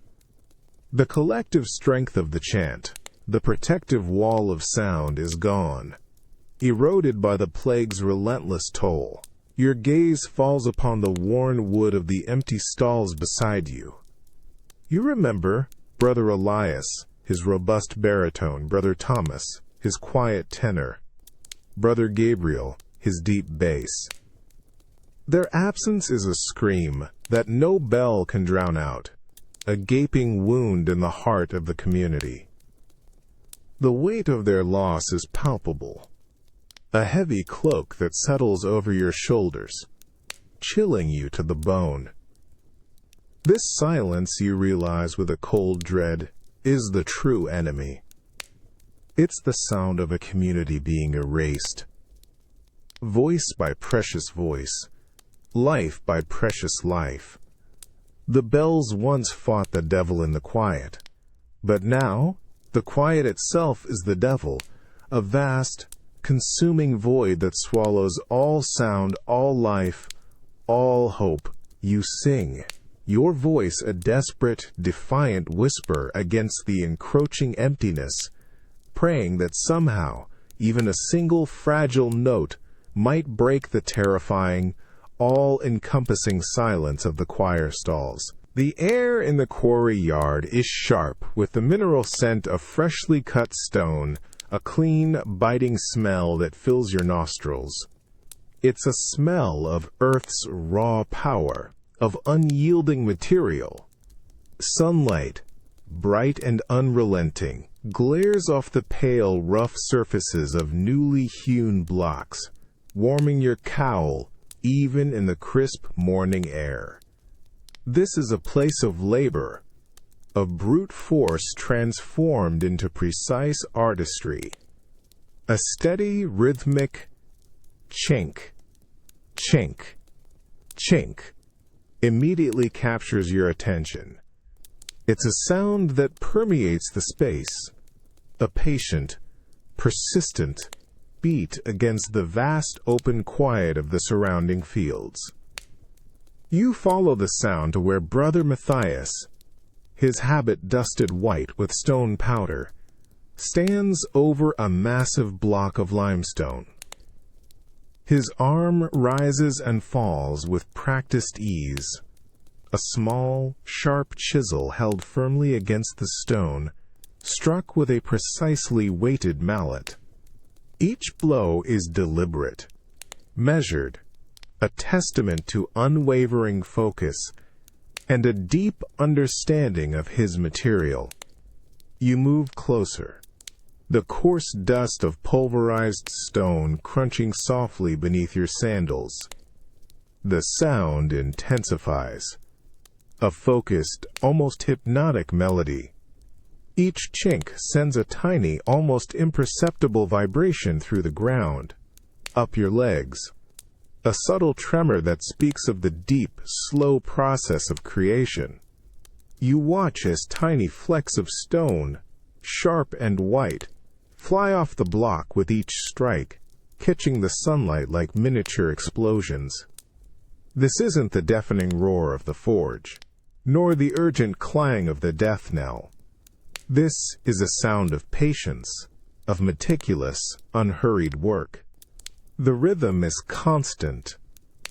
The collective strength of the chant, the protective wall of sound, is gone, eroded by the plague's relentless toll. Your gaze falls upon the worn wood of the empty stalls beside you. You remember Brother Elias, his robust baritone, Brother Thomas, his quiet tenor, Brother Gabriel, his deep bass. Their absence is a scream that no bell can drown out, a gaping wound in the heart of the community. The weight of their loss is palpable, a heavy cloak that settles over your shoulders, chilling you to the bone. This silence, you realize with a cold dread, is the true enemy. It's the sound of a community being erased. Voice by precious voice, life by precious life. The bells once fought the devil in the quiet, but now the quiet itself is the devil, a vast, consuming void that swallows all sound, all life, all hope. You sing, your voice a desperate, defiant whisper against the encroaching emptiness, praying that somehow even a single fragile note might break the terrifying, all-encompassing silence of the choir stalls. The air in the quarry yard is sharp with the mineral scent of freshly cut stone, a clean, biting smell that fills your nostrils. It's a smell of Earth's raw power, of unyielding material. Sunlight, bright and unrelenting, glares off the pale, rough surfaces of newly hewn blocks, warming your cowl even in the crisp morning air. This is a place of labor, of brute force transformed into precise artistry. A steady, rhythmic chink, chink, chink immediately captures your attention. It's a sound that permeates the space, a patient, persistent beat against the vast open quiet of the surrounding fields. You follow the sound to where Brother Matthias, his habit dusted white with stone powder, stands over a massive block of limestone. His arm rises and falls with practiced ease, a small, sharp chisel held firmly against the stone, struck with a precisely weighted mallet. Each blow is deliberate, measured, a testament to unwavering focus and a deep understanding of his material. You move closer, the coarse dust of pulverized stone crunching softly beneath your sandals. The sound intensifies, a focused, almost hypnotic melody. Each chink sends a tiny, almost imperceptible vibration through the ground, up your legs, a subtle tremor that speaks of the deep, slow process of creation. You watch as tiny flecks of stone, sharp and white, fly off the block with each strike, catching the sunlight like miniature explosions. This isn't the deafening roar of the forge, nor the urgent clang of the death knell. This is a sound of patience, of meticulous, unhurried work. The rhythm is constant,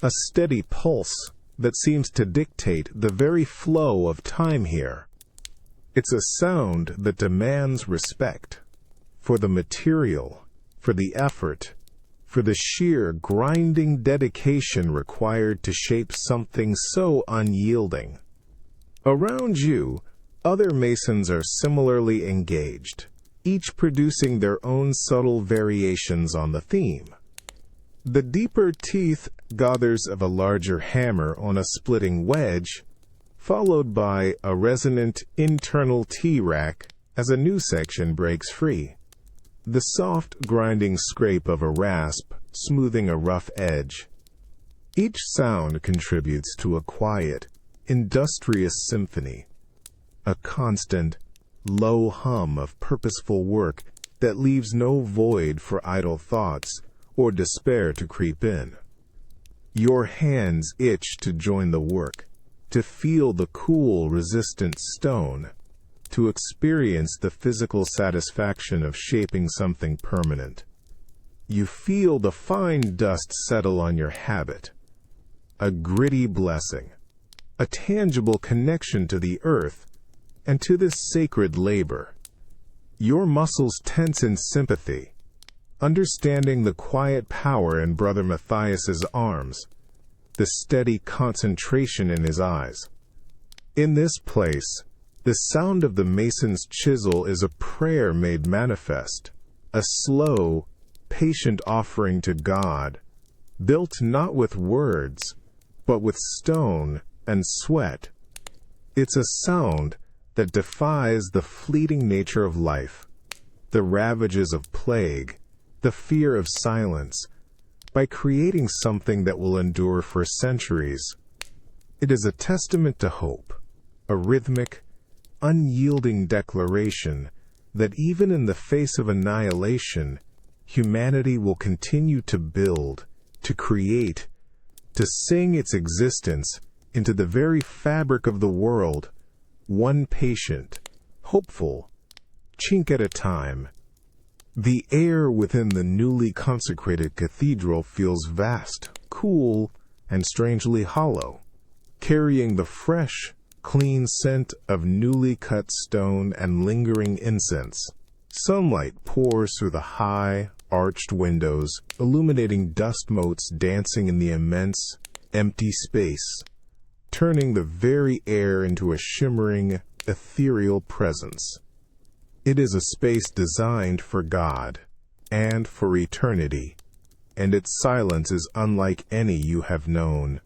a steady pulse that seems to dictate the very flow of time here. It's a sound that demands respect for the material, for the effort, for the sheer grinding dedication required to shape something so unyielding. Around you, other masons are similarly engaged, each producing their own subtle variations on the theme. The deeper teeth gathers of a larger hammer on a splitting wedge, followed by a resonant internal T-rack as a new section breaks free. The soft grinding scrape of a rasp smoothing a rough edge. Each sound contributes to a quiet, industrious symphony, a constant, low hum of purposeful work that leaves no void for idle thoughts or despair to creep in. Your hands itch to join the work, to feel the cool, resistant stone, to experience the physical satisfaction of shaping something permanent. You feel the fine dust settle on your habit, a gritty blessing, a tangible connection to the earth and to this sacred labor. Your muscles tense in sympathy, understanding the quiet power in Brother Matthias's arms, the steady concentration in his eyes. In this place, the sound of the mason's chisel is a prayer made manifest, a slow, patient offering to God, built not with words, but with stone and sweat. It's a sound that defies the fleeting nature of life, the ravages of plague, the fear of silence, by creating something that will endure for centuries. It is a testament to hope, a rhythmic, unyielding declaration that even in the face of annihilation, humanity will continue to build, to create, to sing its existence into the very fabric of the world, one patient, hopeful, chink at a time. The air within the newly consecrated cathedral feels vast, cool, and strangely hollow, carrying the fresh, clean scent of newly cut stone and lingering incense. Sunlight pours through the high, arched windows, illuminating dust motes dancing in the immense, empty space, turning the very air into a shimmering, ethereal presence. It is a space designed for God and for eternity, and its silence is unlike any you have known.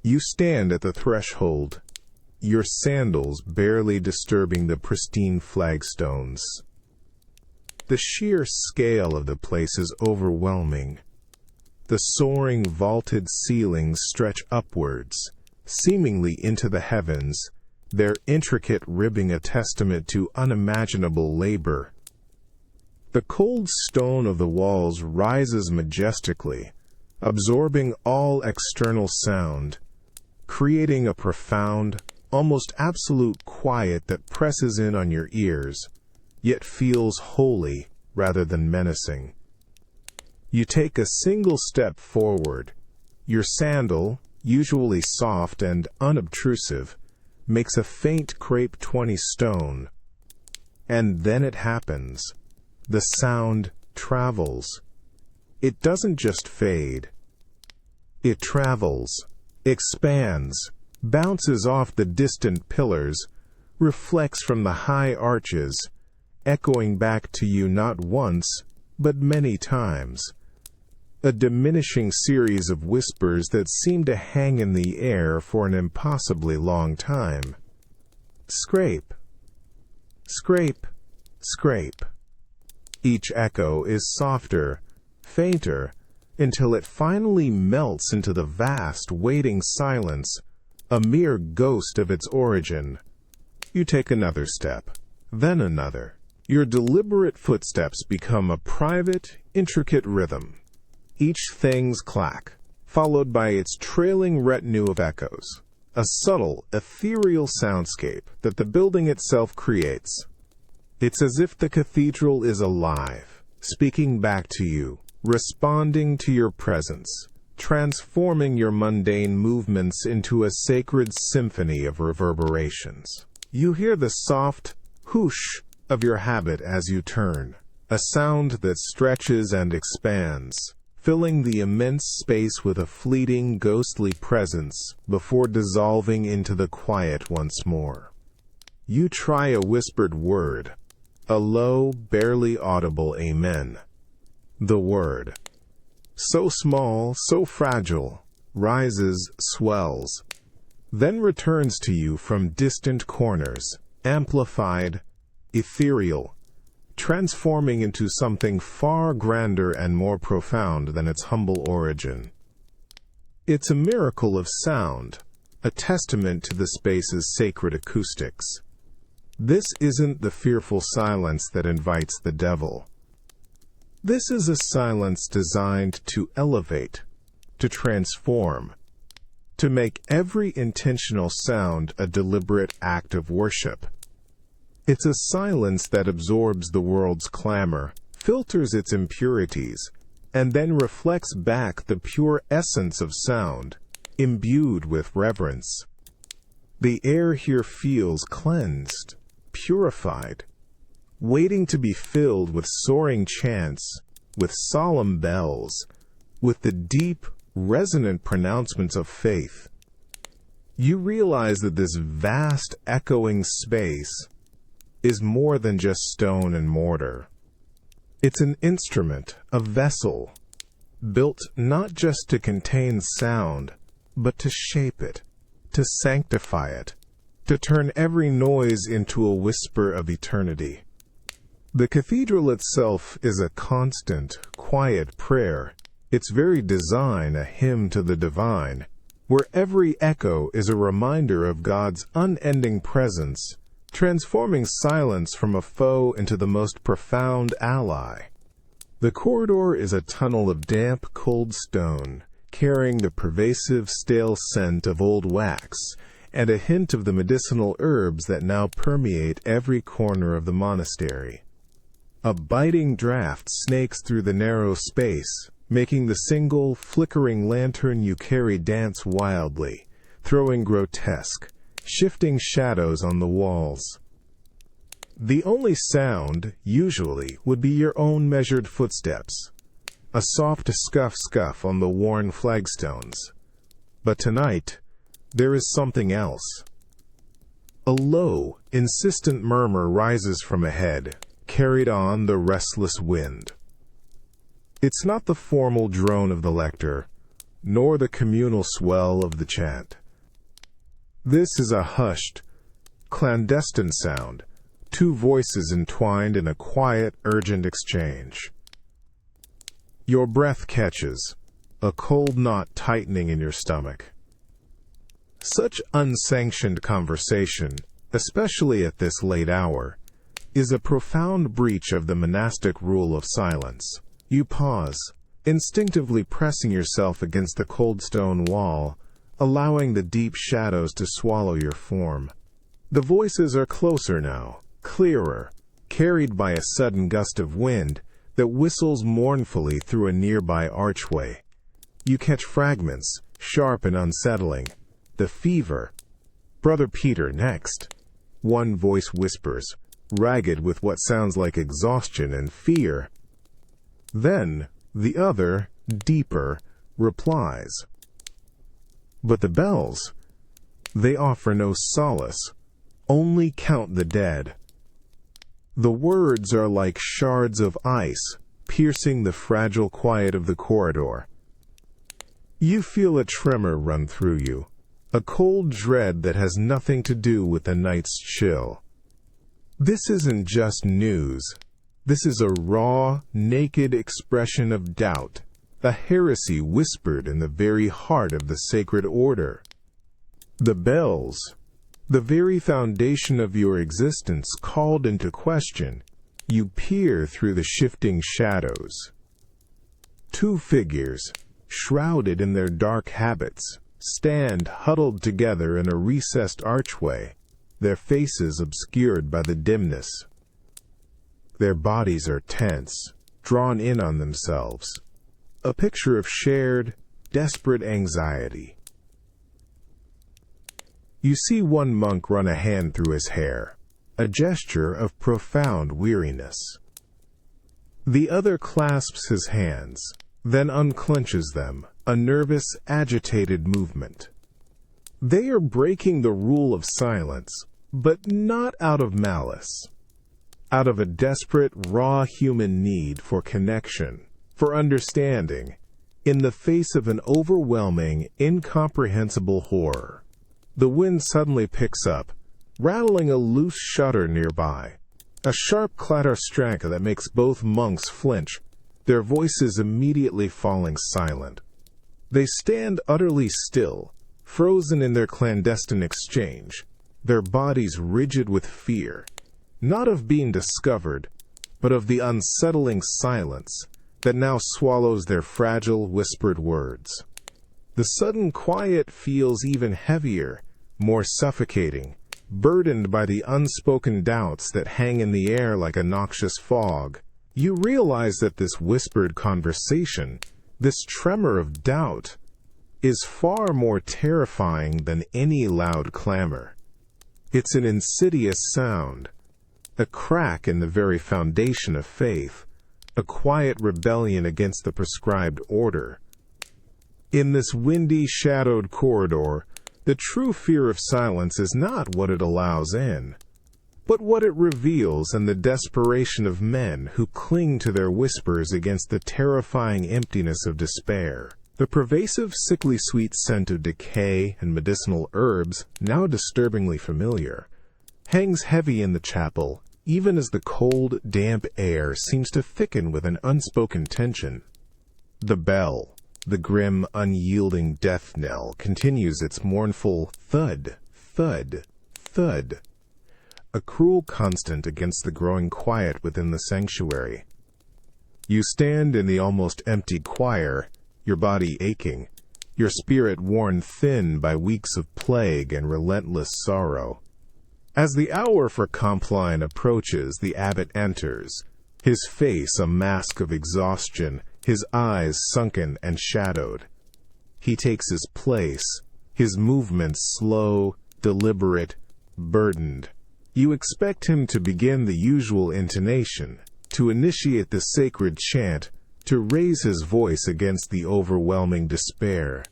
You stand at the threshold, your sandals barely disturbing the pristine flagstones. The sheer scale of the place is overwhelming. The soaring vaulted ceilings stretch upwards, seemingly into the heavens, their intricate ribbing a testament to unimaginable labor. The cold stone of the walls rises majestically, absorbing all external sound, creating a profound, almost absolute quiet that presses in on your ears, yet feels holy rather than menacing. You take a single step forward. Your sandal, usually soft and unobtrusive, makes a faint crepe 20 stone. And then it happens. The sound travels. it doesn't just fade. It travels, expands, bounces off the distant pillars, reflects from the high arches, echoing back to you not once, but many times. A diminishing series of whispers that seem to hang in the air for an impossibly long time. Scrape, scrape, scrape. Each echo is softer, fainter, until it finally melts into the vast, waiting silence, a mere ghost of its origin. You take another step, then another. Your deliberate footsteps become a private, intricate rhythm. Each thing's clack, followed by its trailing retinue of echoes, a subtle, ethereal soundscape that the building itself creates. It's as if the cathedral is alive, speaking back to you, responding to your presence, transforming your mundane movements into a sacred symphony of reverberations. You hear the soft whoosh of your habit as you turn, a sound that stretches and expands, filling the immense space with a fleeting, ghostly presence before dissolving into the quiet once more. You try a whispered word, a low, barely audible amen. The word, so small, so fragile, rises, swells, then returns to you from distant corners, amplified, ethereal, transforming into something far grander and more profound than its humble origin. It's a miracle of sound, a testament to the space's sacred acoustics. This isn't the fearful silence that invites the devil. This is a silence designed to elevate, to transform, to make every intentional sound a deliberate act of worship. It's a silence that absorbs the world's clamor, filters its impurities, and then reflects back the pure essence of sound, imbued with reverence. The air here feels cleansed, purified, waiting to be filled with soaring chants, with solemn bells, with the deep, resonant pronouncements of faith. You realize that this vast, echoing space is more than just stone and mortar. It's an instrument, a vessel, built not just to contain sound, but to shape it, to sanctify it, to turn every noise into a whisper of eternity. The cathedral itself is a constant, quiet prayer, its very design a hymn to the divine, where every echo is a reminder of God's unending presence, transforming silence from a foe into the most profound ally. The corridor is a tunnel of damp, cold stone, carrying the pervasive, stale scent of old wax, and a hint of the medicinal herbs that now permeate every corner of the monastery. A biting draft snakes through the narrow space, making the single, flickering lantern you carry dance wildly, throwing grotesque, shifting shadows on the walls. The only sound, usually, would be your own measured footsteps, a soft scuff-scuff on the worn flagstones. But tonight, there is something else. A low, insistent murmur rises from ahead, carried on the restless wind. It's not the formal drone of the lector, nor the communal swell of the chant. This is a hushed, clandestine sound, two voices entwined in a quiet, urgent exchange. Your breath catches, a cold knot tightening in your stomach. Such unsanctioned conversation, especially at this late hour, is a profound breach of the monastic rule of silence. You pause, instinctively pressing yourself against the cold stone wall, allowing the deep shadows to swallow your form. The voices are closer now, clearer, carried by a sudden gust of wind that whistles mournfully through a nearby archway. You catch fragments, sharp and unsettling. The fever. Brother Peter next. One voice whispers, ragged with what sounds like exhaustion and fear. Then, The other, deeper, replies. But the bells, they offer no solace, only count the dead. The words are like shards of ice, piercing the fragile quiet of the corridor. You feel a tremor run through you, a cold dread that has nothing to do with the night's chill. This isn't just news. This is a raw, naked expression of doubt, a heresy whispered in the very heart of the sacred order. The bells, the very foundation of your existence, called into question. You peer through the shifting shadows. Two figures, shrouded in their dark habits, stand huddled together in a recessed archway, their faces obscured by the dimness. Their bodies are tense, drawn in on themselves, a picture of shared, desperate anxiety. You see one monk run a hand through his hair, a gesture of profound weariness. The other clasps his hands, then unclenches them, a nervous, agitated movement. They are breaking the rule of silence, but not out of malice. Out of a desperate, raw human need for connection, for understanding, in the face of an overwhelming, incomprehensible horror. The wind suddenly picks up, rattling a loose shutter nearby, a sharp clatter-stranker that makes both monks flinch, their voices immediately falling silent. They stand utterly still, frozen in their clandestine exchange, their bodies rigid with fear, not of being discovered, but of the unsettling silence that now swallows their fragile, whispered words. The sudden quiet feels even heavier, more suffocating, burdened by the unspoken doubts that hang in the air like a noxious fog. You realize that this whispered conversation, this tremor of doubt, is far more terrifying than any loud clamor. It's an insidious sound, a crack in the very foundation of faith, a quiet rebellion against the prescribed order. In this windy, shadowed corridor, the true fear of silence is not what it allows in, but what it reveals in the desperation of men who cling to their whispers against the terrifying emptiness of despair. The pervasive, sickly sweet scent of decay and medicinal herbs, now disturbingly familiar, hangs heavy in the chapel, even as the cold, damp air seems to thicken with an unspoken tension. The bell, the grim, unyielding death knell, continues its mournful thud, thud, thud, a cruel constant against the growing quiet within the sanctuary. You stand in the almost empty choir, your body aching, your spirit worn thin by weeks of plague and relentless sorrow. As the hour for Compline approaches, the abbot enters, his face a mask of exhaustion, his eyes sunken and shadowed. He takes his place, his movements slow, deliberate, burdened. You expect him to begin the usual intonation, to initiate the sacred chant, to raise his voice against the overwhelming despair.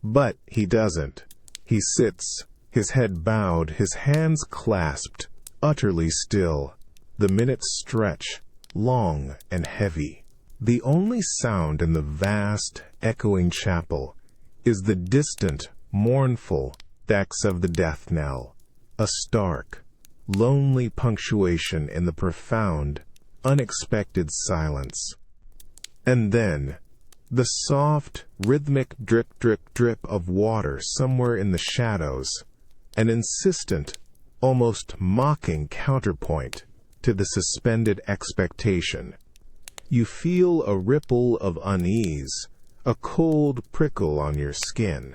But he doesn't. He sits, his head bowed, his hands clasped, utterly still. The minutes stretch, long and heavy. The only sound in the vast, echoing chapel is the distant, mournful decks of the death knell, a stark, lonely punctuation in the profound, unexpected silence. And then, the soft, rhythmic drip, drip, drip of water somewhere in the shadows, an insistent, almost mocking counterpoint to the suspended expectation. You feel a ripple of unease, a cold prickle on your skin.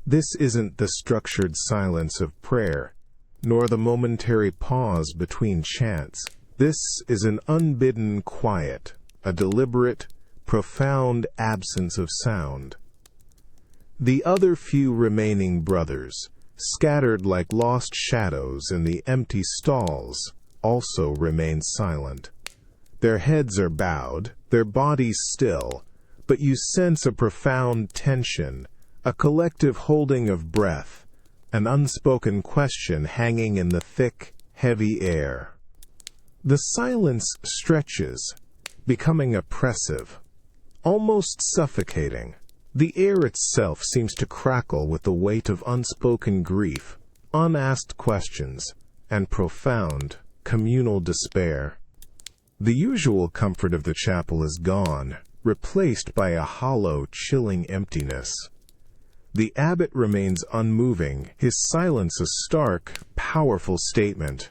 This isn't the structured silence of prayer, nor the momentary pause between chants. This is an unbidden quiet, a deliberate, profound absence of sound. The other few remaining brothers, scattered like lost shadows in the empty stalls, also remain silent. Their heads are bowed, their bodies still, but you sense a profound tension, a collective holding of breath, an unspoken question hanging in the thick, heavy air. The silence stretches, becoming oppressive, almost suffocating. The air itself seems to crackle with the weight of unspoken grief, unasked questions, and profound, communal despair. The usual comfort of the chapel is gone, replaced by a hollow, chilling emptiness. The abbot remains unmoving, his silence a stark, powerful statement.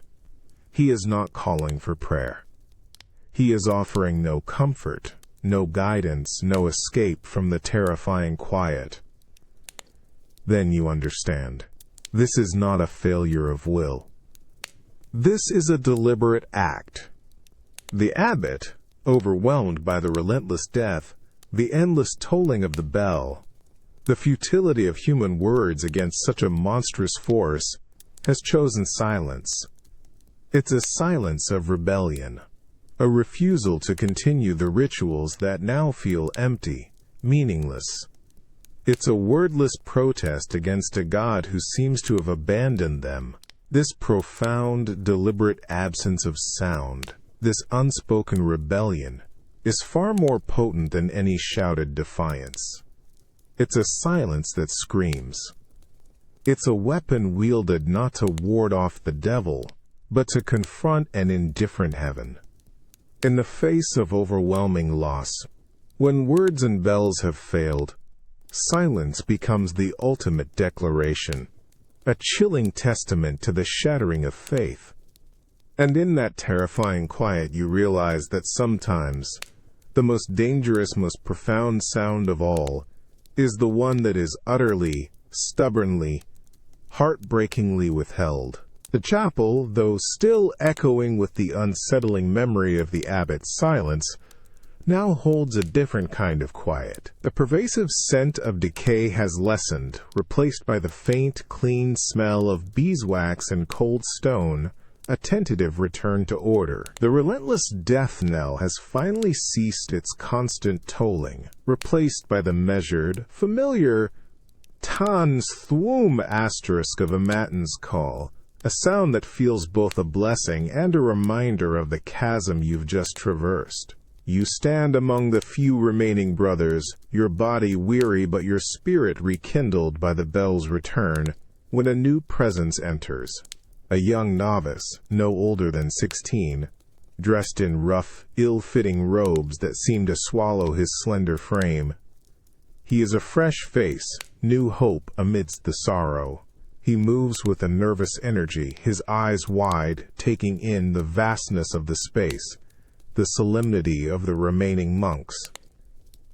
He is not calling for prayer. He is offering no comfort, no guidance, no escape from the terrifying quiet. Then you understand. This is not a failure of will. This is a deliberate act. The abbot, overwhelmed by the relentless death, the endless tolling of the bell, the futility of human words against such a monstrous force, has chosen silence. It's a silence of rebellion, a refusal to continue the rituals that now feel empty, meaningless. It's a wordless protest against a God who seems to have abandoned them. This profound, deliberate absence of sound, this unspoken rebellion, is far more potent than any shouted defiance. It's a silence that screams. It's a weapon wielded not to ward off the devil, but to confront an indifferent heaven. In the face of overwhelming loss, when words and bells have failed, silence becomes the ultimate declaration, a chilling testament to the shattering of faith. And in that terrifying quiet you realize that sometimes the most dangerous, most profound sound of all is the one that is utterly, stubbornly, heartbreakingly withheld. The chapel, though still echoing with the unsettling memory of the abbot's silence, now holds a different kind of quiet. The pervasive scent of decay has lessened, replaced by the faint, clean smell of beeswax and cold stone, a tentative return to order. The relentless death knell has finally ceased its constant tolling, replaced by the measured, familiar tan thwum asterisk of a matins call, a sound that feels both a blessing and a reminder of the chasm you've just traversed. You stand among the few remaining brothers, your body weary but your spirit rekindled by the bell's return, when a new presence enters. A young novice, no older than 16, dressed in rough, ill-fitting robes that seem to swallow his slender frame. He is a fresh face, new hope amidst the sorrow. He moves with a nervous energy, his eyes wide, taking in the vastness of the space, the solemnity of the remaining monks.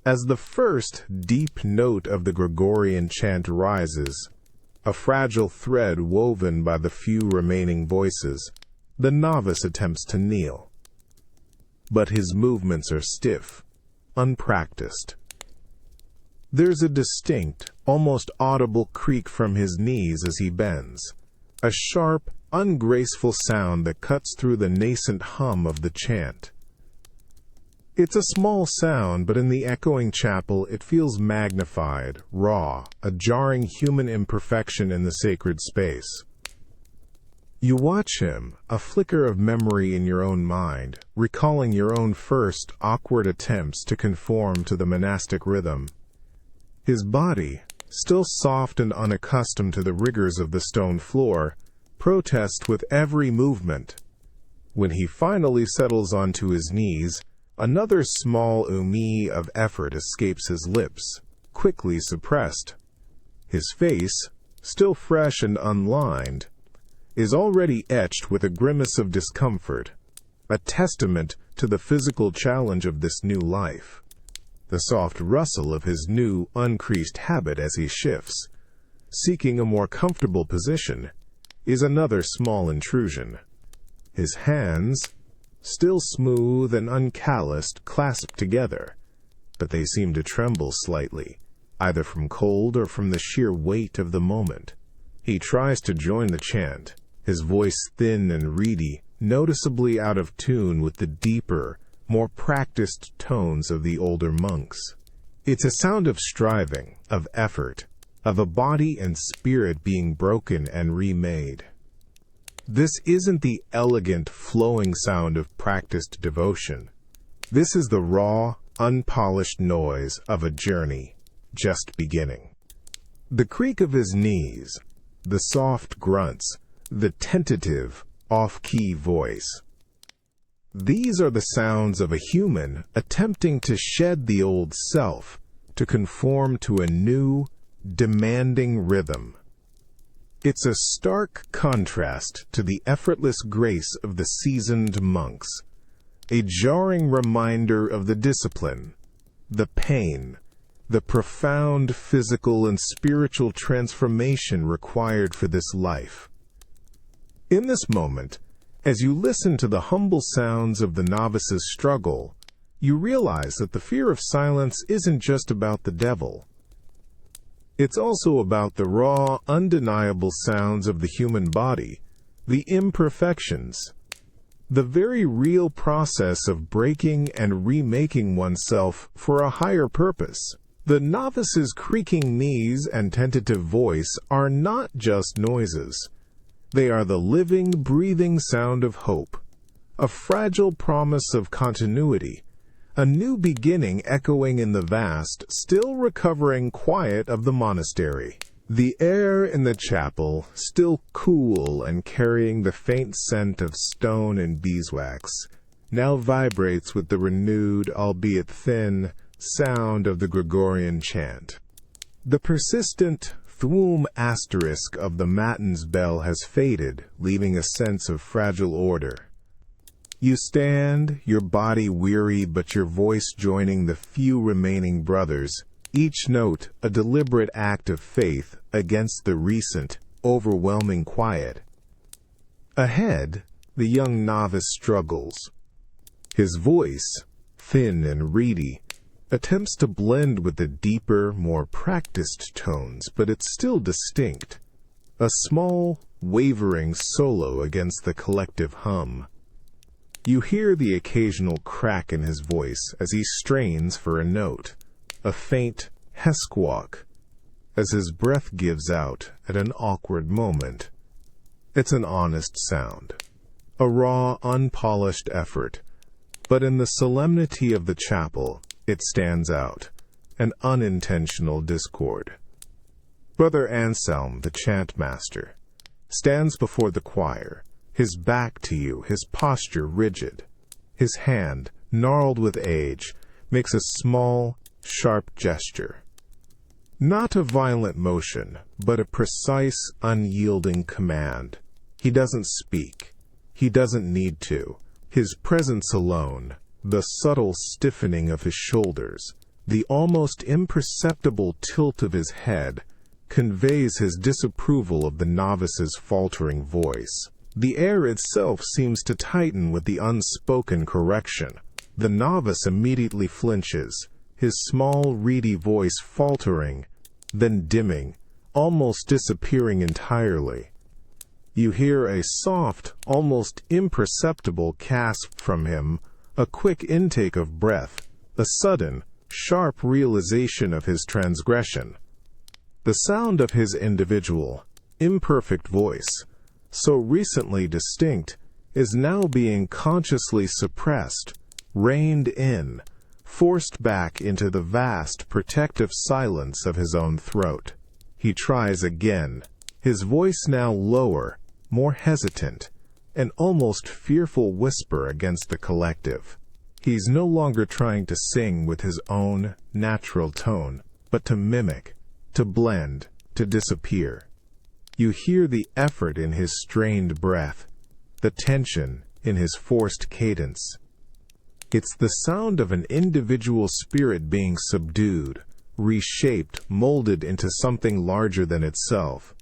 As the first deep note of the Gregorian chant rises, a fragile thread woven by the few remaining voices, the novice attempts to kneel. But his movements are stiff, unpracticed. There's a distinct, almost audible creak from his knees as he bends, a sharp, ungraceful sound that cuts through the nascent hum of the chant. It's a small sound, but in the echoing chapel it feels magnified, raw, a jarring human imperfection in the sacred space. You watch him, a flicker of memory in your own mind, recalling your own first, awkward attempts to conform to the monastic rhythm. His body, still soft and unaccustomed to the rigors of the stone floor, protests with every movement. When he finally settles onto his knees, another small umi of effort escapes his lips, quickly suppressed. His face, still fresh and unlined, is already etched with a grimace of discomfort, a testament to the physical challenge of this new life. The soft rustle of his new, uncreased habit as he shifts, seeking a more comfortable position, is another small intrusion. His hands, still smooth and uncalloused, clasped together, but they seem to tremble slightly, either from cold or from the sheer weight of the moment. He tries to join the chant, his voice thin and reedy, noticeably out of tune with the deeper, more practiced tones of the older monks. It's a sound of striving, of effort, of a body and spirit being broken and remade. This isn't the elegant, flowing sound of practiced devotion. This is the raw, unpolished noise of a journey just beginning. The creak of his knees, the soft grunts, the tentative, off-key voice. These are the sounds of a human attempting to shed the old self, to conform to a new, demanding rhythm. It's a stark contrast to the effortless grace of the seasoned monks, a jarring reminder of the discipline, the pain, the profound physical and spiritual transformation required for this life. In this moment, as you listen to the humble sounds of the novice's struggle, you realize that the fear of silence isn't just about the devil. It's also about the raw, undeniable sounds of the human body, the imperfections, the very real process of breaking and remaking oneself for a higher purpose. The novice's creaking knees and tentative voice are not just noises. They are the living, breathing sound of hope, a fragile promise of continuity, a new beginning echoing in the vast, still recovering quiet of the monastery. The air in the chapel, still cool and carrying the faint scent of stone and beeswax, now vibrates with the renewed, albeit thin, sound of the Gregorian chant. The persistent thwum asterisk of the matins bell has faded, leaving a sense of fragile order. You stand, your body weary but your voice joining the few remaining brothers, each note a deliberate act of faith against the recent, overwhelming quiet. Ahead, the young novice struggles. His voice, thin and reedy, attempts to blend with the deeper, more practiced tones, but it's still distinct. A small, wavering solo against the collective hum. You hear the occasional crack in his voice as he strains for a note, a faint hesquawk, as his breath gives out at an awkward moment. It's an honest sound, a raw, unpolished effort, but in the solemnity of the chapel, it stands out, an unintentional discord. Brother Anselm, the chant master, stands before the choir, his back to you, his posture rigid. His hand, gnarled with age, makes a small, sharp gesture. Not a violent motion, but a precise, unyielding command. He doesn't speak. He doesn't need to. His presence alone, the subtle stiffening of his shoulders, the almost imperceptible tilt of his head, conveys his disapproval of the novice's faltering voice. The air itself seems to tighten with the unspoken correction. The novice immediately flinches, his small, reedy voice faltering, then dimming, almost disappearing entirely. You hear a soft, almost imperceptible gasp from him, a quick intake of breath, a sudden, sharp realization of his transgression. The sound of his individual, imperfect voice, so recently distinct, is now being consciously suppressed, reined in, forced back into the vast, protective silence of his own throat. He tries again, his voice now lower, more hesitant, an almost fearful whisper against the collective. He's no longer trying to sing with his own natural tone, but to mimic, to blend, to disappear. You hear the effort in his strained breath, the tension in his forced cadence. It's the sound of an individual spirit being subdued, reshaped, molded into something larger than itself.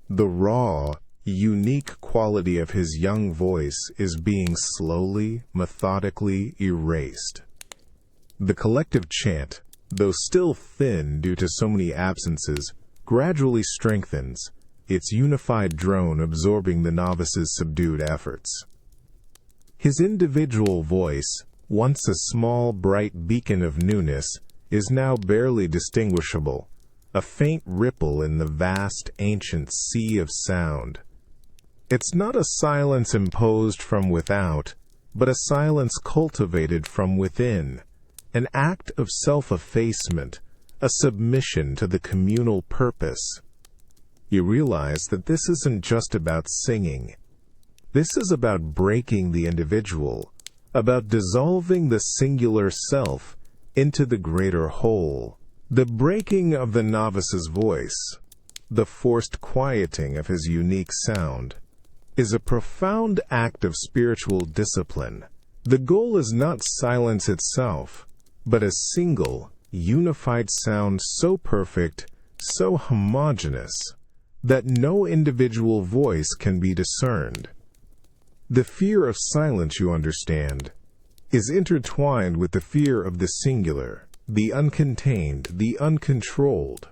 The raw, unique quality of his young voice is being slowly, methodically erased. The collective chant, though still thin due to so many absences, gradually strengthens, its unified drone absorbing the novice's subdued efforts. His individual voice, once a small, bright beacon of newness, is now barely distinguishable, a faint ripple in the vast, ancient sea of sound. It's not a silence imposed from without, but a silence cultivated from within, an act of self-effacement, a submission to the communal purpose. You realize that this isn't just about singing. This is about breaking the individual, about dissolving the singular self into the greater whole. The breaking of the novice's voice, the forced quieting of his unique sound, is a profound act of spiritual discipline. The goal is not silence itself, but a single, unified sound so perfect, so homogeneous, that no individual voice can be discerned. The fear of silence, you understand, is intertwined with the fear of the singular, the uncontained, the uncontrolled.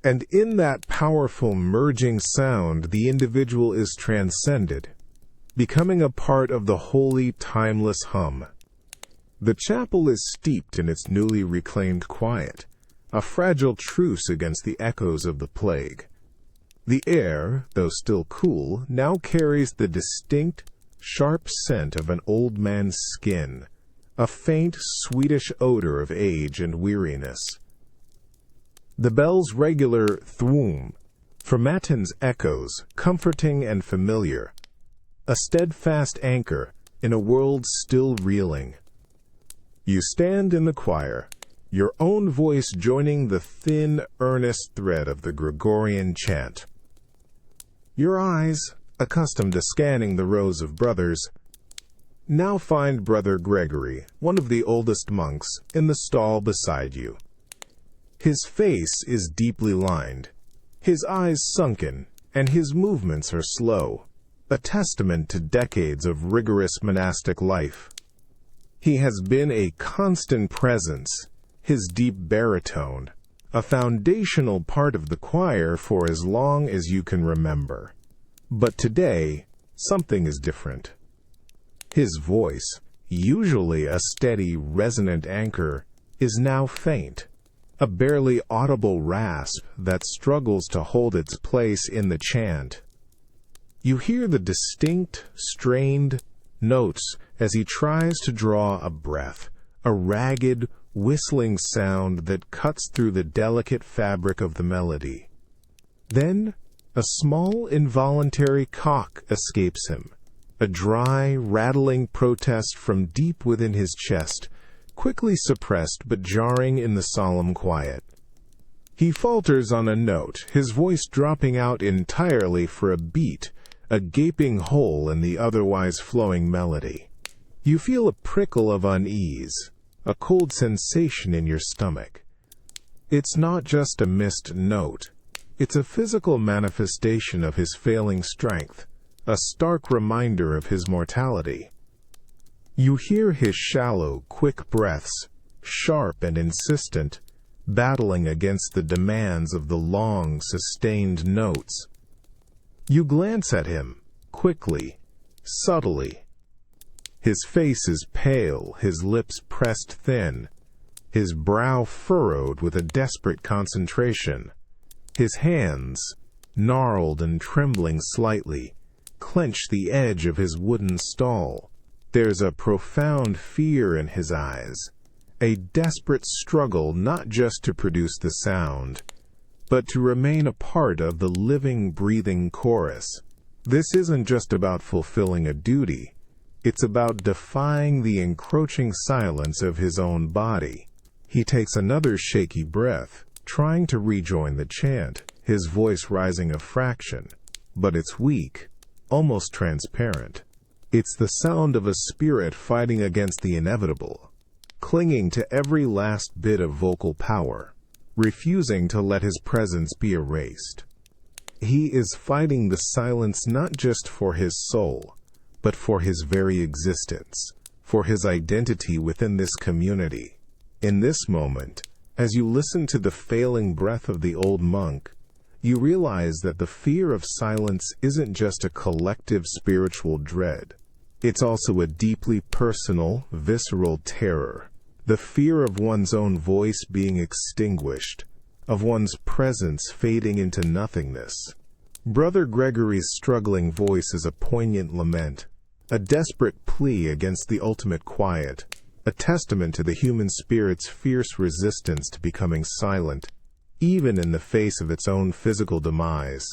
And in that powerful merging sound, the individual is transcended, becoming a part of the holy, timeless hum. The chapel is steeped in its newly reclaimed quiet, a fragile truce against the echoes of the plague. The air, though still cool, now carries the distinct, sharp scent of an old man's skin, a faint, sweetish odor of age and weariness. The bell's regular thwoom, for matins echoes, comforting and familiar, a steadfast anchor in a world still reeling. You stand in the choir, your own voice joining the thin, earnest thread of the Gregorian chant. Your eyes, accustomed to scanning the rows of brothers, now find Brother Gregory, one of the oldest monks, in the stall beside you. His face is deeply lined, his eyes sunken, and his movements are slow, a testament to decades of rigorous monastic life. He has been a constant presence, his deep baritone, a foundational part of the choir for as long as you can remember. But today, something is different. His voice, usually a steady, resonant anchor, is now faint, a barely audible rasp that struggles to hold its place in the chant. You hear the distinct, strained notes as he tries to draw a breath, a ragged, whistling sound that cuts through the delicate fabric of the melody. Then, a small, involuntary cock escapes him, a dry, rattling protest from deep within his chest, quickly suppressed but jarring in the solemn quiet. He falters on a note, his voice dropping out entirely for a beat, a gaping hole in the otherwise flowing melody. You feel a prickle of unease, a cold sensation in your stomach. It's not just a missed note. It's a physical manifestation of his failing strength, a stark reminder of his mortality. You hear his shallow, quick breaths, sharp and insistent, battling against the demands of the long, sustained notes. You glance at him, quickly, subtly. His face is pale, his lips pressed thin, his brow furrowed with a desperate concentration. His hands, gnarled and trembling slightly, clench the edge of his wooden stall. There's a profound fear in his eyes, a desperate struggle not just to produce the sound, but to remain a part of the living, breathing chorus. This isn't just about fulfilling a duty. It's about defying the encroaching silence of his own body. He takes another shaky breath, trying to rejoin the chant, his voice rising a fraction, but it's weak, almost transparent. It's the sound of a spirit fighting against the inevitable, clinging to every last bit of vocal power, refusing to let his presence be erased. He is fighting the silence not just for his soul, but for his very existence, for his identity within this community. In this moment, as you listen to the failing breath of the old monk, you realize that the fear of silence isn't just a collective spiritual dread. It's also a deeply personal, visceral terror. The fear of one's own voice being extinguished, of one's presence fading into nothingness. Brother Gregory's struggling voice is a poignant lament, a desperate plea against the ultimate quiet, a testament to the human spirit's fierce resistance to becoming silent, even in the face of its own physical demise.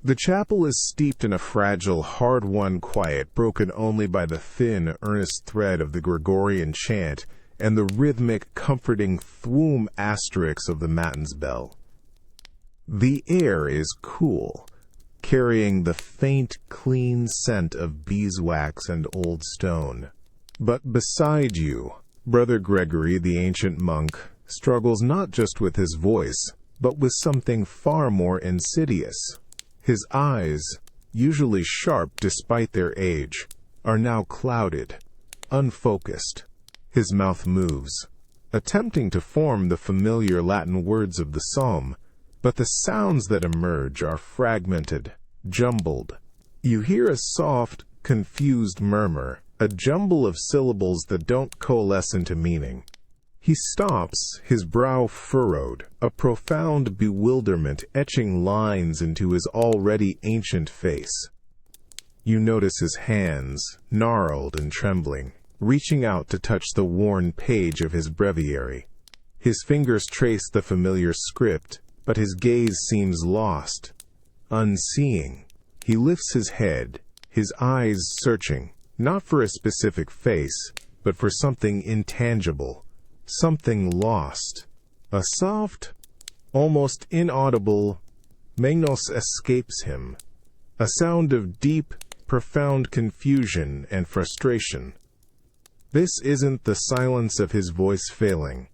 The chapel is steeped in a fragile, hard-won quiet broken only by the thin, earnest thread of the Gregorian chant and the rhythmic, comforting thwoom asterisk of the matins bell. The air is cool, carrying the faint, clean scent of beeswax and old stone. But beside you, Brother Gregory, the ancient monk, struggles not just with his voice, but with something far more insidious. His eyes, usually sharp despite their age, are now clouded, unfocused. His mouth moves, attempting to form the familiar Latin words of the psalm, but the sounds that emerge are fragmented, jumbled. You hear a soft, confused murmur, a jumble of syllables that don't coalesce into meaning. He stops, his brow furrowed, a profound bewilderment etching lines into his already ancient face. You notice his hands, gnarled and trembling, reaching out to touch the worn page of his breviary. His fingers trace the familiar script, but his gaze seems lost, unseeing. He lifts his head, his eyes searching, not for a specific face, but for something intangible. Something lost. A soft, almost inaudible megnos escapes him, a sound of deep, profound confusion and frustration. This isn't the silence of his voice failing.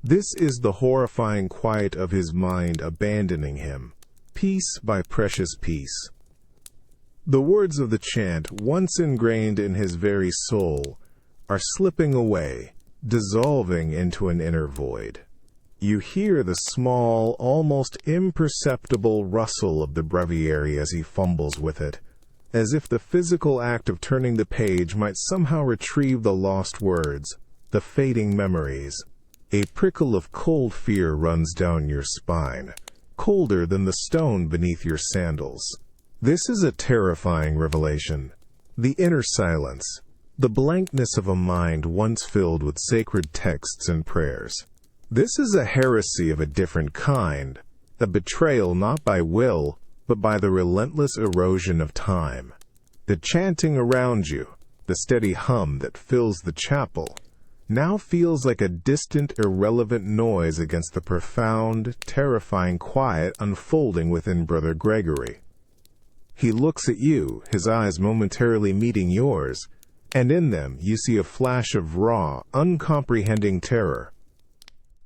This is the horrifying quiet of his mind abandoning him, piece by precious piece. The words of the chant, once ingrained in his very soul, are slipping away, dissolving into an inner void. You hear the small, almost imperceptible rustle of the breviary as he fumbles with it, as if the physical act of turning the page might somehow retrieve the lost words, the fading memories. A prickle of cold fear runs down your spine, colder than the stone beneath your sandals. This is a terrifying revelation. The inner silence, the blankness of a mind once filled with sacred texts and prayers. This is a heresy of a different kind, a betrayal not by will, but by the relentless erosion of time. The chanting around you, the steady hum that fills the chapel, now feels like a distant, irrelevant noise against the profound, terrifying quiet unfolding within Brother Gregory. He looks at you, his eyes momentarily meeting yours, and in them you see a flash of raw, uncomprehending terror.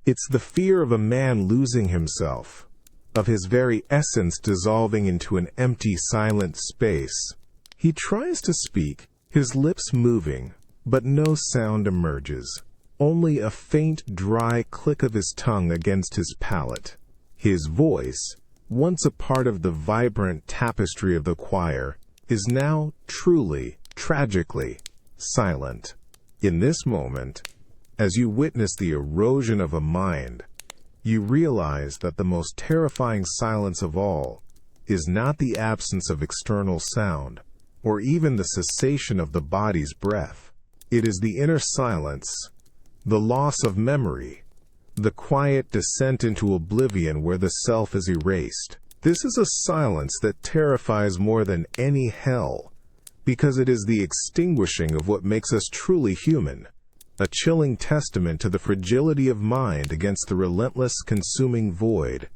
It's the fear of a man losing himself, of his very essence dissolving into an empty, silent space. He tries to speak, his lips moving, but no sound emerges, only a faint, dry click of his tongue against his palate. His voice, once a part of the vibrant tapestry of the choir, is now truly, tragically, silent. In this moment, as you witness the erosion of a mind, you realize that the most terrifying silence of all is not the absence of external sound, or even the cessation of the body's breath. It is the inner silence, the loss of memory, the quiet descent into oblivion where the self is erased. This is a silence that terrifies more than any hell, because it is the extinguishing of what makes us truly human, a chilling testament to the fragility of mind against the relentless consuming void.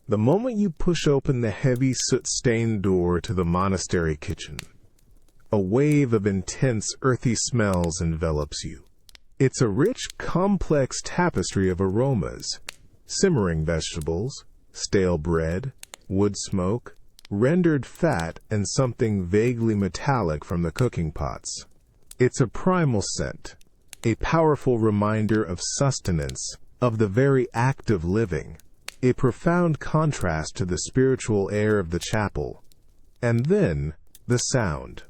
The moment you push open the heavy soot-stained door to the monastery kitchen, a wave of intense earthy smells envelops you. It's a rich, complex tapestry of aromas, simmering vegetables, stale bread, wood smoke, rendered fat, and something vaguely metallic from the cooking pots. It's a primal scent, a powerful reminder of sustenance, of the very act of living, a profound contrast to the spiritual air of the chapel. And then, the sound.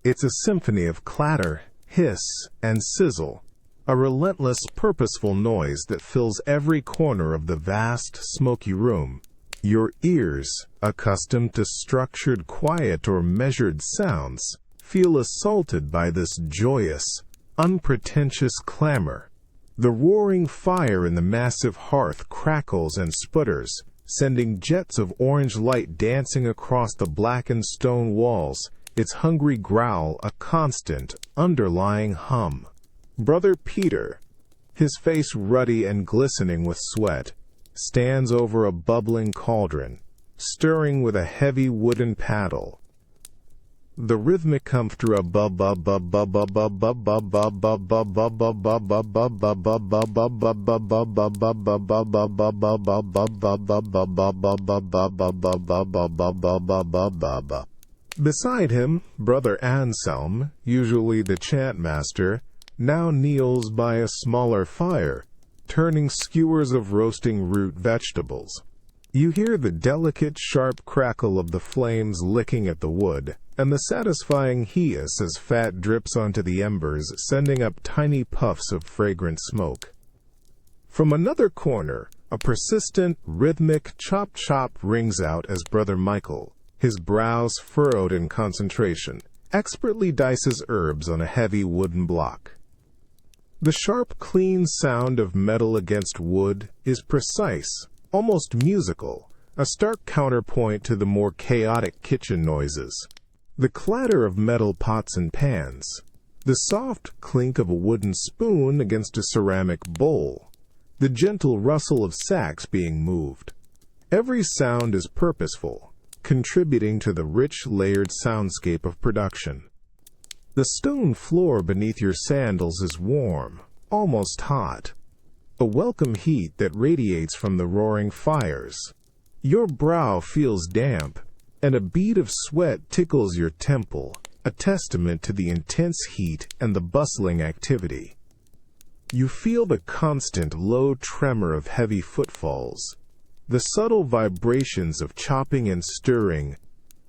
It's a symphony of clatter, hiss, and sizzle, a relentless, purposeful noise that fills every corner of the vast, smoky room. Your ears, accustomed to structured, quiet, or measured sounds, feel assaulted by this joyous, unpretentious clamor. The roaring fire in the massive hearth crackles and sputters, sending jets of orange light dancing across the blackened stone walls, its hungry growl a constant, underlying hum. Brother Peter, his face ruddy and glistening with sweat, stands over a bubbling cauldron, stirring with a heavy wooden paddle. The rhythmic comforter Beside him, Brother Anselm, usually the chantmaster, now kneels by a smaller fire, turning skewers of roasting root vegetables. You hear the delicate, sharp crackle of the flames licking at the wood, and the satisfying hiss as fat drips onto the embers, sending up tiny puffs of fragrant smoke. From another corner, a persistent, rhythmic chop-chop rings out as Brother Michael, his brows furrowed in concentration, expertly dices herbs on a heavy wooden block. The sharp, clean sound of metal against wood is precise, almost musical, a stark counterpoint to the more chaotic kitchen noises. The clatter of metal pots and pans, the soft clink of a wooden spoon against a ceramic bowl, the gentle rustle of sacks being moved. Every sound is purposeful, contributing to the rich, layered soundscape of production. The stone floor beneath your sandals is warm, almost hot, a welcome heat that radiates from the roaring fires. Your brow feels damp, and a bead of sweat tickles your temple, a testament to the intense heat and the bustling activity. You feel the constant low tremor of heavy footfalls, the subtle vibrations of chopping and stirring,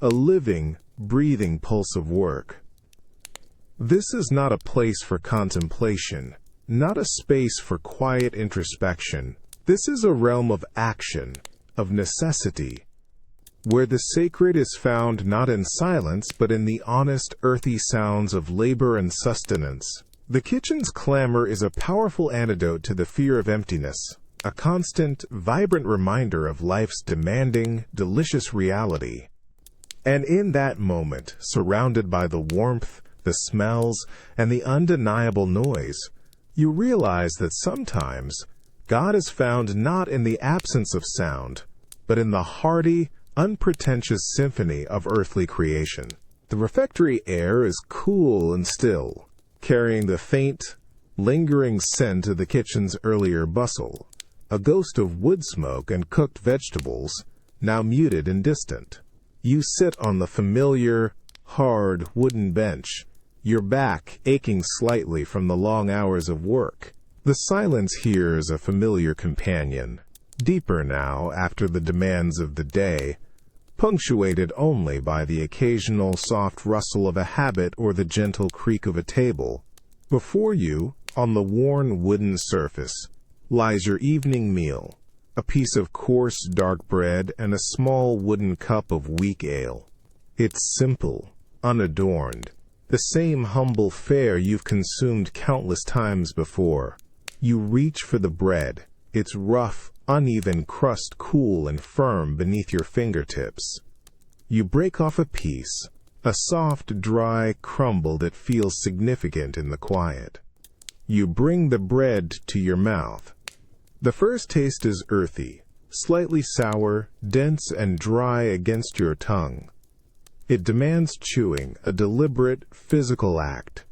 a living, breathing pulse of work. This is not a place for contemplation, not a space for quiet introspection. This is a realm of action, of necessity, where the sacred is found not in silence but in the honest, earthy sounds of labor and sustenance. The kitchen's clamor is a powerful antidote to the fear of emptiness, a constant, vibrant reminder of life's demanding, delicious reality. And in that moment, surrounded by the warmth, the smells, and the undeniable noise, you realize that sometimes God is found not in the absence of sound, but in the hearty, unpretentious symphony of earthly creation. The refectory air is cool and still, carrying the faint, lingering scent of the kitchen's earlier bustle, a ghost of wood smoke and cooked vegetables, now muted and distant. You sit on the familiar, hard wooden bench, your back aching slightly from the long hours of work. The silence here is a familiar companion, deeper now after the demands of the day, punctuated only by the occasional soft rustle of a habit or the gentle creak of a table. Before you, on the worn wooden surface, lies your evening meal, a piece of coarse dark bread and a small wooden cup of weak ale. It's simple, unadorned, the same humble fare you've consumed countless times before. You reach for the bread, its rough, uneven crust cool and firm beneath your fingertips. You break off a piece, a soft, dry crumble that feels significant in the quiet. You bring the bread to your mouth. The first taste is earthy, slightly sour, dense and dry against your tongue. It demands chewing, a deliberate, physical act.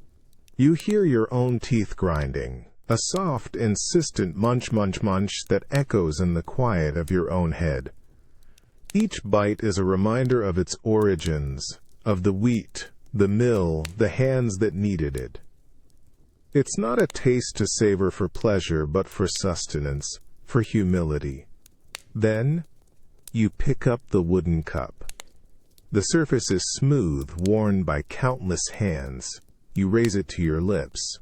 You hear your own teeth grinding, a soft, insistent munch that echoes in the quiet of your own head. Each bite is a reminder of its origins, of the wheat, the mill, the hands that kneaded it. It's not a taste to savor for pleasure, but for sustenance, for humility. Then, you pick up the wooden cup. The surface is smooth, worn by countless hands. You raise it to your lips.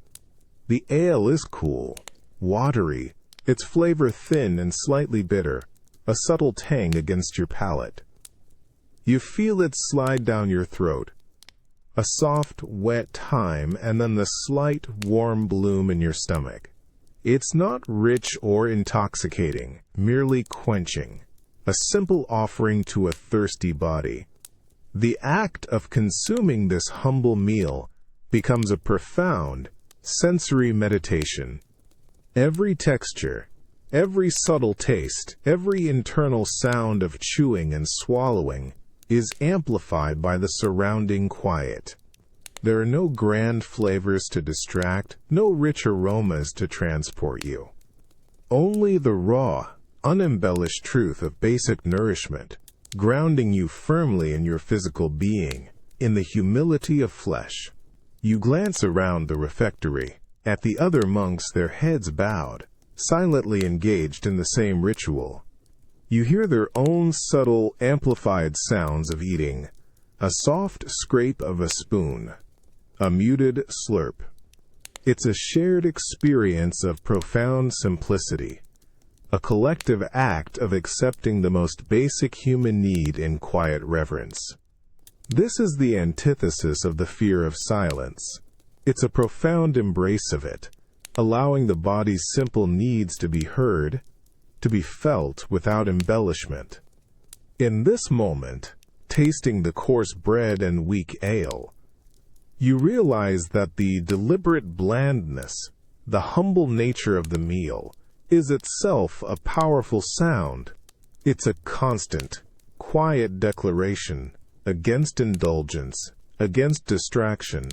The ale is cool, watery, its flavor thin and slightly bitter, a subtle tang against your palate. You feel it slide down your throat, a soft, wet thyme, and then the slight, warm bloom in your stomach. It's not rich or intoxicating, merely quenching, a simple offering to a thirsty body. The act of consuming this humble meal becomes a profound, sensory meditation. Every texture, every subtle taste, every internal sound of chewing and swallowing is amplified by the surrounding quiet. There are no grand flavors to distract, no rich aromas to transport you. Only the raw, unembellished truth of basic nourishment, grounding you firmly in your physical being, in the humility of flesh. You glance around the refectory, at the other monks, their heads bowed, silently engaged in the same ritual. You hear their own subtle, amplified sounds of eating, a soft scrape of a spoon, a muted slurp. It's a shared experience of profound simplicity, a collective act of accepting the most basic human need in quiet reverence. This is the antithesis of the fear of silence. It's a profound embrace of it, allowing the body's simple needs to be heard, to be felt without embellishment. In this moment, tasting the coarse bread and weak ale, you realize that the deliberate blandness, the humble nature of the meal, is itself a powerful sound. It's a constant, quiet declaration against indulgence, against distraction,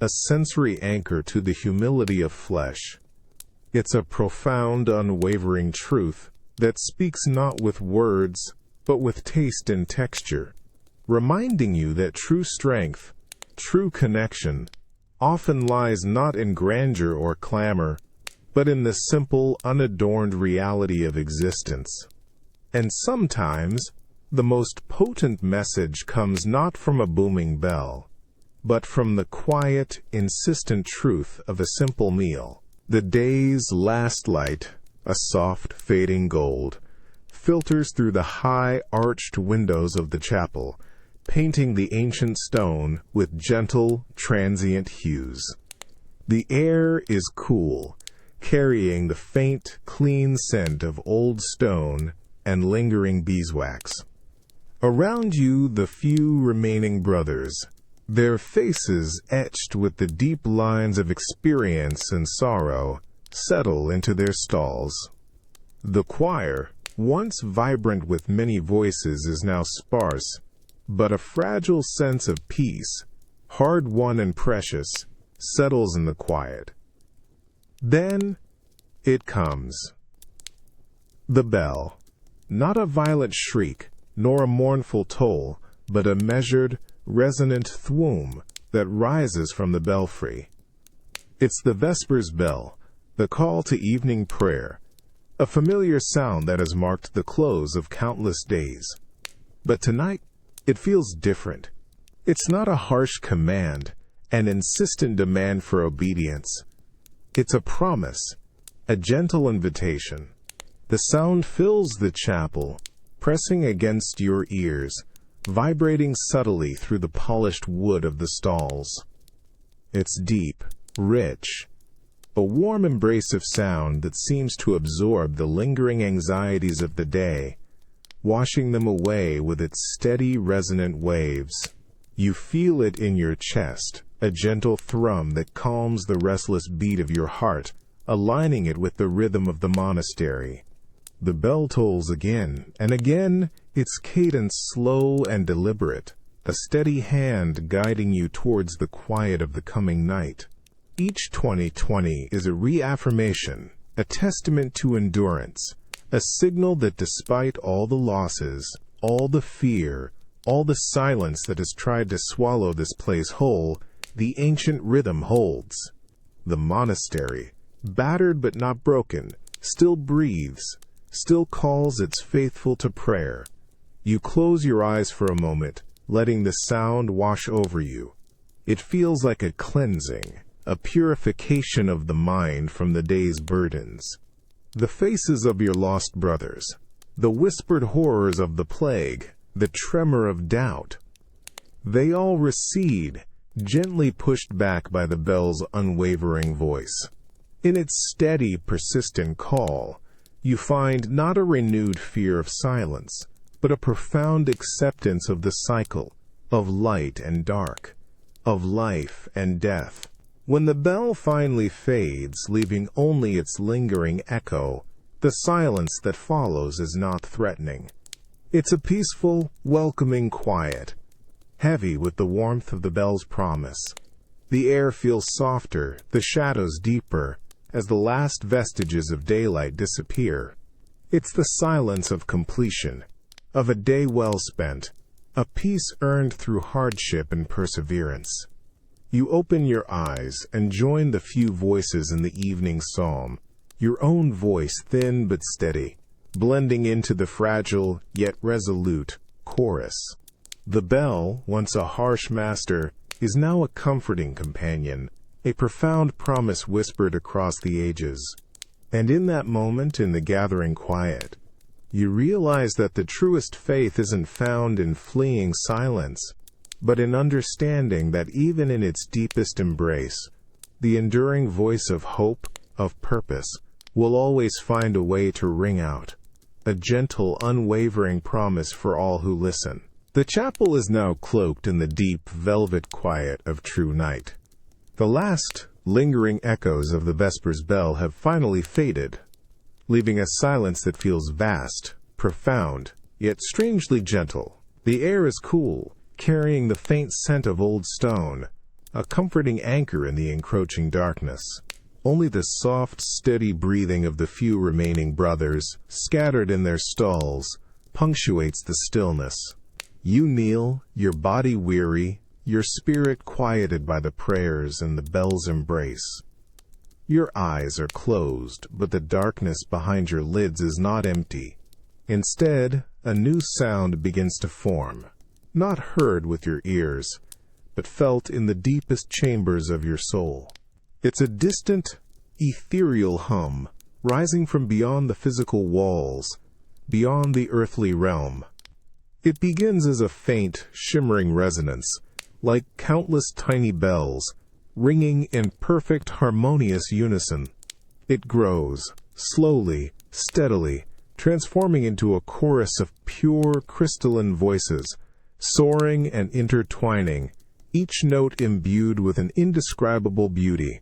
a sensory anchor to the humility of flesh. It's a profound, unwavering truth that speaks not with words, but with taste and texture, reminding you that true strength, true connection, often lies not in grandeur or clamor, but in the simple, unadorned reality of existence. And sometimes, the most potent message comes not from a booming bell, but from the quiet, insistent truth of a simple meal. The day's last light, a soft, fading gold, filters through the high, arched windows of the chapel, painting the ancient stone with gentle, transient hues. The air is cool, carrying the faint, clean scent of old stone and lingering beeswax. Around you, the few remaining brothers, their faces etched with the deep lines of experience and sorrow, settle into their stalls. The choir, once vibrant with many voices, is now sparse, but a fragile sense of peace, hard-won and precious, settles in the quiet. Then it comes. The bell, not a violent shriek, nor a mournful toll, but a measured, resonant thwoom that rises from the belfry. It's the Vespers bell, the call to evening prayer, a familiar sound that has marked the close of countless days. But tonight, it feels different. It's not a harsh command, an insistent demand for obedience. It's a promise, a gentle invitation. The sound fills the chapel, pressing against your ears, vibrating subtly through the polished wood of the stalls. It's deep, rich, a warm embrace of sound that seems to absorb the lingering anxieties of the day, washing them away with its steady, resonant waves. You feel it in your chest, a gentle thrum that calms the restless beat of your heart, aligning it with the rhythm of the monastery. The bell tolls again, and again, its cadence slow and deliberate, a steady hand guiding you towards the quiet of the coming night. Each 2020 is a reaffirmation, a testament to endurance, a signal that despite all the losses, all the fear, all the silence that has tried to swallow this place whole, the ancient rhythm holds. The monastery, battered but not broken, still breathes, still calls its faithful to prayer. You close your eyes for a moment, letting the sound wash over you. It feels like a cleansing, a purification of the mind from the day's burdens. The faces of your lost brothers, the whispered horrors of the plague, the tremor of doubt, they all recede, gently pushed back by the bell's unwavering voice. In its steady, persistent call, you find not a renewed fear of silence, but a profound acceptance of the cycle, of light and dark, of life and death. When the bell finally fades, leaving only its lingering echo, the silence that follows is not threatening. It's a peaceful, welcoming quiet, heavy with the warmth of the bell's promise. The air feels softer, the shadows deeper, as the last vestiges of daylight disappear. It's the silence of completion, of a day well spent, a peace earned through hardship and perseverance. You open your eyes and join the few voices in the evening psalm, your own voice thin but steady, blending into the fragile yet resolute chorus. The bell, once a harsh master, is now a comforting companion, a profound promise whispered across the ages. And in that moment, in the gathering quiet, you realize that the truest faith isn't found in fleeing silence, but in understanding that even in its deepest embrace, the enduring voice of hope, of purpose, will always find a way to ring out, a gentle, unwavering promise for all who listen. The chapel is now cloaked in the deep, velvet quiet of true night. The last, lingering echoes of the Vespers bell have finally faded, leaving a silence that feels vast, profound, yet strangely gentle. The air is cool, carrying the faint scent of old stone, a comforting anchor in the encroaching darkness. Only the soft, steady breathing of the few remaining brothers, scattered in their stalls, punctuates the stillness. You kneel, your body weary, your spirit quieted by the prayers and the bell's embrace. Your eyes are closed, but the darkness behind your lids is not empty. Instead, a new sound begins to form, not heard with your ears, but felt in the deepest chambers of your soul. It's a distant, ethereal hum, rising from beyond the physical walls, beyond the earthly realm. It begins as a faint, shimmering resonance, like countless tiny bells, ringing in perfect, harmonious unison. It grows, slowly, steadily, transforming into a chorus of pure, crystalline voices, soaring and intertwining, each note imbued with an indescribable beauty.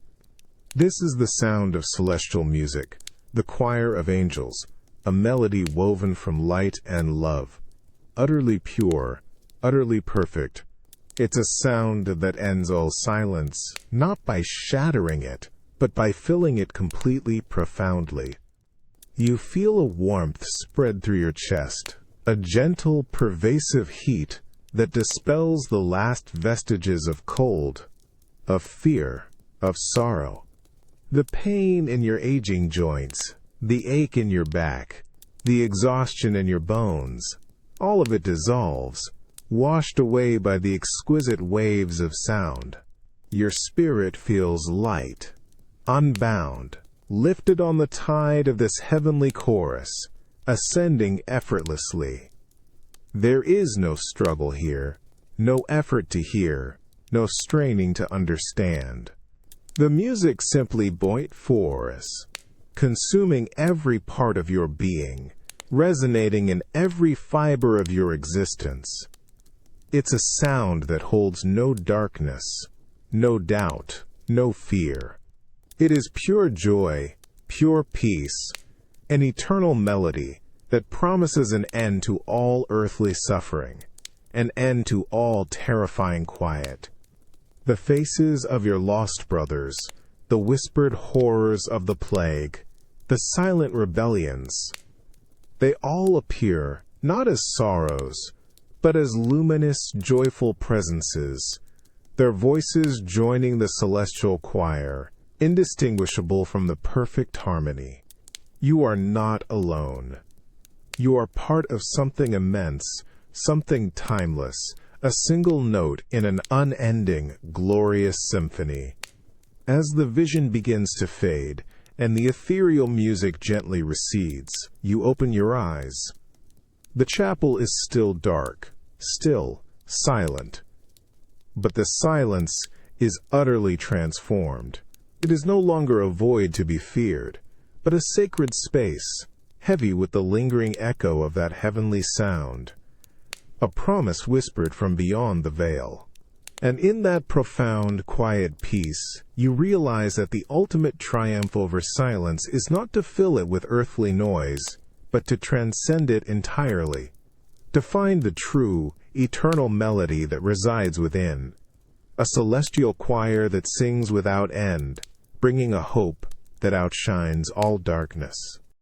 This is the sound of celestial music, the choir of angels, a melody woven from light and love, utterly pure, utterly perfect. It's a sound that ends all silence, not by shattering it, but by filling it completely, profoundly. You feel a warmth spread through your chest, a gentle, pervasive heat that dispels the last vestiges of cold, of fear, of sorrow. The pain in your aging joints, the ache in your back, the exhaustion in your bones, all of it dissolves, washed away by the exquisite waves of sound. Your spirit feels light, unbound, lifted on the tide of this heavenly chorus, ascending effortlessly. There is no struggle here, no effort to hear, no straining to understand. The music simply boit for us, consuming every part of your being, resonating in every fiber of your existence. It's a sound that holds no darkness, no doubt, no fear. It is pure joy, pure peace, an eternal melody that promises an end to all earthly suffering, an end to all terrifying quiet. The faces of your lost brothers, the whispered horrors of the plague, the silent rebellions, they all appear not as sorrows, but as luminous, joyful presences, their voices joining the celestial choir, indistinguishable from the perfect harmony. You are not alone. You are part of something immense, something timeless, a single note in an unending, glorious symphony. As the vision begins to fade, and the ethereal music gently recedes, you open your eyes. The chapel is still dark, still, silent. But the silence is utterly transformed. It is no longer a void to be feared, but a sacred space, heavy with the lingering echo of that heavenly sound. A promise whispered from beyond the veil. And in that profound, quiet peace, you realize that the ultimate triumph over silence is not to fill it with earthly noise, but to transcend it entirely, to find the true, eternal melody that resides within, a celestial choir that sings without end, bringing a hope that outshines all darkness.